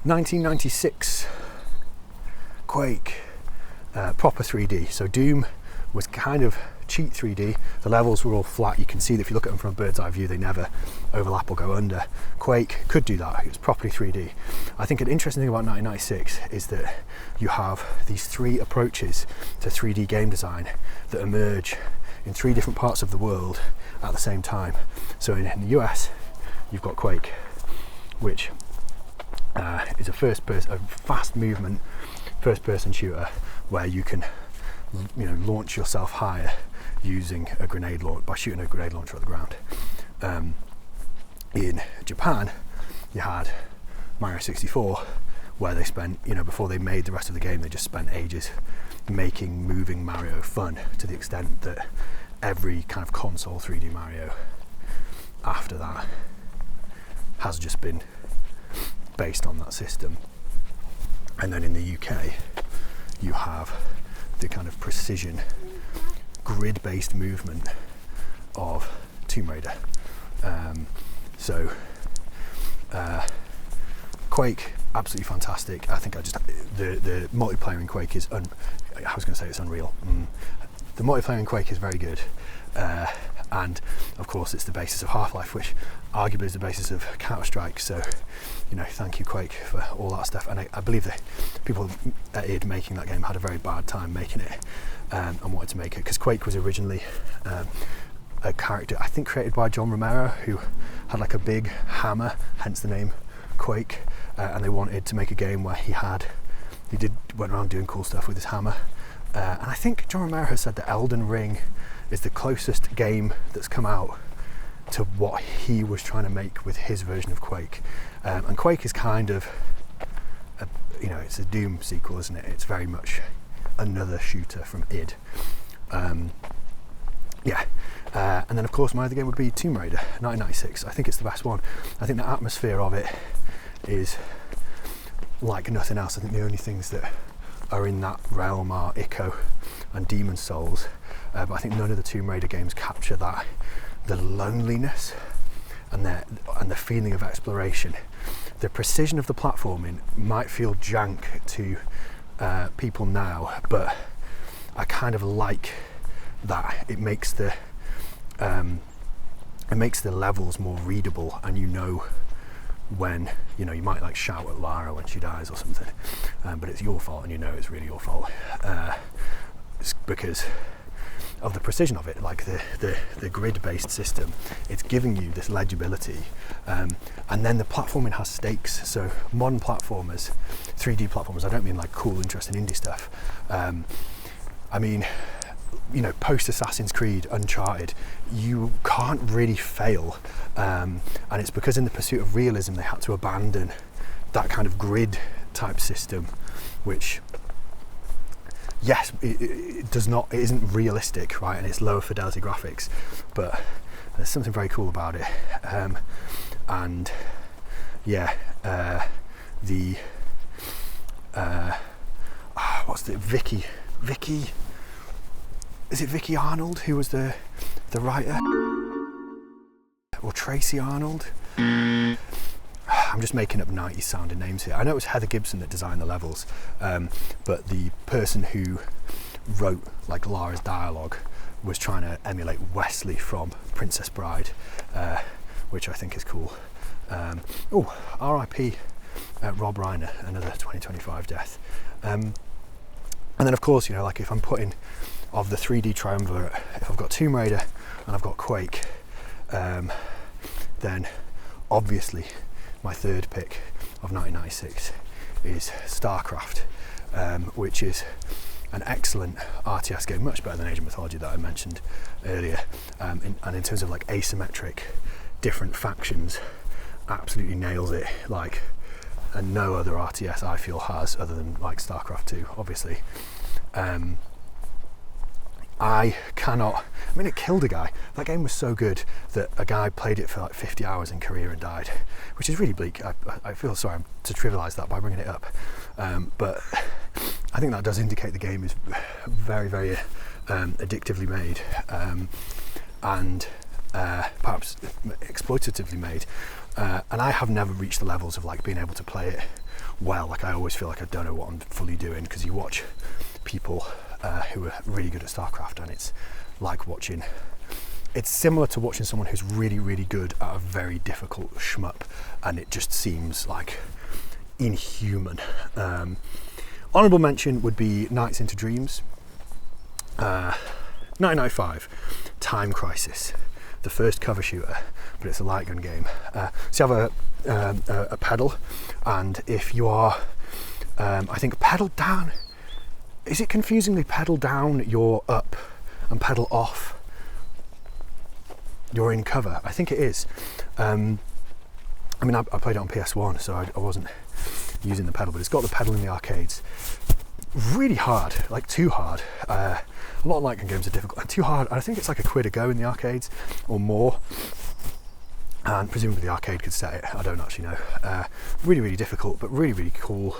1996, Quake, proper 3D. So Doom was kind of cheat 3D. The levels were all flat. You can see that if you look at them from a bird's eye view, they never overlap or go under. Quake could do that. It was properly 3D. I think an interesting thing about 1996 is that you have these three approaches to 3D game design that emerge in three different parts of the world at the same time. So in the US, you've got Quake, which is a fast movement first-person shooter where you can, launch yourself higher using a grenade launch by shooting a grenade launcher at the ground. In Japan, you had Mario 64, where they spent, before they made the rest of the game, they just spent ages making moving Mario fun, to the extent that every kind of console 3D Mario after that has just been based on that system. And then in the UK, you have the kind of precision grid-based movement of Tomb Raider. Quake, absolutely fantastic. I think the multiplayer in Quake is I was going to say it's unreal. The multiplayer in Quake is very good, and of course it's the basis of Half-Life, which arguably is the basis of Counter-Strike. So, thank you Quake for all that stuff. And I believe the people at id making that game had a very bad time making it, and wanted to make it because Quake was originally a character I think created by John Romero, who had like a big hammer, hence the name Quake, and they wanted to make a game where he went around doing cool stuff with his hammer. And I think John Romero has said that Elden Ring is the closest game that's come out to what he was trying to make with his version of Quake. And Quake is kind of, it's a Doom sequel, isn't it? It's very much another shooter from id. And then of course my other game would be Tomb Raider 1996. I think it's the best one. I think the atmosphere of it is like nothing else. I think the only things that are in that realm are Ico and Demon's Souls, but I think none of the Tomb Raider games capture that, the loneliness and the feeling of exploration. The precision of the platforming might feel jank to people now, but I kind of like that. It makes the levels more readable, and when you might like shout at Lara when she dies or something, but it's your fault, and it's really your fault. It's because of the precision of it, like the grid-based system. It's giving you this legibility, and then the platforming has stakes. So modern platformers, 3D platformers, I don't mean like cool, interesting indie stuff. I mean, post Assassin's Creed, Uncharted, you can't really fail, and it's because in the pursuit of realism they had to abandon that kind of grid type system, which yes, it isn't realistic, right, and it's lower fidelity graphics, but there's something very cool about it. What's the Vicky? Is it Vicky Arnold who was the writer? Or Tracy Arnold? I'm just making up 90s sounding names here. I know it was Heather Gibson that designed the levels, but the person who wrote like Lara's dialogue was trying to emulate Wesley from Princess Bride, which I think is cool. R.I.P. Rob Reiner, another 2025 death. And then of course, like if I'm putting of the 3D triumvirate, if I've got Tomb Raider and I've got Quake, then obviously my third pick of 1996 is StarCraft, which is an excellent RTS game, much better than Age of Mythology that I mentioned earlier, and in terms of like asymmetric different factions, absolutely nails it, like, and no other RTS I feel has, other than like StarCraft 2 obviously. It killed a guy. That game was so good that a guy played it for like 50 hours in Korea and died, which is really bleak. I feel sorry to trivialise that by bringing it up, but I think that does indicate the game is very, very addictively made, and perhaps exploitatively made. And I have never reached the levels of like being able to play it well. Like I always feel like I don't know what I'm fully doing, because you watch people who are really good at StarCraft, and it's like watching. It's similar to watching someone who's really, really good at a very difficult shmup, and it just seems like inhuman. Honourable mention would be Nights into Dreams. 1995, Time Crisis, the first cover shooter, but it's a light gun game. So you have a pedal, and if you are, I think pedal down, is it confusingly pedal down, you're up, and pedal off, you're in cover? I think it is. I mean, I played it on PS1, so I wasn't using the pedal, but it's got the pedal in the arcades. Really hard, like too hard. A lot of light gun games are difficult and too hard. I think it's like £1 a go in the arcades or more, and presumably the arcade could set it. I don't actually know. Really, really difficult, but really, really cool.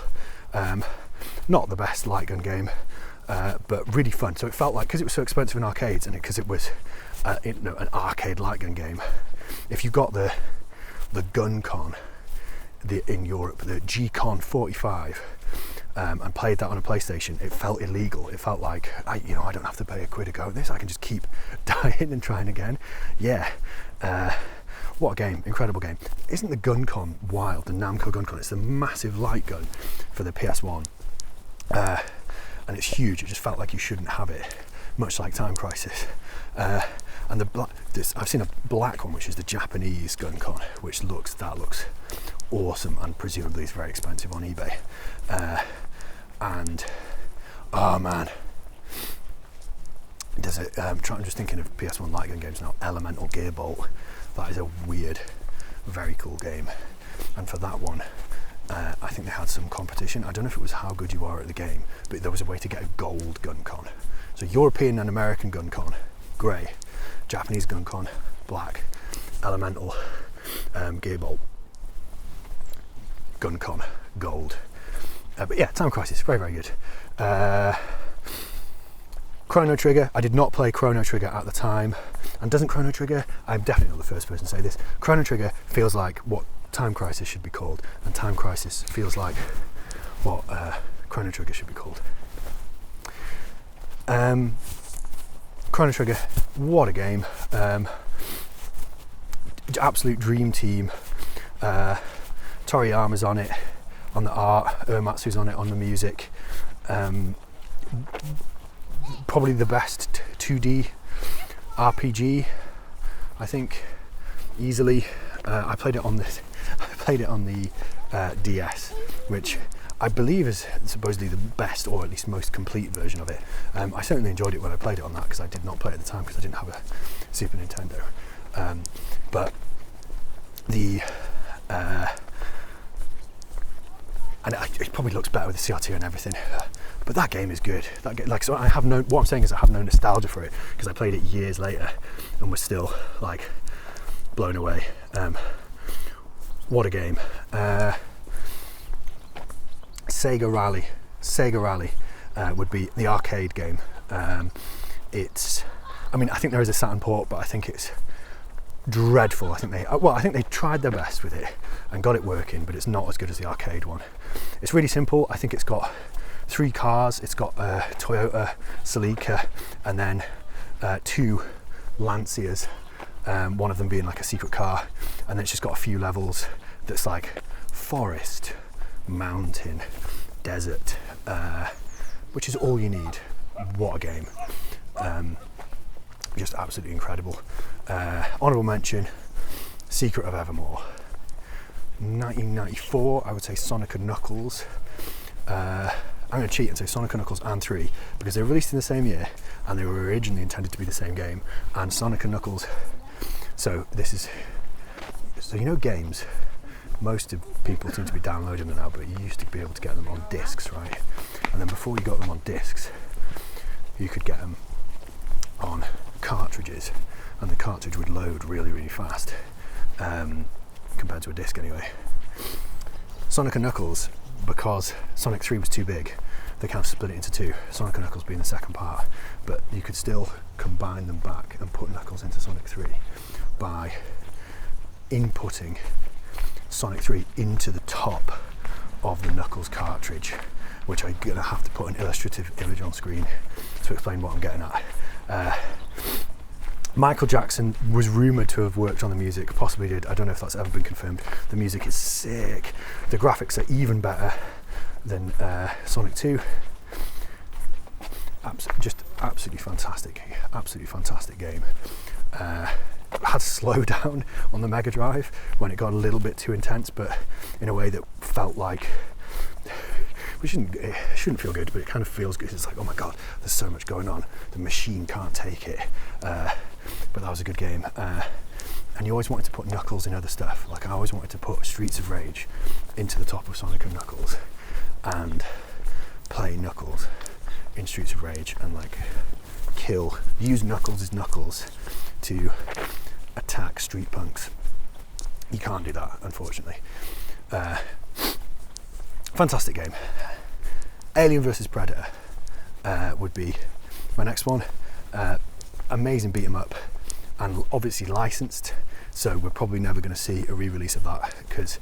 Not the best light gun game, but really fun. So it felt like, because it was so expensive in arcades, and because it was an arcade light gun game, if you got the Gun Con in Europe, the G-Con 45, and played that on a PlayStation, it felt illegal. It felt like, I don't have to pay £1 a go at this, I can just keep dying and trying again. Yeah, what a game, incredible game. Isn't the Gun Con wild, the Namco Gun Con? It's the massive light gun for the PS1, and it's huge. It just felt like you shouldn't have it, much like Time Crisis. And I've seen a black one, which is the Japanese Gun Con, which looks awesome, and presumably it's very expensive on eBay. And oh man, there's I'm just thinking of PS1 light gun games now. Elemental Gearbolt, that is a weird, very cool game. And for that one, I think they had some competition. I don't know if it was how good you are at the game, but there was a way to get a gold Gun Con. So European and American Gun Con, grey. Japanese Gun Con, black. Elemental Gearbolt Gun Con, gold. But yeah, Time Crisis, very, very good. Chrono Trigger, I did not play Chrono Trigger at the time. And doesn't Chrono Trigger, I'm definitely not the first person to say this, Chrono Trigger feels like what Time Crisis should be called, and Time Crisis feels like what Chrono Trigger should be called. Chrono Trigger, what a game. Absolute dream team. Toriyama's on it, on the art, Uematsu's on it, on the music. Probably the best 2D RPG, I think, easily. I played it on the DS, which I believe is supposedly the best, or at least most complete version of it. I certainly enjoyed it when I played it on that, because I did not play it at the time because I didn't have a Super Nintendo. But the and it probably looks better with the CRT and everything. But that game is good. So what I'm saying is I have no nostalgia for it, because I played it years later and was still like blown away. What a game. Sega Rally would be the arcade game. I think there is a Saturn port, but I think it's dreadful. I think they tried their best with it and got it working, but it's not as good as the arcade one. It's really simple. I think it's got 3 cars. It's got a Toyota Celica, and then 2 Lancias, one of them being like a secret car, and then it's just got a few levels that's like forest, mountain, desert, which is all you need. What a game. Just absolutely incredible. Honourable mention, Secret of Evermore. 1994, I would say Sonic and Knuckles. I'm going to cheat and say Sonic and Knuckles and 3, because they were released in the same year and they were originally intended to be the same game. And Sonic and Knuckles, so games, most of people seem to be downloading them now, but you used to be able to get them on discs, right? And then before you got them on discs, you could get them on cartridges, and the cartridge would load really, really fast, compared to a disc anyway. Sonic and Knuckles, because Sonic 3 was too big, they kind of split it into 2, Sonic and Knuckles being the second part, but you could still combine them back and put Knuckles into Sonic 3 by inputting Sonic 3 into the top of the Knuckles cartridge, which I'm going to have to put an illustrative image on screen to explain what I'm getting at. Michael Jackson was rumoured to have worked on the music, possibly did. I don't know if that's ever been confirmed. The music is sick. The graphics are even better than Sonic 2. Just absolutely fantastic game. Had to slow down on the Mega Drive when it got a little bit too intense, but in a way that felt like, it shouldn't feel good, but it kind of feels good. It's like, oh my god, there's so much going on. The machine can't take it. But that was a good game. And you always wanted to put Knuckles in other stuff. Like I always wanted to put Streets of Rage into the top of Sonic and Knuckles and play Knuckles in Streets of Rage and like use Knuckles as Knuckles to attack street punks. You can't do that, unfortunately. Fantastic game. Alien vs Predator would be my next one. Amazing beat 'em up, and obviously licensed, so we're probably never going to see a re-release of that because,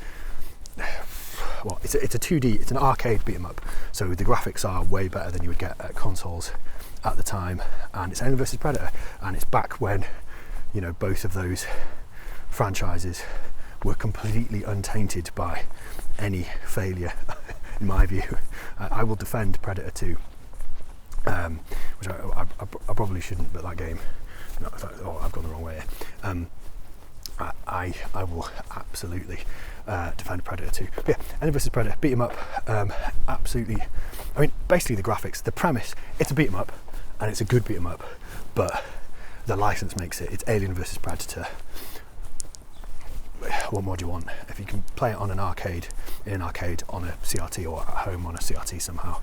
well, it's a 2D, it's an arcade beat 'em up, so the graphics are way better than you would get at consoles at the time, and it's Alien vs Predator, and it's back when, you know, both of those franchises were completely untainted by any failure, in my view. I will defend Predator 2. Which I probably shouldn't, but that game, no, I've gone the wrong way here. I will absolutely defend Predator 2. But yeah, Alien vs Predator, beat 'em up, absolutely. I mean, basically the graphics, the premise, it's a beat 'em up, and it's a good beat 'em up, but the license makes it's Alien vs Predator. What more do you want? If you can play it on an arcade, in an arcade, on a CRT, or at home on a CRT somehow,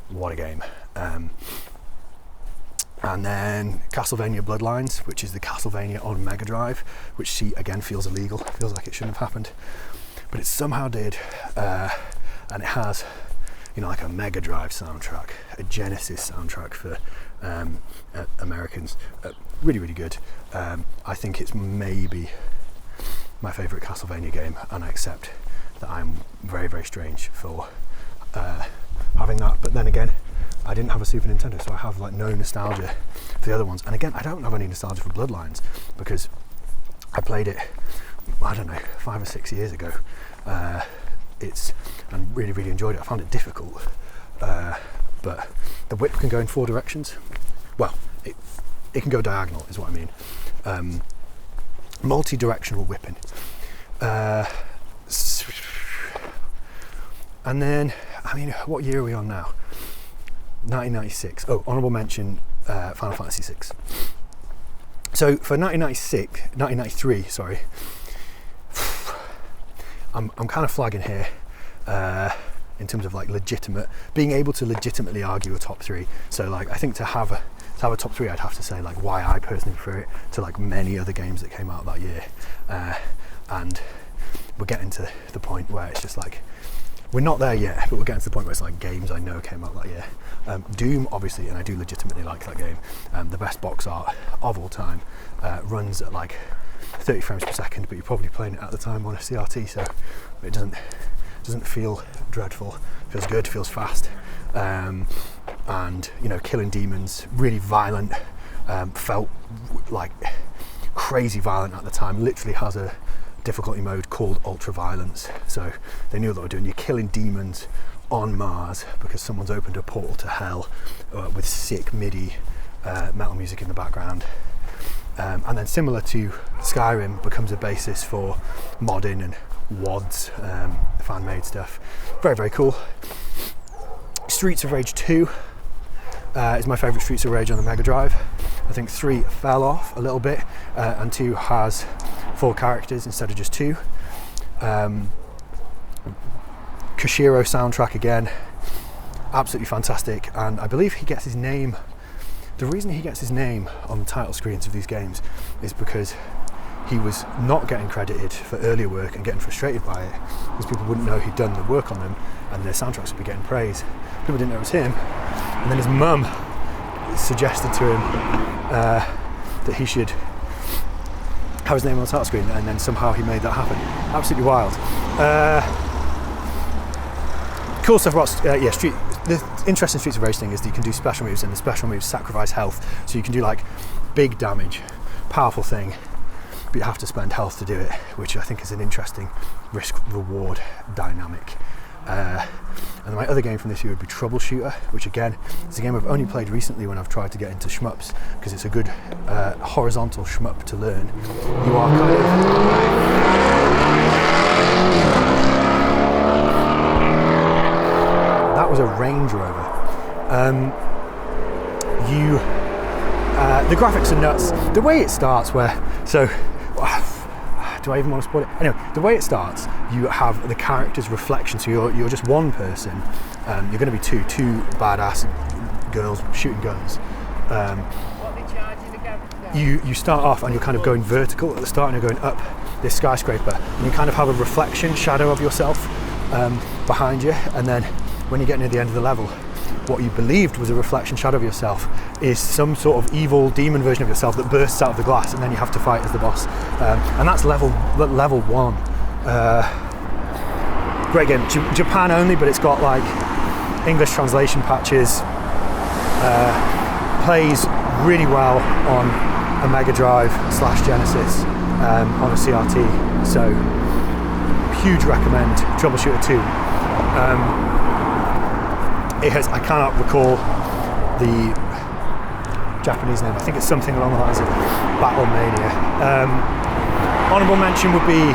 what a game. And then Castlevania Bloodlines, which is the Castlevania on Mega Drive, which again feels illegal, feels like it shouldn't have happened, but it somehow did, and it has, you know, like a Mega Drive soundtrack, a Genesis soundtrack for Americans, really, really good. I think it's maybe my favourite Castlevania game, and I accept that I'm very, very strange for having that, but then again, I didn't have a Super Nintendo, so I have like no nostalgia for the other ones. And again, I don't have any nostalgia for Bloodlines because I played it, I don't know, 5 or 6 years ago. And really, really enjoyed it. I found it difficult, but the whip can go in 4 directions. Well, it can go diagonal, is what I mean. Multi-directional whipping. And then, I mean, what year are we on now? 1996. Oh, honourable mention, Final Fantasy VI. So for 1993, sorry, I'm kind of flagging here in terms of like being able to legitimately argue a top 3. So like, I think to have a top 3, I'd have to say like why I personally prefer it to like many other games that came out that year, and we're getting to the point where it's just like, we're not there yet, but we're getting to the point where it's like games I know came out that year. Doom, obviously, and I do legitimately like that game. The best box art of all time, runs at like 30 frames per second, but you're probably playing it at the time on a CRT, so it doesn't feel dreadful. It feels good, feels fast, and you know, killing demons, really violent. Felt like crazy violent at the time. Literally has a difficulty mode called ultra violence, so they knew what they were doing. You're killing demons on Mars because someone's opened a portal to hell with sick MIDI metal music in the background, and then similar to Skyrim, becomes a basis for modding and WODs, fan-made stuff. Very, very cool. Streets of Rage 2 is my favourite Streets of Rage on the Mega Drive. I think 3 fell off a little bit, and 2 has 4 characters instead of just 2. Koshiro soundtrack again, absolutely fantastic, and I believe he gets his name. The reason he gets his name on the title screens of these games is because he was not getting credited for earlier work and getting frustrated by it because people wouldn't know he'd done the work on them, and their soundtracks would be getting praise. People didn't know it was him, and then his mum suggested to him that he should have his name on the title screen, and then somehow he made that happen. Absolutely wild. Cool stuff about the interesting Streets of Rage thing is that you can do special moves, and the special moves sacrifice health, so you can do like big damage powerful thing, but you have to spend health to do it, which I think is an interesting risk-reward dynamic. And my other game from this year would be Troubleshooter, which again is a game I've only played recently when I've tried to get into shmups, because it's a good horizontal shmup to learn. You are kind of... That was a Range Rover. The graphics are nuts. The way it starts do I even want to spoil it? Anyway, the way it starts, you have the character's reflection, so you're just one person. You're going to be two badass girls shooting guns. You start off and you're kind of going vertical at the start, and you're going up this skyscraper, and you kind of have a reflection shadow of yourself behind you, and then when you get near the end of the level, what you believed was a reflection shadow of yourself is some sort of evil demon version of yourself that bursts out of the glass, and then you have to fight as the boss. And that's level 1. Great game. Japan only, but it's got like English translation patches. Plays really well on a Mega Drive / Genesis on a CRT. So huge recommend Troubleshooter 2. I cannot recall the Japanese name. I think it's something along the lines of Battle Mania. Honourable mention would be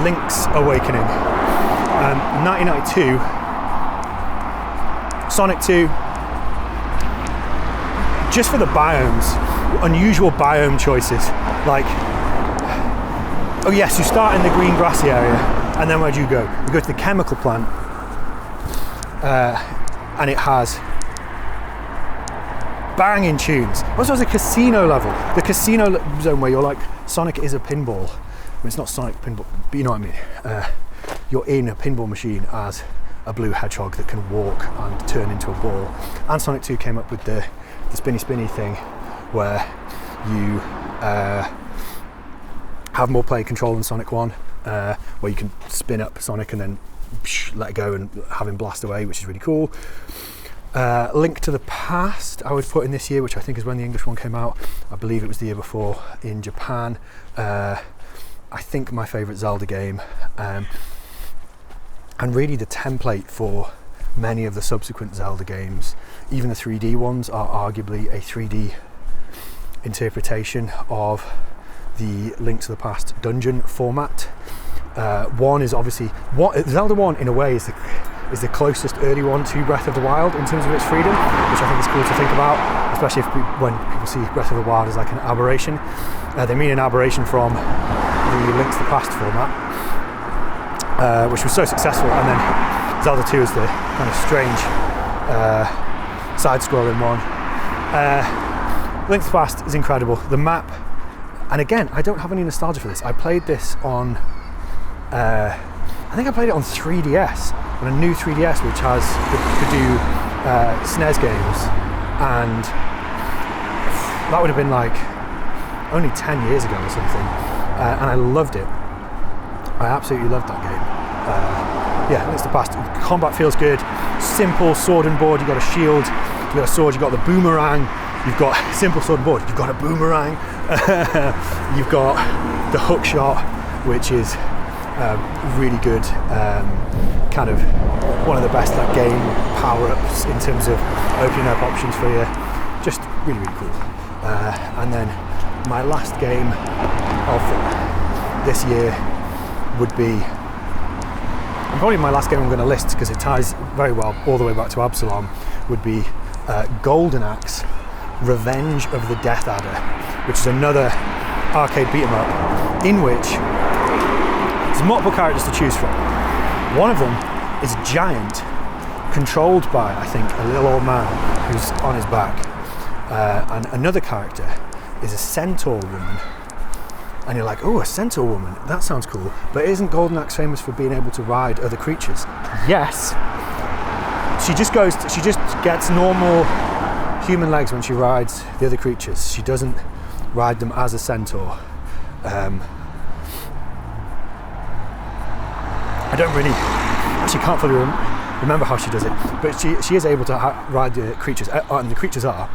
Link's Awakening. 1992. Sonic 2. Just for the biomes, unusual biome choices. Like, oh yes, you start in the green grassy area, and then where do you go? You go to the chemical plant. And it has banging tunes. Also has a casino level. The casino zone where you're like, Sonic is a pinball. I mean, it's not Sonic pinball, but you know what I mean. You're in a pinball machine as a blue hedgehog that can walk and turn into a ball. And Sonic 2 came up with the spinny thing where you have more player control than Sonic 1, where you can spin up Sonic and then let it go and have him blast away, which is really cool. Link to the Past I would put in this year, which I think is when the English one came out. I believe it was the year before in Japan. I think my favourite Zelda game, and really the template for many of the subsequent Zelda games. Even the 3D ones are arguably a 3D interpretation of the Link to the Past dungeon format. One is obviously Zelda 1 in a way is the closest early one to Breath of the Wild in terms of its freedom, which I think is cool to think about, especially when people see Breath of the Wild as like an aberration. They mean an aberration from the Link to the Past format, which was so successful, and then Zelda 2 is the kind of strange side-scrolling one. Link to the Past is incredible. The map, and again, I don't have any nostalgia for this. I played this on I think I played it on 3DS, on a new 3DS which could do SNES games, and that would have been like only 10 years ago or something, and I loved it. I absolutely loved that game. Yeah, Link to the Past. Combat feels good, simple sword and board. You've got a shield, you've got a sword, you've got the boomerang, you've got simple sword and board, you've got a boomerang, you've got the hook shot, which is really good, kind of one of the best like game power-ups in terms of opening up options for you. Just really, really cool. And then my last game of this year would be, and probably my last game I'm going to list because it ties very well all the way back to Absalom, would be Golden Axe Revenge of the Death Adder, which is another arcade beat 'em up in which there's multiple characters to choose from. One of them is giant, controlled by, I think, a little old man who's on his back. And another character is a centaur woman. And you're like, oh, a centaur woman, that sounds cool. But isn't Golden Axe famous for being able to ride other creatures? Yes. She just gets normal human legs when she rides the other creatures. She doesn't ride them as a centaur. I don't really, actually can't fully remember how she does it, but she is able to ride the creatures, and the creatures are,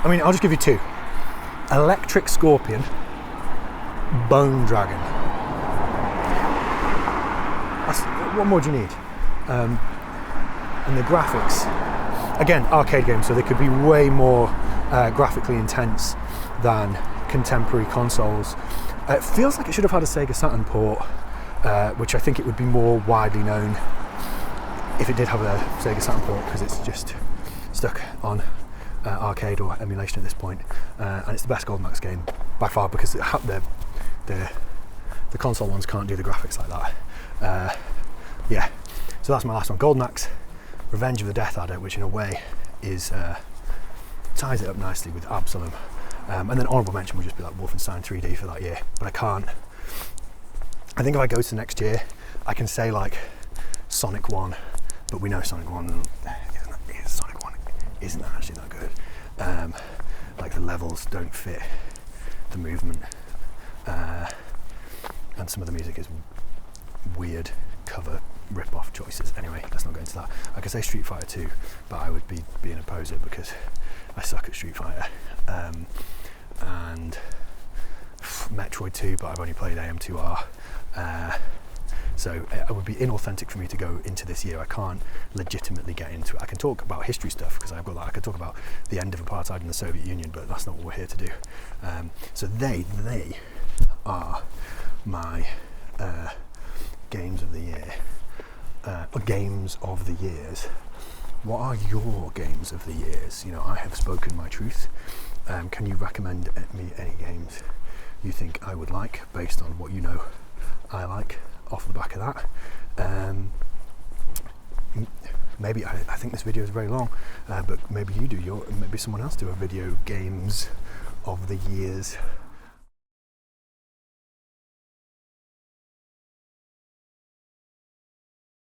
I mean, I'll just give you two. Electric Scorpion, Bone Dragon. What more do you need? And the graphics, again, arcade games, so they could be way more graphically intense than contemporary consoles. It feels like it should have had a Sega Saturn port, which I think it would be more widely known if it did have a Sega Saturn port, because it's just stuck on arcade or emulation at this point. And it's the best Golden Axe game by far, because the console ones can't do the graphics like that. Yeah, so that's my last one. Golden Axe, Revenge of the Death Adder, which in a way is ties it up nicely with Absalom. And then honourable mention would just be like Wolfenstein 3D for that year. But I can't. I think if I go to next year, I can say like Sonic 1, but we know Sonic 1 isn't actually that good. Like the levels don't fit the movement, and some of the music is weird cover rip-off choices. Anyway, let's not go into that. I could say Street Fighter 2, but I would be being a poser because I suck at Street Fighter. And Metroid 2, but I've only played AM2R. So it would be inauthentic for me to go into this year. I can't legitimately get into it. I can talk about history stuff because I've got that. I could talk about the end of apartheid in the Soviet Union, but that's not what we're here to do. So they are my games of the year. Or games of the years. What are your games of the years? You know, I have spoken my truth. Can you recommend me any games you think I would like based on what you know I like off the back of that? Maybe I think this video is very long, but maybe you do maybe someone else do a video games of the years